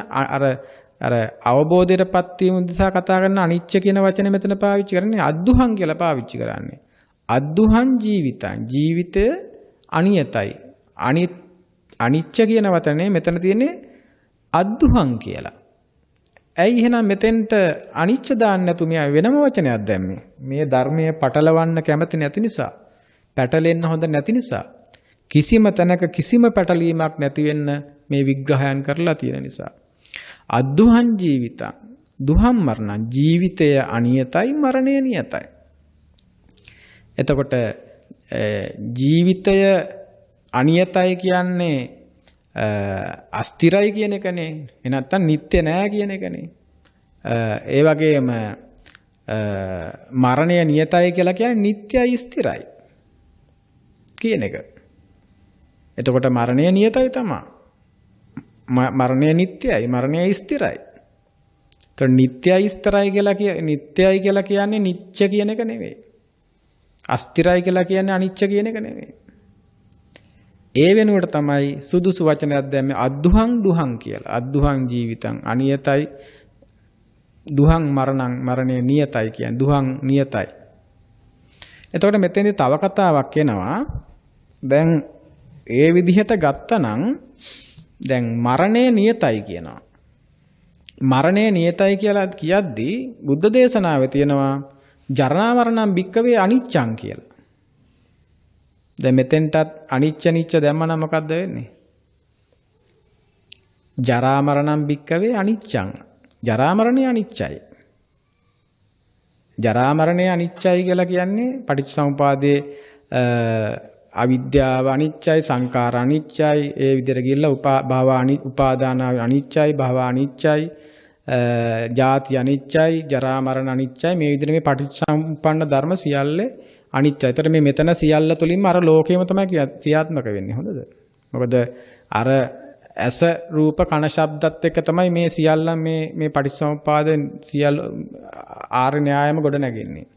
අර අවබෝධයටපත් වීම උදෙසා කතා කරන අනිච්ච කියන වචනේ මෙතන පාවිච්චි කරන්නේ අද්දුහං කියලා පාවිච්චි කරන්නේ. අද්දුහං ජීවිතං ජීවිතය අනියතයි. අනිච්ච කියන වචනේ මෙතන තියෙන්නේ අද්දුහං කියලා. ඇයි එහෙනම් මෙතෙන්ට අනිච්ච දාන්න නැතු මෙයා වෙනම වචනයක් දැම්මේ? මේ ධර්මයේ පටලවන්න කැමති නැති නිසා, පැටලෙන්න හොඳ නැති නිසා, කිසිම තැනක කිසිම පැටලීමක් නැති වෙන්න මේ විග්‍රහයන් කරලා තියෙන නිසා. අද්දුහං ජීවිතං දුහං මරණං. ජීවිතය අනියතයි, මරණය නියතයි. එතකොට ජීවිතය අනියතයි කියන්නේ අස්තිරයි කියන එකනේ. එනත්තම් නිත්‍ය නෑ කියන එකනේ. ඒ වගේම මරණය නියතයි කියලා කියන්නේ නිත්‍යයි ස්ථිරයි කියන එක. එතකොට මරණය නියතයි තමයි. මරණය නිත්‍යයි, මරණය ස්ථිරයි. එතකොට නිත්‍යයි ස්ථිරයි නිත්‍යයි කියලා කියන්නේ නිච්ච කියන එක නෙවෙයි. අස්ථිරයි කියලා කියන්නේ අනිච්ච කියන එක නෙවෙයි. ඒ වෙනුවට තමයි සුදුසු වචනයක් දැම්මේ අද්දුහං දුහං කියලා. අද්දුහං ජීවිතං අනියතයි. දුහං මරණය නියතයි කියන්නේ. දුහං නියතයි. එතකොට මෙතෙන්දී තව කතාවක් එනවා. දැන් ඒ විදිහට ගත්තනම් දැන් මරණය නියතයි කියනවා. මරණය නියතයි කියලා කියද්දී බුද්ධ දේශනාවේ තියෙනවා ජරා මරණම් භික්කවේ අනිච්චං කියලා. දැන් මෙතෙන්ටත් අනිච්ච නිච්ච දැම්මනම් මොකද්ද වෙන්නේ? ජරා මරණම් භික්කවේ අනිච්චං. ජරා මරණය අනිච්චයි. ජරා මරණය අනිච්චයි කියලා කියන්නේ පටිච්චසමුපාදයේ අවිද්‍යාව අනිච්චයි, සංඛාර අනිච්චයි, ඒ විදිහට ගිහිල්ලා භව උපාදාන අනිච්චයි, භව අනිච්චයි, ජාති අනිච්චයි, ජරා මරණ අනිච්චයි, මේ විදිහට මේ පටිච්චසමුප්පන්න ධර්ම සියල්ලේ අනිච්චයි. ඒතර මේ මෙතන සියල්ල තුලින්ම අර ලෝකෙම තමයි ක්‍රියාත්මක වෙන්නේ. හොඳද? මොකද අර ඇස රූප කන ශබ්දත් එක්ක තමයි මේ සියල්ල මේ පටිච්චසමුපාද සියල්ල ආර්ය න්‍යායම ගොඩ නැගෙන්නේ.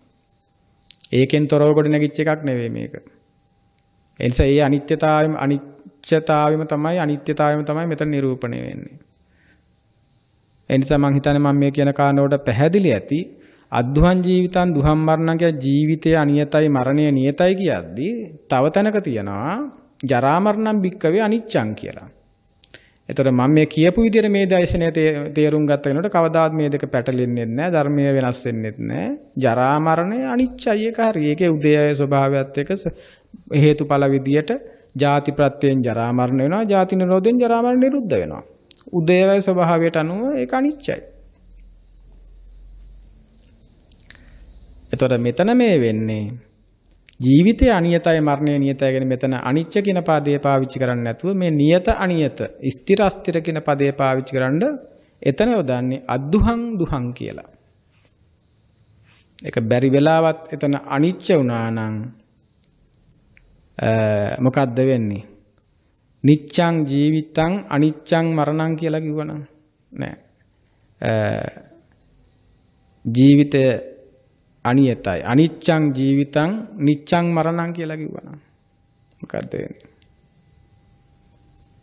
ඒකෙන් තොරව ගොඩ නැගිච්ච එකක් නෙවෙයි මේක. ඒ නිසා ඒ අනිත්‍යතාවයම තමයි මෙතන නිරූපණය වෙන්නේ. ඒ නිසා මම හිතන්නේ මම මේ කියන කාරණාවට පැහැදිලි ඇති. අද්දුහං ජීවිතං දුහං මරණං කිය ජීවිතය අනියතයි මරණය නියතයි කියද්දී තව තැනක තියෙනවා ජරා මරණං භික්කවේ අනිච්චං කියලා. එතකොට මම මේ කියපු විදිහට මේ දර්ශනය තේරුම් ගත්ත කෙනාට කවදාවත් මේ දෙක පැටලෙන්නේ නැහැ. ධර්මය වෙනස් වෙන්නේ නැහැ. ජරා මරණය අනිච්චයි එක හරි. ඒකේ උදේය ස්වභාවයත් එක්ක හේතුඵල විදියට ජාති ප්‍රත්‍යයෙන් ජරා මරණ වෙනවා. ජාති නිරෝධයෙන් ජරා මරණ නිරුද්ධ වෙනවා. උදේය ස්වභාවයට අනුව ඒක අනිච්චයි. එතකොට මෙතන මේ වෙන්නේ ජීවිතය අනියතයි මරණය නියතයි කියන මෙතන අනිච්ච කියන පදේ පාවිච්චි කරන්නේ නැතුව මේ නියත අනියත ස්ථිර අස්ථිර කියන පදේ පාවිච්චි කරන්න එතන යොදන්නේ අද්දුහං දුහං කියලා. ඒක බැරි වෙලාවත් එතන අනිච්ච වුණා නම් මොකද්ද වෙන්නේ? නිච්ඡං ජීවිතං අනිච්ඡං මරණං කියලා කිව්වනම් නෑ. ජීවිතය අනියතයි. අනිච්ඡං ජීවිතං නිච්ඡං මරණං කියලා කිව්වනම් මොකද්ද වෙන්නේ?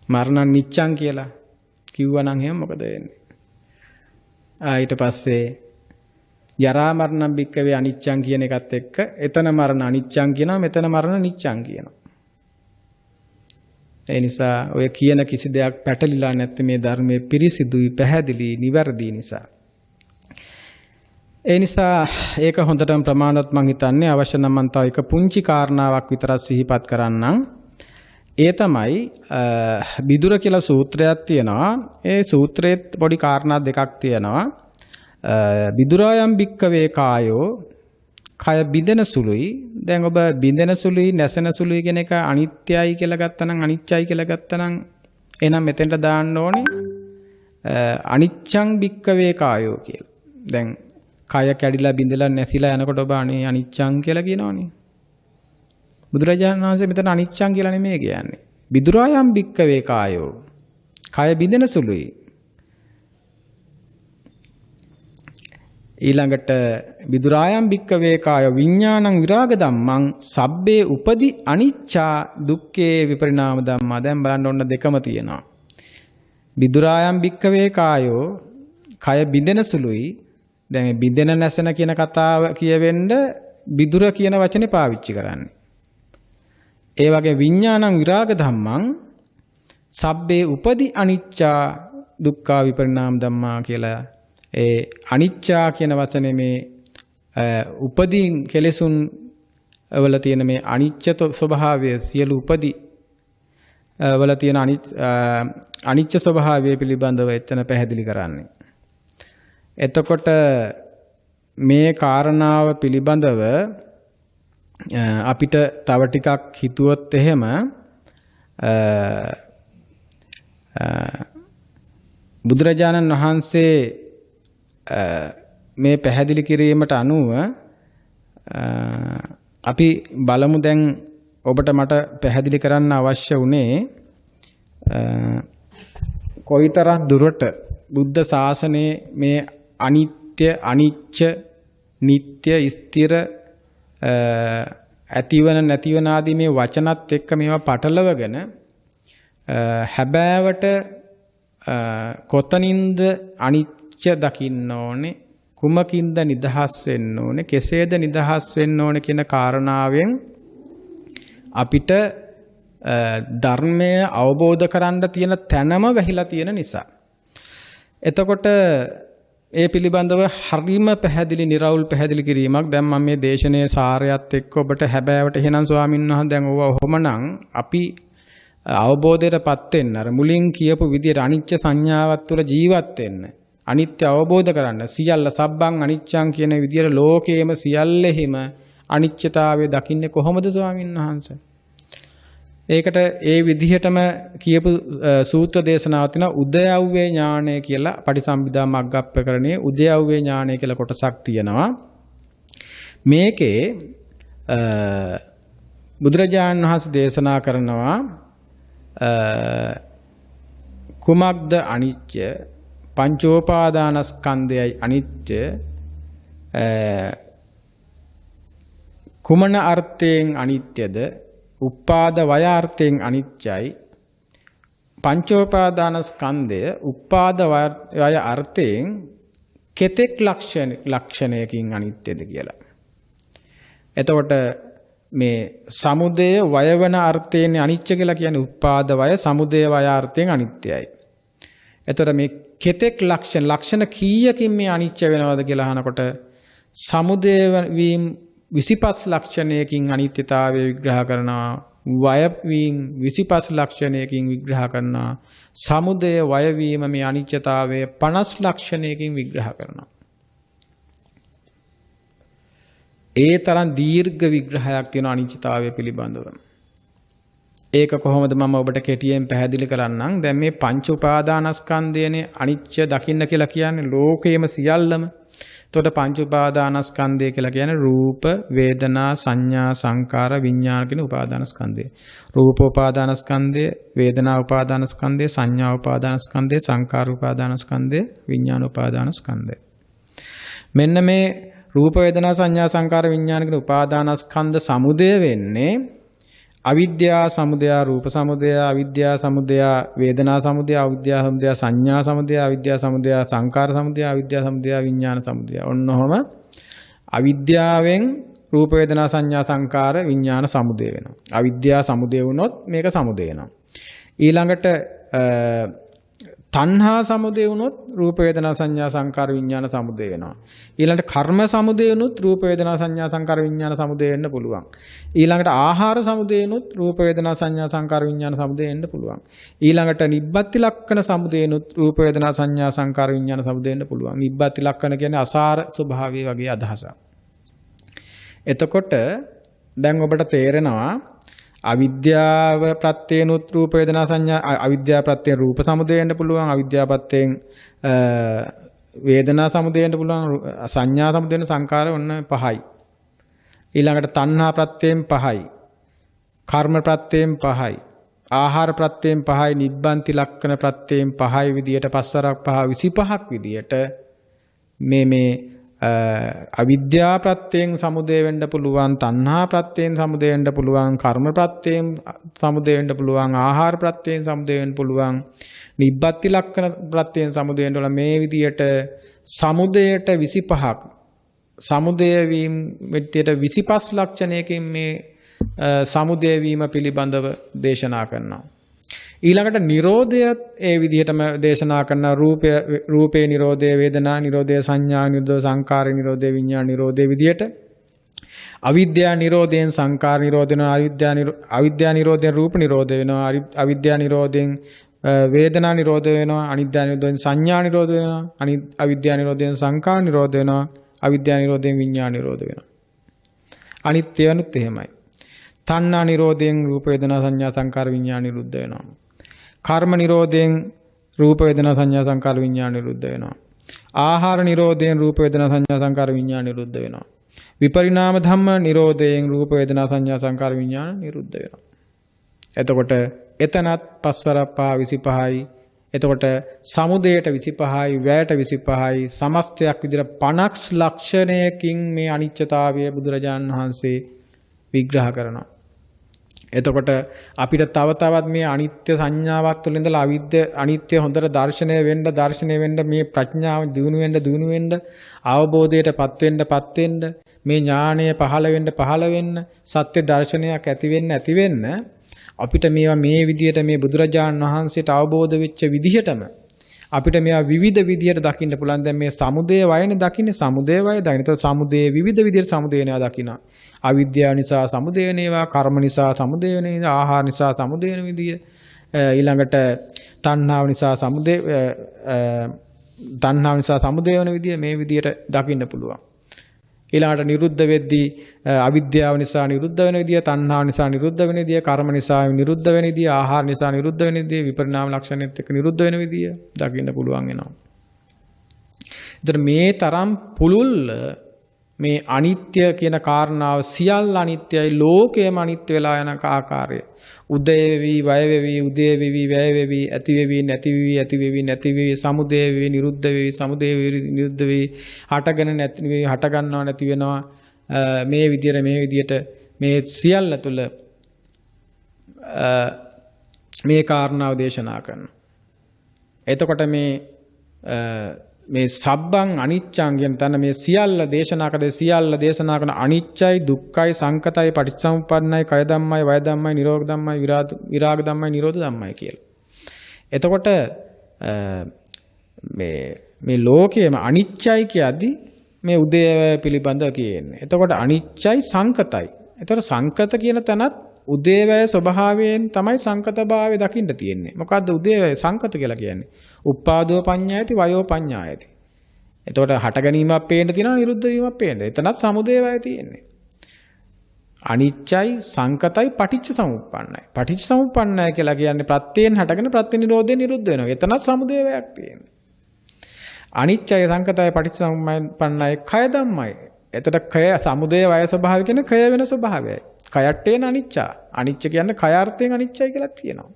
මරණං නිච්ඡං කියලා කිව්වනම් එහෙනම් මොකද වෙන්නේ? ඊට පස්සේ ජරා මරණං භික්කවේ අනිච්ඡං කියන එකත් එක්ක එතන මරණ අනිච්ඡං කියනවා, මෙතන මරණ නිච්ඡං කියනවා. ඒ නිසා ඔය කියන කිසි දෙයක් පැටලිලා නැත්නම් මේ ධර්මයේ පිරිසිදුයි, පැහැදිලි, නිවැරදි නිසා. ඒ නිසා ඒක හොඳටම ප්‍රමාණවත් මං හිතන්නේ. අවශ්‍ය නම් මං තව එක පුංචි කාරණාවක් විතරක් සිහිපත් කරන්නම්. ඒ තමයි විදුර කියලා සූත්‍රයක් තියෙනවා. ඒ සූත්‍රයේ පොඩි කාරණා දෙකක් තියෙනවා. විදුරායම් භික්කවේ කායෝ කය බිඳෙන සුළුයි. දැන් ඔබ බිඳෙන සුළුයි නැසෙන සුළුයි කියන එක අනිත්‍යයි කියලා ගත්තනම් අනිච්චයි කියලා ගත්තනම් එහෙනම් මෙතෙන්ට දාන්න ඕනේ අනිච්ඡං භික්කවේ කායෝ කියලා. දැන් කය කැඩිලා බිඳලා නැසිලා යනකොට ඔබ අනිච්ඡං කියලා කියනවනේ. බුදුරජාණන් වහන්සේ මෙතන අනිච්ඡං කියලා නෙමෙයි කියන්නේ. විදුරායම් භික්කවේ කායෝ. කය බිඳෙන සුළුයි. ඊළඟට විදුරායම් භික්කවේ කාය විඥානං විරාග ධම්මං සබ්බේ උපදි අනිච්චා දුක්ඛේ විපරිණාම ධම්මා. දැන් බලන්න ඔන්න දෙකම තියෙනවා. විදුරායම් භික්කවේ කායෝ කය බිඳෙන සුළුයි. දැන් මේ බිඳෙන නැසෙන කියන කතාව කියවෙන්න විදුර කියන වචනේ පාවිච්චි කරන්නේ. ඒ වගේ විඥානං විරාග ධම්මං සබ්බේ උපදි අනිච්චා දුක්ඛා විපරිණාම ධම්මා කියලා ඒ අනිච්චා කියන වචනේ මේ උපදීන් කෙලෙසුන් වල තියෙන මේ අනිච්ච ස්වභාවය සියලු උපදී වල තියෙන අනිච්ච ස්වභාවය පිළිබඳව එතන පැහැදිලි කරන්නේ. එතකොට මේ කාරණාව පිළිබඳව අපිට තව ටිකක් හිතුවොත් එහෙම බුදුරජාණන් වහන්සේ මේ පැහැදිලි කිරීමට අනුව අපි බලමු. දැන් ඔබට මට පැහැදිලි කරන්න අවශ්‍ය වුණේ කොයිතරම් දුරට බුද්ධ ශාසනයේ මේ අනිත්‍ය අනිච්ච නিত্য ස්ථිර ඇතිවන නැතිවන ආදී මේ වචනත් එක්ක මේවා පටලවගෙන හැබෑවට කොතනින්ද අනිත්‍ය දකින්න ඕනේ, කුමකින්ද නිදහස් වෙන්න ඕනේ, කෙසේද නිදහස් වෙන්න ඕනේ කියන කාරණාවෙන් අපිට ධර්මය අවබෝධ කරන්න තියෙන තැනම වැහිලා තියෙන නිසා. එතකොට ඒ පිළිබඳව හරිම පැහැදිලි නිර්වුල් පැහැදිලි කිරීමක් දැන් මම මේ දේශනාවේ සාරයත් එක්ක ඔබට හැබෑවට එහෙනම් ස්වාමීන් වහන්සේ දැන් ඕවා ඔහොමනම් අපි අවබෝධයටපත් වෙන්න අර මුලින් කියපු විදිහට අනිත්‍ය සංඥාවත් තුළ ජීවත් වෙන්න, අනිත්‍ය අවබෝධ කරන්න, සියල්ල සබ්බං අනිච්චං කියන විදිහට ලෝකේම සියල්ලෙහිම අනිත්‍යතාවය දකින්නේ කොහොමද ස්වාමීන් වහන්සේ? ඒකට ඒ විදිහටම කියපු සූත්‍ර දේශනාවක් තියෙනවා. උදයව්වේ ඥානය කියලා පටිසම්භිදා මග්ගප්පකරණයේ උදයව්වේ ඥානය කියලා කොටසක් තියෙනවා. මේකේ බුදුරජාණන් වහන්සේ දේශනා කරනවා කුමක්ද අනිත්‍ය, පංචෝපාදානස්කන්ධයයි අනිත්‍ය, කුමන අර්ථයෙන් අනිත්‍යද, උපාද වය අර්ථයෙන් අනිත්‍යයි, පංචෝපාදානස්කන්ධය උපාද වය අර්ථයෙන් කෙතෙක් ලක්ෂණයකින් අනිත්‍යද කියලා. එතකොට මේ සමුදය වය වෙන අර්ථයෙන් අනිත්‍ය කියලා කියන්නේ උපාද වය, සමුදය වය අර්ථයෙන් අනිත්‍යයි. එතකොට මේ කෙතෙක් ලක්ෂණ කීයකින් මේ අනිත්‍ය වෙනවද කියලා අහනකොට සමුදය වීම 25 ලක්ෂණයකින් අනිත්‍යතාවය විග්‍රහ කරනවා, වය වීම 25 ලක්ෂණයකින් විග්‍රහ කරනවා, සමුදය වය වීම මේ අනිත්‍යතාවය 50 ලක්ෂණයකින් විග්‍රහ කරනවා. ඒ තරම් දීර්ඝ විග්‍රහයක් තියෙන අනිත්‍යතාවය පිළිබඳව. ඒක කොහොමද මම ඔබට කෙටියෙන් පැහැදිලි කරන්නම්. දැන් මේ පංච උපාදානස්කන්ධයනේ අනිත්‍ය දකින්න කියලා කියන්නේ ලෝකයේම සියල්ලම. එතකොට පංච උපාදානස්කන්ධය කියලා කියන්නේ රූප, වේදනා, සංඥා, සංකාර, විඥාන කියන උපාදානස්කන්ධය. රූප උපාදානස්කන්ධය, වේදනා උපාදානස්කන්ධය, සංඥා උපාදානස්කන්ධය, සංකාර උපාදානස්කන්ධය, විඥාන උපාදානස්කන්ධය. මෙන්න මේ රූප, වේදනා, සංඥා, සංකාර, විඥාන කියන උපාදානස්කන්ධ සමුදය වෙන්නේ අවිද්‍යා සමුදය, රූප සමුදය, අවිද්‍යා සමුදය, වේදනා සමුදය, අවිද්‍යා සමුදය, සංඥා සමුදය, අවිද්‍යා සමුදය, සංකාර සමුදය, අවිද්‍යා සමුදය, විඥාන සමුදය. ඔන්නෝම අවිද්‍යාවෙන් රූප, වේදනා, සංඥා, සංකාර, විඥාන සමුදය වෙනවා. අවිද්‍යා සමුදය වුණොත් මේක සමුදය වෙනවා. ඊළඟට තණ්හා සමුදය වුණොත් රූප, වේදනා, සංඥා, සංකාර, විඥාන සමුදය වෙනවා. ඊළඟට කර්ම සමුදය වුණොත් රූප, වේදනා, සංඥා, සංකාර, විඥාන සමුදය වෙන්න පුළුවන්. ඊළඟට ආහාර සමුදය වුණොත් රූප, වේදනා, සංඥා, සංකාර, විඥාන සමුදය වෙන්න පුළුවන්. ඊළඟට නිබ්බත්ති ලක්ෂණ සමුදය වුණොත් රූප, වේදනා, සංඥා, සංකාර, විඥාන සමුදය වෙන්න පුළුවන්. නිබ්බත්ති ලක්ෂණ කියන්නේ අසාර ස්වභාවය වගේ අදහසක්. එතකොට දැන් ඔබට තේරෙනවා අවිද්‍යාව ප්‍රත්‍යේනුත් රූප, වේදනා, සංඥා, අවිද්‍යාව ප්‍රත්‍යයෙන් රූප සමුදය වෙන්න පුළුවන්, අවිද්‍යාව ප්‍රත්‍යයෙන් වේදනා සමුදය වෙන්න පුළුවන්, සංඥා සමුදය වෙන සංකාර ඔන්න 5යි. ඊළඟට තණ්හා ප්‍රත්‍යයෙන් 5යි, කර්ම ප්‍රත්‍යයෙන් 5යි, ආහාර ප්‍රත්‍යයෙන් 5යි, නිබ්බන්ති ලක්ෂණ ප්‍රත්‍යයෙන් 5යි විදියට පස්වරක් 5 25ක් විදියට මේ අවිද්‍යා ප්‍රත්‍යයෙන් සමුදය වෙන්න පුළුවන්, තණ්හා ප්‍රත්‍යයෙන් සමුදය වෙන්න පුළුවන්, කර්ම ප්‍රත්‍යයෙන් සමුදය වෙන්න පුළුවන්, ආහාර ප්‍රත්‍යයෙන් සමුදය වෙන්න පුළුවන්, නිබ්බත්ති ලක්ෂණ ප්‍රත්‍යයෙන් සමුදය වෙන්න පුළුවන්. මේ විදියට සමුදයට 25ක්, සමුදය වීම විදියට 25 ලක්ෂණයකින් මේ සමුදය වීම පිළිබඳව දේශනා කරනවා. ඊළඟට නිරෝධයත් ඒ විදිහටම දේශනා කරන රූපේ නිරෝධය, වේදනා නිරෝධය, සංඥා නිරෝධය, සංකාර නිරෝධය, විඥාන නිරෝධය විදිහට අවිද්‍යා නිරෝධයෙන් සංකාර නිරෝධ වෙනවා, අවිද්‍යා නිරෝධයෙන් රූප නිරෝධ වෙනවා, අවිද්‍යා නිරෝධයෙන් වේදනා නිරෝධ වෙනවා, අනිද්‍යා නිරෝධයෙන් සංඥා නිරෝධ වෙනවා, අවිද්‍යා නිරෝධයෙන් සංකාර නිරෝධ වෙනවා, අවිද්‍යා නිරෝධයෙන් විඥාන නිරෝධ වෙනවා. අනිත්‍ය වෙනුත් එහෙමයි. තණ්හා නිරෝධයෙන් රූප, වේදනා, සංඥා, සංකාර, විඥාන නිරුද්ධ වෙනවා. කර්ම නිරෝධයෙන් රූප, වේදනා, සංඥා, සංකාර, විඥාන නිරුද්ධ වෙනවා. ආහාර නිරෝධයෙන් රූප, වේදනා, සංඥා, සංකාර, විඥාන නිරුද්ධ වෙනවා. විපරිණාම ධම්ම නිරෝධයෙන් රූප, වේදනා, සංඥා, සංකාර, විඥාන නිරුද්ධ වෙනවා. එතකොට එතනත් පස්වරක් 5 25යි. එතකොට සමුදයට 25යි, වැයට 25යි, සමස්තයක් විදිහට 50 ලක්ෂණයකින් මේ අනිත්‍යතාවය බුදුරජාණන් වහන්සේ විග්‍රහ කරනවා. එතකොට අපිට තව තවත් මේ අනිත්‍ය සංඥාවත් තුළ ඉඳලා අනිත්‍ය හොඳට දර්ශනය වෙන්න මේ ප්‍රඥාව දියුණු වෙන්න අවබෝධයටපත් වෙන්න මේ ඥානය පහළ වෙන්න සත්‍ය දර්ශනයක් ඇති වෙන්න අපිට මේවා මේ විදිහට මේ බුදුරජාණන් වහන්සේට අවබෝධ වෙච්ච විදිහටම අපිට මේවා විවිධ විදිහට දකින්න පුළුවන්. දැන් මේ සමුදය වයනේ දකින්නේ සමුදය වය දකින්න. ඒතකොට සමුදය විවිධ විදිහට සමුදය වෙනවා දකින්න. අවිද්‍යාව නිසා සමුදය වෙනවා, කර්ම නිසා සමුදය වෙනවා, ආහාර නිසා සමුදය වෙන විදිය. ඊළඟට තණ්හාව නිසා සමුදය වෙන විදිය මේ විදිහට දකින්න පුළුවන්. ඊළඟට නිරුද්ධ වෙද්දී අවිද්‍යාව නිසා නිරුද්ධ වෙන විදිය, තණ්හාව නිසා නිරුද්ධ වෙන විදිය, කර්ම නිසා නිරුද්ධ වෙන විදිය, ආහාර නිසා නිරුද්ධ වෙන විදිය, විපරිණාම ලක්ෂණෙත් එක්ක නිරුද්ධ වෙන විදිය දකින්න පුළුවන් වෙනවා. ඒතර මේ තරම් පුළුල් මේ අනිත්‍ය කියන කාරණාව සියල්ල අනිත්‍යයි, ලෝකයම අනිත්‍ය වෙලා යන ආකාරය. උදේ වෙවි, වය වෙවි, උදේ වෙවි, වැය වෙවි, ඇති වෙවි, නැති වෙවි, ඇති වෙවි, නැති වෙවි, සමුදය වෙවි, නිරුද්ධ වෙවි, සමුදය වෙවි, නිරුද්ධ වෙවි, හටගෙන නැති වෙවි, හට ගන්නව නැති වෙනවා. මේ විදියට මේ සියල්ල තුළ මේ කාරණාව දේශනා කරනවා. එතකොට මේ සබ්බං අනිච්චං කියන තැන මේ සියල්ල දේශනා කරන අනිච්චයි, දුක්ඛයි, සංකතයි, පටිච්චසමුප්පන්නයි, කය ධම්මයි, වය ධම්මයි, නිරෝධ ධම්මයි, විරාග ධම්මයි, නිරෝධ ධම්මයි කියලා. එතකොට මේ ලෝකයේම අනිච්චයි කියද්දි මේ උදේවැය පිළිබඳව කියන්නේ. එතකොට අනිච්චයි, සංකතයි. එතකොට සංකත කියන තැනත් උදේවැය ස්වභාවයෙන් තමයි සංකතභාවය දකින්න තියෙන්නේ. මොකද්ද උදේවැය සංකත කියලා කියන්නේ? උප්පාදෝ පඤ්ඤායති, වයෝ පඤ්ඤායති. එතකොට හට ගැනීමක් පේන්න තියෙනවා, නිරුද්ධ වීමක් පේන්න. එතනත් සමුදේවැය තියෙන්නේ. අනිච්චයි, සංකතයි, පටිච්ච සමුප්පන්නයි. පටිච්ච සමුප්පන්නයි කියලා කියන්නේ ප්‍රත්‍යයෙන් හටගෙන ප්‍රත්‍ය නිරෝධයෙන් නිරුද්ධ වෙනවා. එතනත් සමුදේවැයක් තියෙන්නේ. අනිච්චයි, සංකතයි, පටිච්ච සමුප්පන්නයි, කය ධම්මයි. එතකොට කය සමුදේ වය ස්වභාවය කියන්නේ කය වෙන ස්වභාවයයි. කයට්ටේන අනිච්චා. අනිච්ච කියන්නේ කය අර්ථයෙන් අනිච්චයි කියලා තියෙනවා.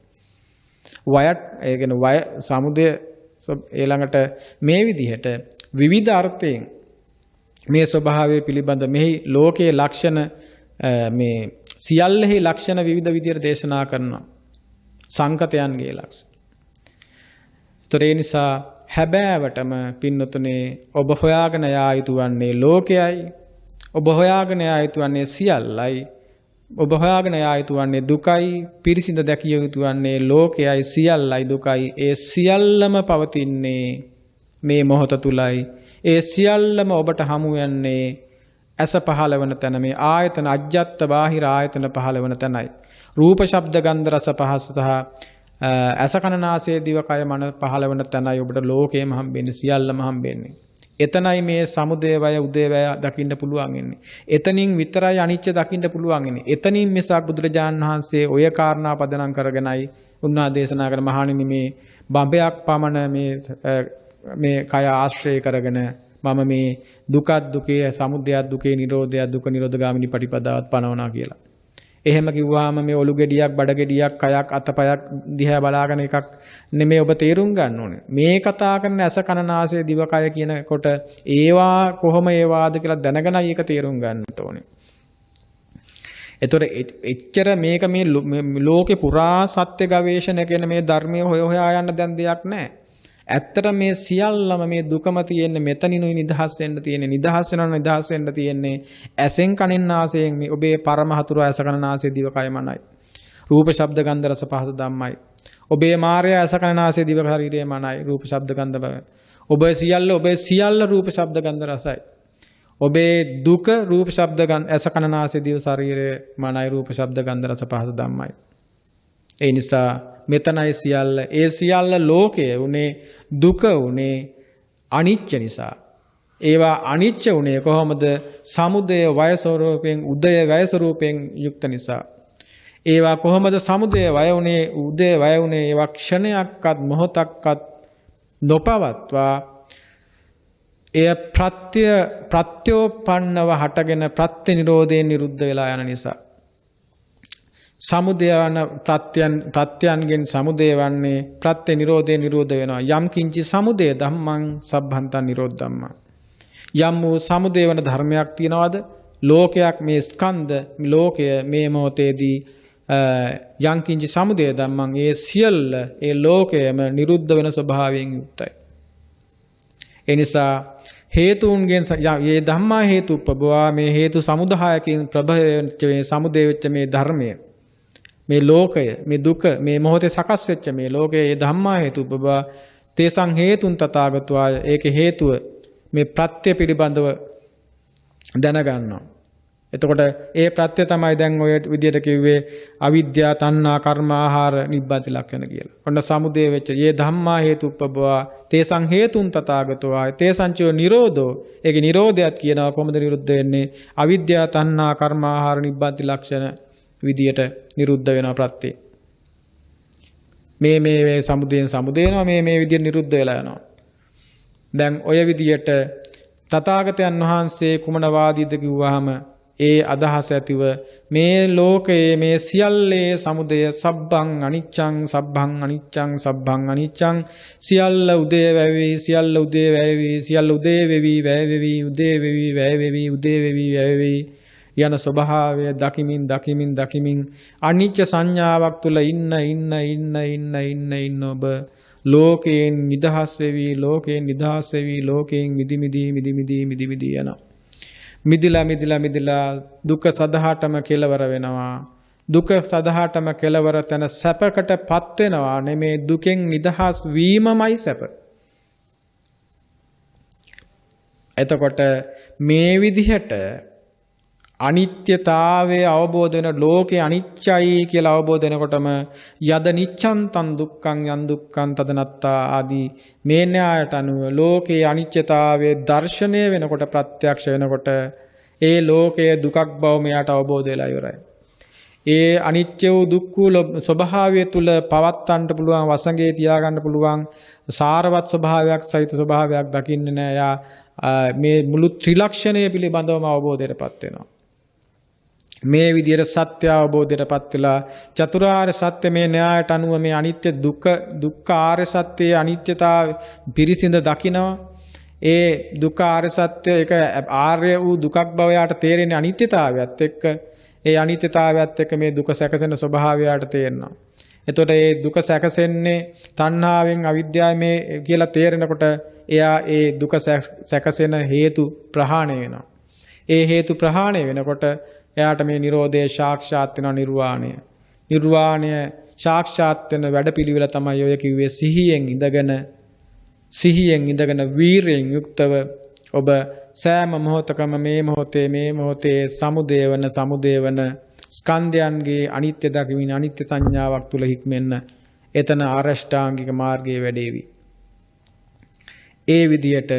වයත් ඒ කියන්නේ වය සමුදය ඊළඟට මේ විදිහට විවිධ අර්ථයෙන් මේ ස්වභාවය පිළිබඳ මෙහි ලෝකයේ ලක්ෂණ මේ සියල්ලෙහි ලක්ෂණ විවිධ විදිහට දේශනා කරනවා. සංකතයන්ගේ ලක්ෂණ. ඒතර ඒ නිසා හැබෑවටම පින්නතුනේ ඔබ හොයාගෙන යා යුතු වන්නේ ලෝකයයි. ඔබ හොයාගෙන යා යුතු වන්නේ සියල්ලයි. ඔබ හොයාගෙන යා යුතු වන්නේ දුකයි. පිරිසිඳ දැකිය යුතු වන්නේ ලෝකයයි, සියල්ලයි, දුකයි. ඒ සියල්ලම පවතින්නේ මේ මොහොත තුලයි. ඒ සියල්ලම ඔබට හමු යන්නේ ඇස පහළ වන තැන, මේ ආයතන අජ්ජත් බාහිර ආයතන පහළ වන තැනයි. රූප, ශබ්ද, ගන්ධ, රස, පහස සහ ඇස කන නාසය දිව කය මන පහළ වන තැනයි ඔබට ලෝකයම හම්බෙන්නේ, සියල්ලම හම්බෙන්නේ. එතනයි මේ සමුදය වය උදේ වය දකින්න පුළුවන් ඉන්නේ. එතනින් විතරයි අනිච්ච දකින්න පුළුවන් ඉන්නේ. එතනින් මිසක් බුදුරජාණන් වහන්සේ ඔය කාරණා පදනම් කරගෙනයි උන්වහන්සේ දේශනා කරන මහණෙනි මේ බඹයක් පමණ මේ කය ආශ්‍රය කරගෙන මම මේ දුකත් දුකේ, සමුදයත් දුකේ, නිරෝධයත් දුක නිරෝධගාමිනී පටිපදාවත් පනවනවා කියලා. එහෙම කිව්වහම මේ ඔලු ගෙඩියක්, බඩ ගෙඩියක්, කයක්, අතපයක් දිහා බලාගෙන එකක් නෙමෙයි ඔබ තේරුම් ගන්න ඕනේ. මේ කතා කරන ඇස කන නාසය දිව කය කියනකොට ඒවා කොහොම ඒවාද කියලා දැනගෙනයි ඒක තේරුම් ගන්නට ඕනේ. ඒතොර එච්චර මේක මේ ලෝකේ පුරා සත්‍ය ගවේෂණ කියන මේ ධර්මයේ හොයා යන්න දැන් දෙයක් නැහැ. ඇත්තට මේ සියල්ලම මේ දුකම තියෙන්නේ මෙතනිනුයි නිදහස් වෙන්න තියෙන්නේ. නිදහස් වෙන්න තියෙන්නේ ඇසෙන් කනෙන් නාසයෙන් මේ ඔබේ පරම හතුරු ඇස කන නාසය දිව කය මනයි. රූප ශබ්ද ගන්ධ රස පහස ධම්මයි. ඔබේ මායя ඇස කන නාසය දිව ශරීරය මනයි. රූප ශබ්ද ගන්ධ බව. ඔබේ සියල්ල රූප ශබ්ද ගන්ධ රසයි. ඔබේ දුක රූප ශබ්ද ගන්ධ ඇස කන නාසය දිව ශරීරය මනයි. රූප ශබ්ද ගන්ධ රස පහස ධම්මයි. ඒ නිසා මෙතනයි සියල්ල. ඒ සියල්ල ලෝකයේ උනේ දුක උනේ අනිච්ච නිසා. ඒවා අනිච්ච උනේ කොහොමද? සමුදය වය ස්වරූපයෙන්, උදය වය ස්වරූපයෙන් යුක්ත නිසා. ඒවා කොහොමද සමුදය වය උනේ, උදය වය උනේ? ඒවා ක්ෂණයක්වත් මොහොතක්වත් නොපවත්වා එය ප්‍රත්‍යෝපන්නව හටගෙන ප්‍රත්‍ය නිරෝධයෙන් නිරුද්ධ වෙලා යන නිසා. සමුදයන ප්‍රත්‍යයන්ගෙන් සමුදය වන්නේ ප්‍රත්‍ය නිරෝධේ නිරෝධ වෙනවා. යම් කිංචි සමුදය ධම්මං සබ්බන්තං නිරෝධ ධම්මං. යම් වූ සමුදය වන ධර්මයක් තියනවාද? ලෝකයක් මේ ස්කන්ධ ලෝකය මේ මොහොතේදී යංකින්ච සමුදය ධම්මං ඒ සියල්ල ඒ ලෝකයම නිරුද්ධ වෙන ස්වභාවයෙන් යුක්තයි. ඒ නිසා හේතුන්ගෙන් මේ ධම්මා හේතුප්පවා මේ හේතු සමුදායකින් ප්‍රභව වෙච්ච මේ සමුදය වෙච්ච මේ ධර්මය මේ ලෝකය මේ දුක මේ මොහොතේ සකස් වෙච්ච මේ ලෝකයේ මේ ධම්මා හේතුප්පවා තේසං හේතුන් තථාගතවා ඒකේ හේතුව මේ ප්‍රත්‍ය පිළිබඳව දැනගන්නවා. එතකොට ඒ ප්‍රත්‍ය තමයි දැන් ඔය විදියට කිව්වේ අවිද්‍යා තණ්හා කර්ම ආහාර නිබ්බති ලක්ෂණ කියලා. ඔන්න සමුදය වෙච්ච මේ ධම්මා හේතුප්පවා තේසං හේතුන් තථාගතවා තේසංචෝ නිරෝධෝ ඒකේ නිරෝධයත් කියනවා කොහොමද නිරුද්ධ වෙන්නේ? අවිද්‍යා තණ්හා කර්ම ආහාර නිබ්බති ලක්ෂණ විදියට නිරුද්ධ වෙනවා ප්‍රත්‍ය. මේ සමුදයෙන් සමුදේනවා මේ විදියට නිරුද්ධ වෙලා යනවා. දැන් ඔය විදියට තථාගතයන් වහන්සේ කුමන වාදීද කිව්වහම ඒ අදහස ඇතිව මේ ලෝකයේ මේ සියල්ලේ සමුදය සබ්බං අනිච්චං සබ්බං අනිච්චං සබ්බං අනිච්චං සියල්ල උදේ වැවි සියල්ල උදේ වැවි සියල්ල උදේ වෙවි වැවෙවි උදේ වෙවි වැවෙවි උදේ වෙවි වැවෙවි යන ස්වභාවය දකිමින් අනිච්ච සංඥාවක් තුල ඉන්න ඔබ ලෝකයෙන් නිදහස් වෙවි ලෝකයෙන් මිදි යනවා. මිදිලා දුක සදහටම කෙලවර වෙනවා. දුක සදහටම කෙලවර තැන සැපකටපත් වෙනවා. නෙමේ දුකෙන් නිදහස් වීමමයි සැප. එතකොට මේ විදිහට අනිත්‍යතාවයේ අවබෝධ වෙන ලෝකේ අනිච්චයි කියලා අවබෝධ වෙනකොටම යද නිච්ඡන්තං දුක්ඛං යන් දුක්ඛං තදනත්තා ආදී මේ න්‍යායට අනුව ලෝකේ අනිත්‍යතාවයේ දර්ශනය වෙනකොට ප්‍රත්‍යක්ෂ වෙනකොට ඒ ලෝකයේ දුකක් බව මෙයාට අවබෝධ වෙලා ඉවරයි. ඒ අනිත්‍ය වූ දුක්ඛ ස්වභාවය තුල පවත්තන්න පුළුවන් වසඟේ තියාගන්න පුළුවන් සාරවත් ස්වභාවයක් සහිත ස්වභාවයක් දකින්නේ නෑ. යා මේ මුළු ත්‍රිලක්ෂණය පිළිබඳවම අවබෝධයටපත් වෙනවා. මේ විදිහට සත්‍ය අවබෝධයටපත් වෙලා චතුරාර්ය සත්‍ය මේ න්‍යායට අනුව මේ අනිත්‍ය දුක්ඛ ආර්ය සත්‍යයේ අනිත්‍යතාවය පිරිසිඳ දකිනවා. ඒ දුක්ඛ ආර්ය සත්‍ය ඒක ආර්ය වූ දුකක් බව යාට තේරෙන්නේ අනිත්‍යතාවයත් එක්ක. ඒ අනිත්‍යතාවයත් එක්ක මේ දුක සැකසෙන ස්වභාවයට තේරෙනවා. එතකොට මේ දුක සැකසෙන්නේ තණ්හාවෙන් අවිද්‍යාවෙන් මේ කියලා තේරෙනකොට එයා ඒ දුක සැකසෙන හේතු ප්‍රහාණය වෙනවා. ඒ හේතු ප්‍රහාණය වෙනකොට එයාට මේ Nirodhe සාක්ෂාත් වෙන නිර්වාණය සාක්ෂාත් වෙන වැඩපිළිවෙල තමයි ඔය කිව්වේ සිහියෙන් ඉඳගෙන වීරයෙන් යුක්තව ඔබ සෑම මොහොතකම මේ මොහොතේ සමුදේවන ස්කන්ධයන්ගේ අනිත්‍ය දකිමින් අනිත්‍ය සංඥාවක් තුල හික්මෙන්න එතන ආරෂ්ඨාංගික මාර්ගයේ වැඩේවි. ඒ විදියට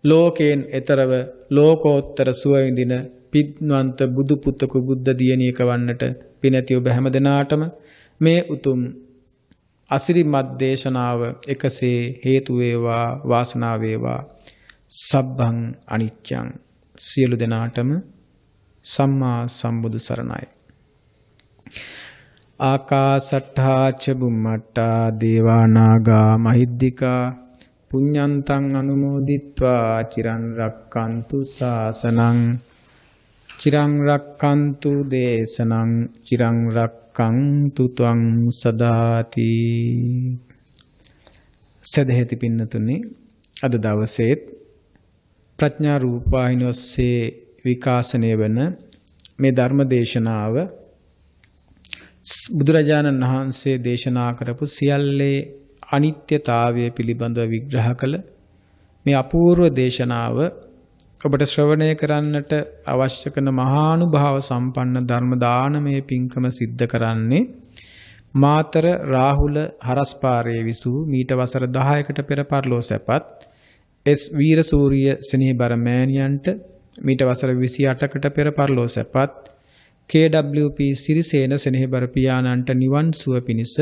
ලෝකයෙන් එතරව ලෝකෝත්තර සුව විඳින පින්වන්ත බුදු පුතක බුද්ධ දියණියක වන්නට පිනැති ඔබ හැමදෙනාටම මේ උතුම් අසිරිමත් දේශනාව එකසේ හේතු වේවා වාසනාව වේවා. සබ්බං අනිච්චං සියලු දෙනාටම සම්මා සම්බුදු සරණයි. ආකාසට්ඨා ච බුම්මට්ඨා දේවා නාග මහිද්దికා පුඤ්ඤන්තං අනුමෝදිත්වා චිරන් රක්칸තු ශාසනං චිරං රක්칸තු දේශනං චිරං රක්칸තු ත්වං සදාති. සදහෙති පින්නතුනි, අද දවසේ ප්‍රඥා රූපවාහිනිය ඔස්සේ විකාශනය වන මේ ධර්ම දේශනාව බුදුරජාණන් වහන්සේ දේශනා කරපු සියල්ලේ අනිත්‍යතාවය පිළිබඳව විග්‍රහ කළ මේ අපූර්ව දේශනාව ඔබට ශ්‍රවණය කරන්නට අවශ්‍ය කරන මහානුභාව සම්පන්න ධර්ම දානමය පින්කම සිද්ධ කරන්නේ මාතර රාහුල හරස්පාරේ විසූ මීට වසර 10කට පෙර පරලෝ සැපත් එස් වීරසූරිය සෙනෙහබර මෑණියන්ට මීට වසර 28කට පෙර පරලෝ සැපත් KWP සිරිසේන සෙනෙහබර පියාණන්ට නිවන් සුව පිණිස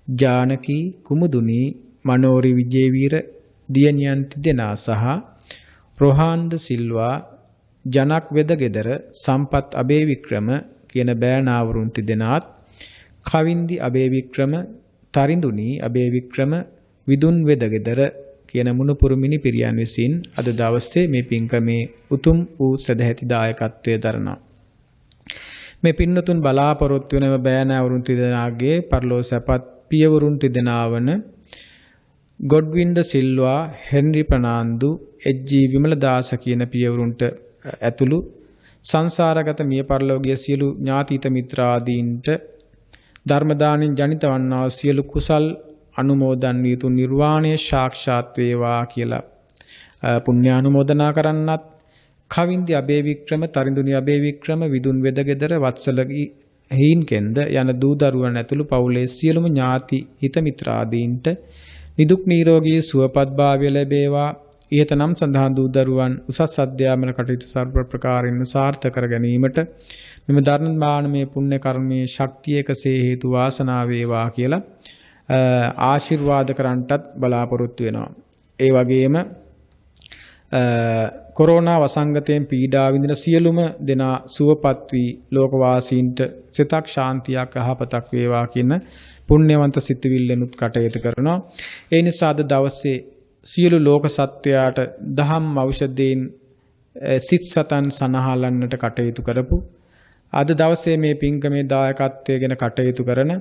ජානකි කුමුදුනි මනෝරි විජේවීර දියණියන් තිදෙනා සහ රොහාන්ද සිල්වා ජනක් වෙදගෙදර සම්පත් අබේවික්‍රම කියන බෑනාවරුන් තිදෙනාත් කවින්දි අබේවික්‍රම තරිඳුනි අබේවික්‍රම විදුන් වෙදගෙදර කියන මුණුපුරු මිනිපිරියන් විසින් අද දවසේ මේ පින්කමේ උතුම් වූ සදැහැති දායකත්වයේ දරනවා. මේ පින්නතුන් බලාපොරොත්තු වෙනව බෑනෑවරුන් තිදෙනාගේ පරලෝ සැපත් පියවරුන් තිදෙනා වන ගොඩ්වින් ද සිල්වා, හෙන්රි ප්‍රනාන්දු, එච්.ජී. විමලදාස කියන පියවරුන්ට ඇතුළු සංසාරගත මිය පරලෝකීය සියලු ඥාතීත මිත්‍රාදීන්ට ධර්ම දානින් ජනිත වන්නා සියලු කුසල් අනුමෝදන් වී තු නිර්වාණය සාක්ෂාත් වේවා කියලා පුණ්‍යානුමෝදනා කරන්නත්, කවින්දි අබේවික්‍රම, තරිඳුනි අබේවික්‍රම, විදුන් වෙදගෙදර, වත්සලගී හීන්කෙන්ද යන දූ දරුවන් ඇතුළු පවුලේ සියලුම ඥාති හිත මිත්‍රාදීන්ට නිදුක් නිරෝගී සුවපත් භාවය ලැබේවා. ඉහත නම් සඳහන් දූ දරුවන් උසස් අධ්‍යාපන කටයුතු සර්ව ප්‍රකාරයෙන් සාර්ථක කර ගැනීමට මෙම ධර්මානමය පුණ්‍ය කර්මයේ ශක්තිය එකසේ හේතු වාසනා වේවා කියලා ආශිර්වාද කරන්නටත් බලාපොරොත්තු වෙනවා. ඒ වගේම කොරෝනා වසංගතයෙන් පීඩා විඳින සියලුම දෙනා සුවපත් වී ලෝකවාසීන්ට සිතක් ශාන්තියක් යහපතක් වේවා කියන පුණ්‍යවන්ත සිතුවිල්ලෙනුත් කටයුතු කරනවා. ඒ නිසා අද දවසේ සියලු ලෝක සත්වයාට දහම් ඖෂධයෙන් සිත් සතන් සනහලන්නට කටයුතු කරපු, අද දවසේ මේ පින්කමේ දායකත්වය ගැන කටයුතු කරන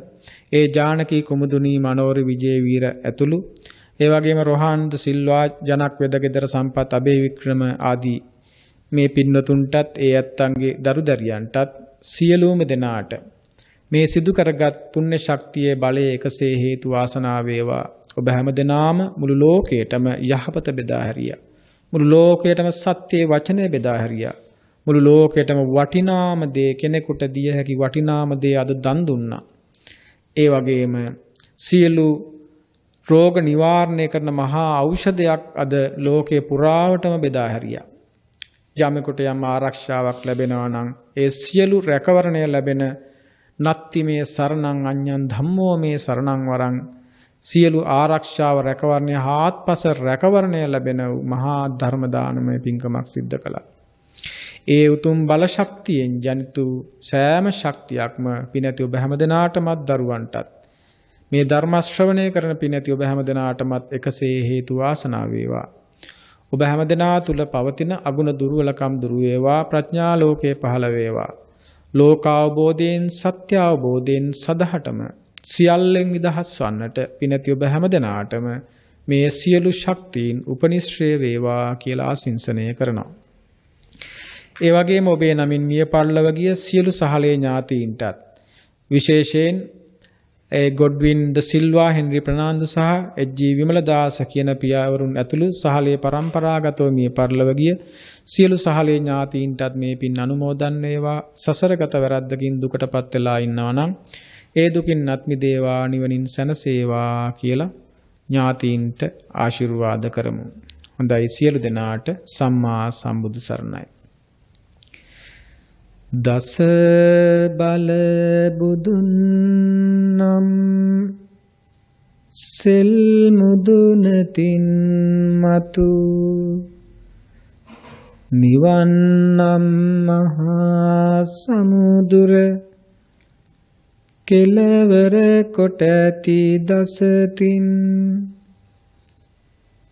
ඒ ජානකී කුමුදුනී මනෝරි විජේවීර ඇතුළු, ඒ වගේම රොහාන්ද සිල්වා, ජනක් වෙදගෙදර, සම්පත් අබේවික්‍රම ආදී මේ පින්නතුන්ටත් ඒ ඇත්තන්ගේ දරු දැරියන්ටත් සියලුම දෙනාට මේ සිදු කරගත් පුණ්‍ය ශක්තියේ බලය එකසේ හේතු වාසනා වේවා. ඔබ හැම දෙනාම මුළු ලෝකයටම යහපත බෙදා හැරියා. මුළු ලෝකයටම සත්‍යයේ වචනය බෙදා හැරියා. මුළු ලෝකයටම වටිනාම දේ, කෙනෙකුට දිය හැකි වටිනාම දේ අද දන් දුන්නා. ඒ වගේම සියලු රෝග නිවාරණය කරන මහා ඖෂධයක් අද ලෝකේ පුරාවටම බෙදා හැරියා. යමෙකුට යම් ආරක්ෂාවක් ලැබෙනවා නම් ඒ සියලු රැකවරණය ලැබෙන නත්ති මේ සරණං අඤ්ඤං ධම්මෝ මේ සරණං වරං, සියලු ආරක්ෂාව රැකවරණය හාත්පස රැකවරණය ලැබෙන මහා ධර්ම දානමය පින්කමක් සිද්ධ කළා. ඒ උතුම් බල ශක්තියෙන් ජනිතු සෑම ශක්තියක්ම පිනැති ඔබ හැම දෙනාටමත් දරුවන්ටත් මේ ධර්ම ශ්‍රවණය කරන පිනැති ඔබ හැම දෙනාටමත් එකසේ හේතු වාසනා වේවා. ඔබ හැම දෙනා තුල පවතින අගුණ දුර්වලකම් දුරු වේවා. ප්‍රඥා ලෝකේ පහළ වේවා. ලෝකාවබෝධයෙන්, සත්‍ය අවබෝධයෙන් සදහටම සියල්ලෙන් නිදහස් වන්නට පිනැති ඔබ හැම දෙනාටම මේ සියලු ශක්තියින් උපනිශ්‍රේ වේවා කියලා ආශිංසනය කරනවා. ඒ වගේම ඔබේ නමින් මිය පරලොව ගිය සියලු සහලේ ඥාතීන්ටත්, විශේෂයෙන් ගොඩ්වින් ද සිල්වා, හෙන්රි ප්‍රනාන්දු සහ එච්.ජී. විමලදාස කියන පියාවරුන් ඇතුළු සහලේ පරම්පරාගතව මිය පරලොව ගිය සියලු සහලේ ඥාතීන්ටත් මේ පින් අනුමෝදන් වේවා. සසරගත වැරද්දකින් දුකටපත් වෙලා ඉන්නවා නම් ඒ දුකින් අත් මිදේවා, නිවනින් සැනසේවා කියලා ඥාතීන්ට ආශිර්වාද කරමු. හොඳයි, සියලු දෙනාට සම්මා සම්බුදු සරණයි. දස බල බුදුන් නම් සෙල් මුදුනතින් මතු, නිවන් නම් මහා සමුදුර කෙලවර කොට ඇති දසතින්,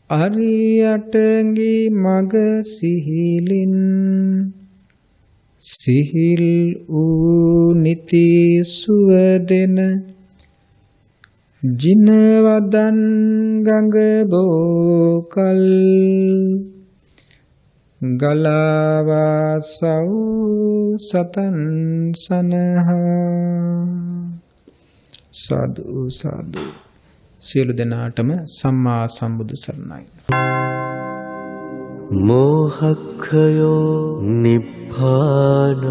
අරියටඟි මග සිහිලින් සිහිල් වූ නිති සුවදෙන, ජිනවදන් ගඟ බෝකල් ගලාවා සව් සතන් සනහා. සාදු සාදු. සියලු දෙනාටම සම්මා සම්බුදු සරණයි. මෝහක්ඛයෝ නිබ්බානං.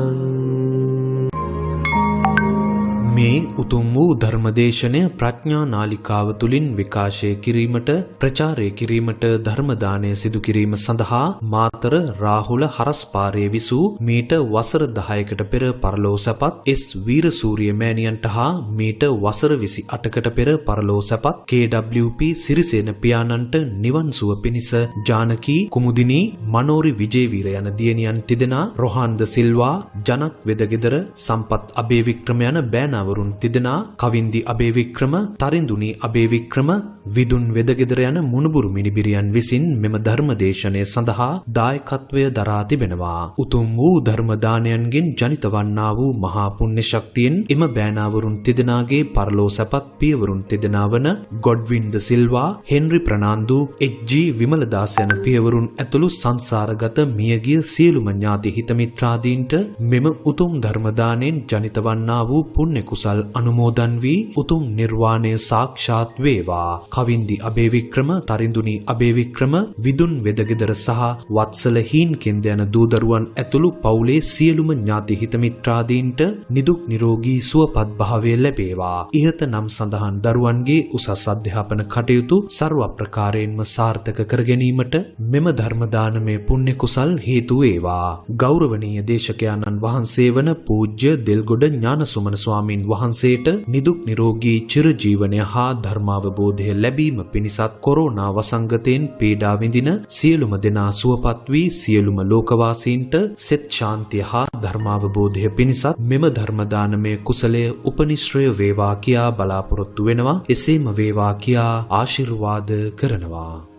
මේ උතුම් වූ ධර්මදේශනය ප්‍රඥා නාලිකාව තුලින් විකාශය කිරීමට, ප්‍රචාරය කිරීමට, ධර්ම දානය සිදු කිරීම සඳහා මාතර රාහුල හරස්පාරේ විසූ මීට වසර 10කට පෙර පරලෝ සැපත් එස් වීරසූරිය මෑණියන්ට හා මීට වසර 28කට පෙර පරලෝ සැපත් KWP සිරිසේන පියාණන්ට නිවන් සුව පිණිස ජානකී කුමුදිනී මනෝරි විජේවීර යන දියණියන් තිදෙනා, රොහාන්ද සිල්වා, ජනක් වෙදගෙදර, සම්පත් අබේවික්‍රම යන බෑනා බෑනාවරුන් තිදෙනා කවින්දි අබේවික්‍රම, තරිඳුනි අබේවික්‍රම, විදුන් වෙදගෙදර යන මුණුබුරු මිනිබිරියන් විසින් මෙම ධර්මදේශනය සඳහා දායකත්වය දරා තිබෙනවා. උතුම් වූ ධර්ම දානයන්ගෙන් ජනිත වන්නා වූ මහා පුණ්‍ය ශක්තියෙන් එම බෑනාවරුන් තිදෙනාගේ පරලෝ සැපත් පියවරුන් තිදෙනා වන ගොඩ්වින් ද සිල්වා, හෙන්රි ප්‍රනාන්දු, එච්.ජී. විමලදාස යන පියවරුන් ඇතුළු සංසාරගත මියගිය සියලුම ඥාති හිත මිත්‍රාදීන්ට මෙම උතුම් ධර්ම දාණයෙන් ජනිත වන්නා වූ පුණ්‍ය කුසල් අනුමෝදන් වී උතුම් නිර්වාණය සාක්ෂාත් වේවා. කවින්දි අබේවික්‍රම, තරිඳුනි අබේවික්‍රම, විදුන් වෙදගෙදර සහ වත්සල හීන්කෙන්ද යන දූදරුවන් ඇතුළු පවුලේ සියලුම ඥාති හිත මිත්‍රාදීන්ට නිදුක් නිරෝගී සුවපත් භාවය ලැබේවා. ඉහත නම් සඳහන් දරුවන්ගේ උසස් අධ්‍යාපන කටයුතු ਸਰව ප්‍රකාරයෙන්ම සාර්ථක කර ගැනීමට මෙම ධර්ම දානමය පුණ්‍ය කුසල් හේතු වේවා. ගෞරවනීය දේශකයන්න් වහන්සේ වන පූජ්‍ය දෙල්ගොඩ ඥානසුමන ස්වාමින් වහන්සේට නිදුක් නිරෝගී චිරජීවනය හා ධර්මාවබෝධය ලැබීම පිණිසත් කොරෝනා වසංගතයෙන් පීඩා විඳින සියලුම දෙනා සුවපත් වී සියලුම ලෝකවාසීන්ට සෙත් ශාන්තිය හා ධර්මාවබෝධය පිණිසත් මෙම ධර්ම දානමය කුසලය උපනිශ්‍රය වේවා කියා බලාපොරොත්තු වෙනවා. එසේම වේවා කියා ආශිර්වාද කරනවා.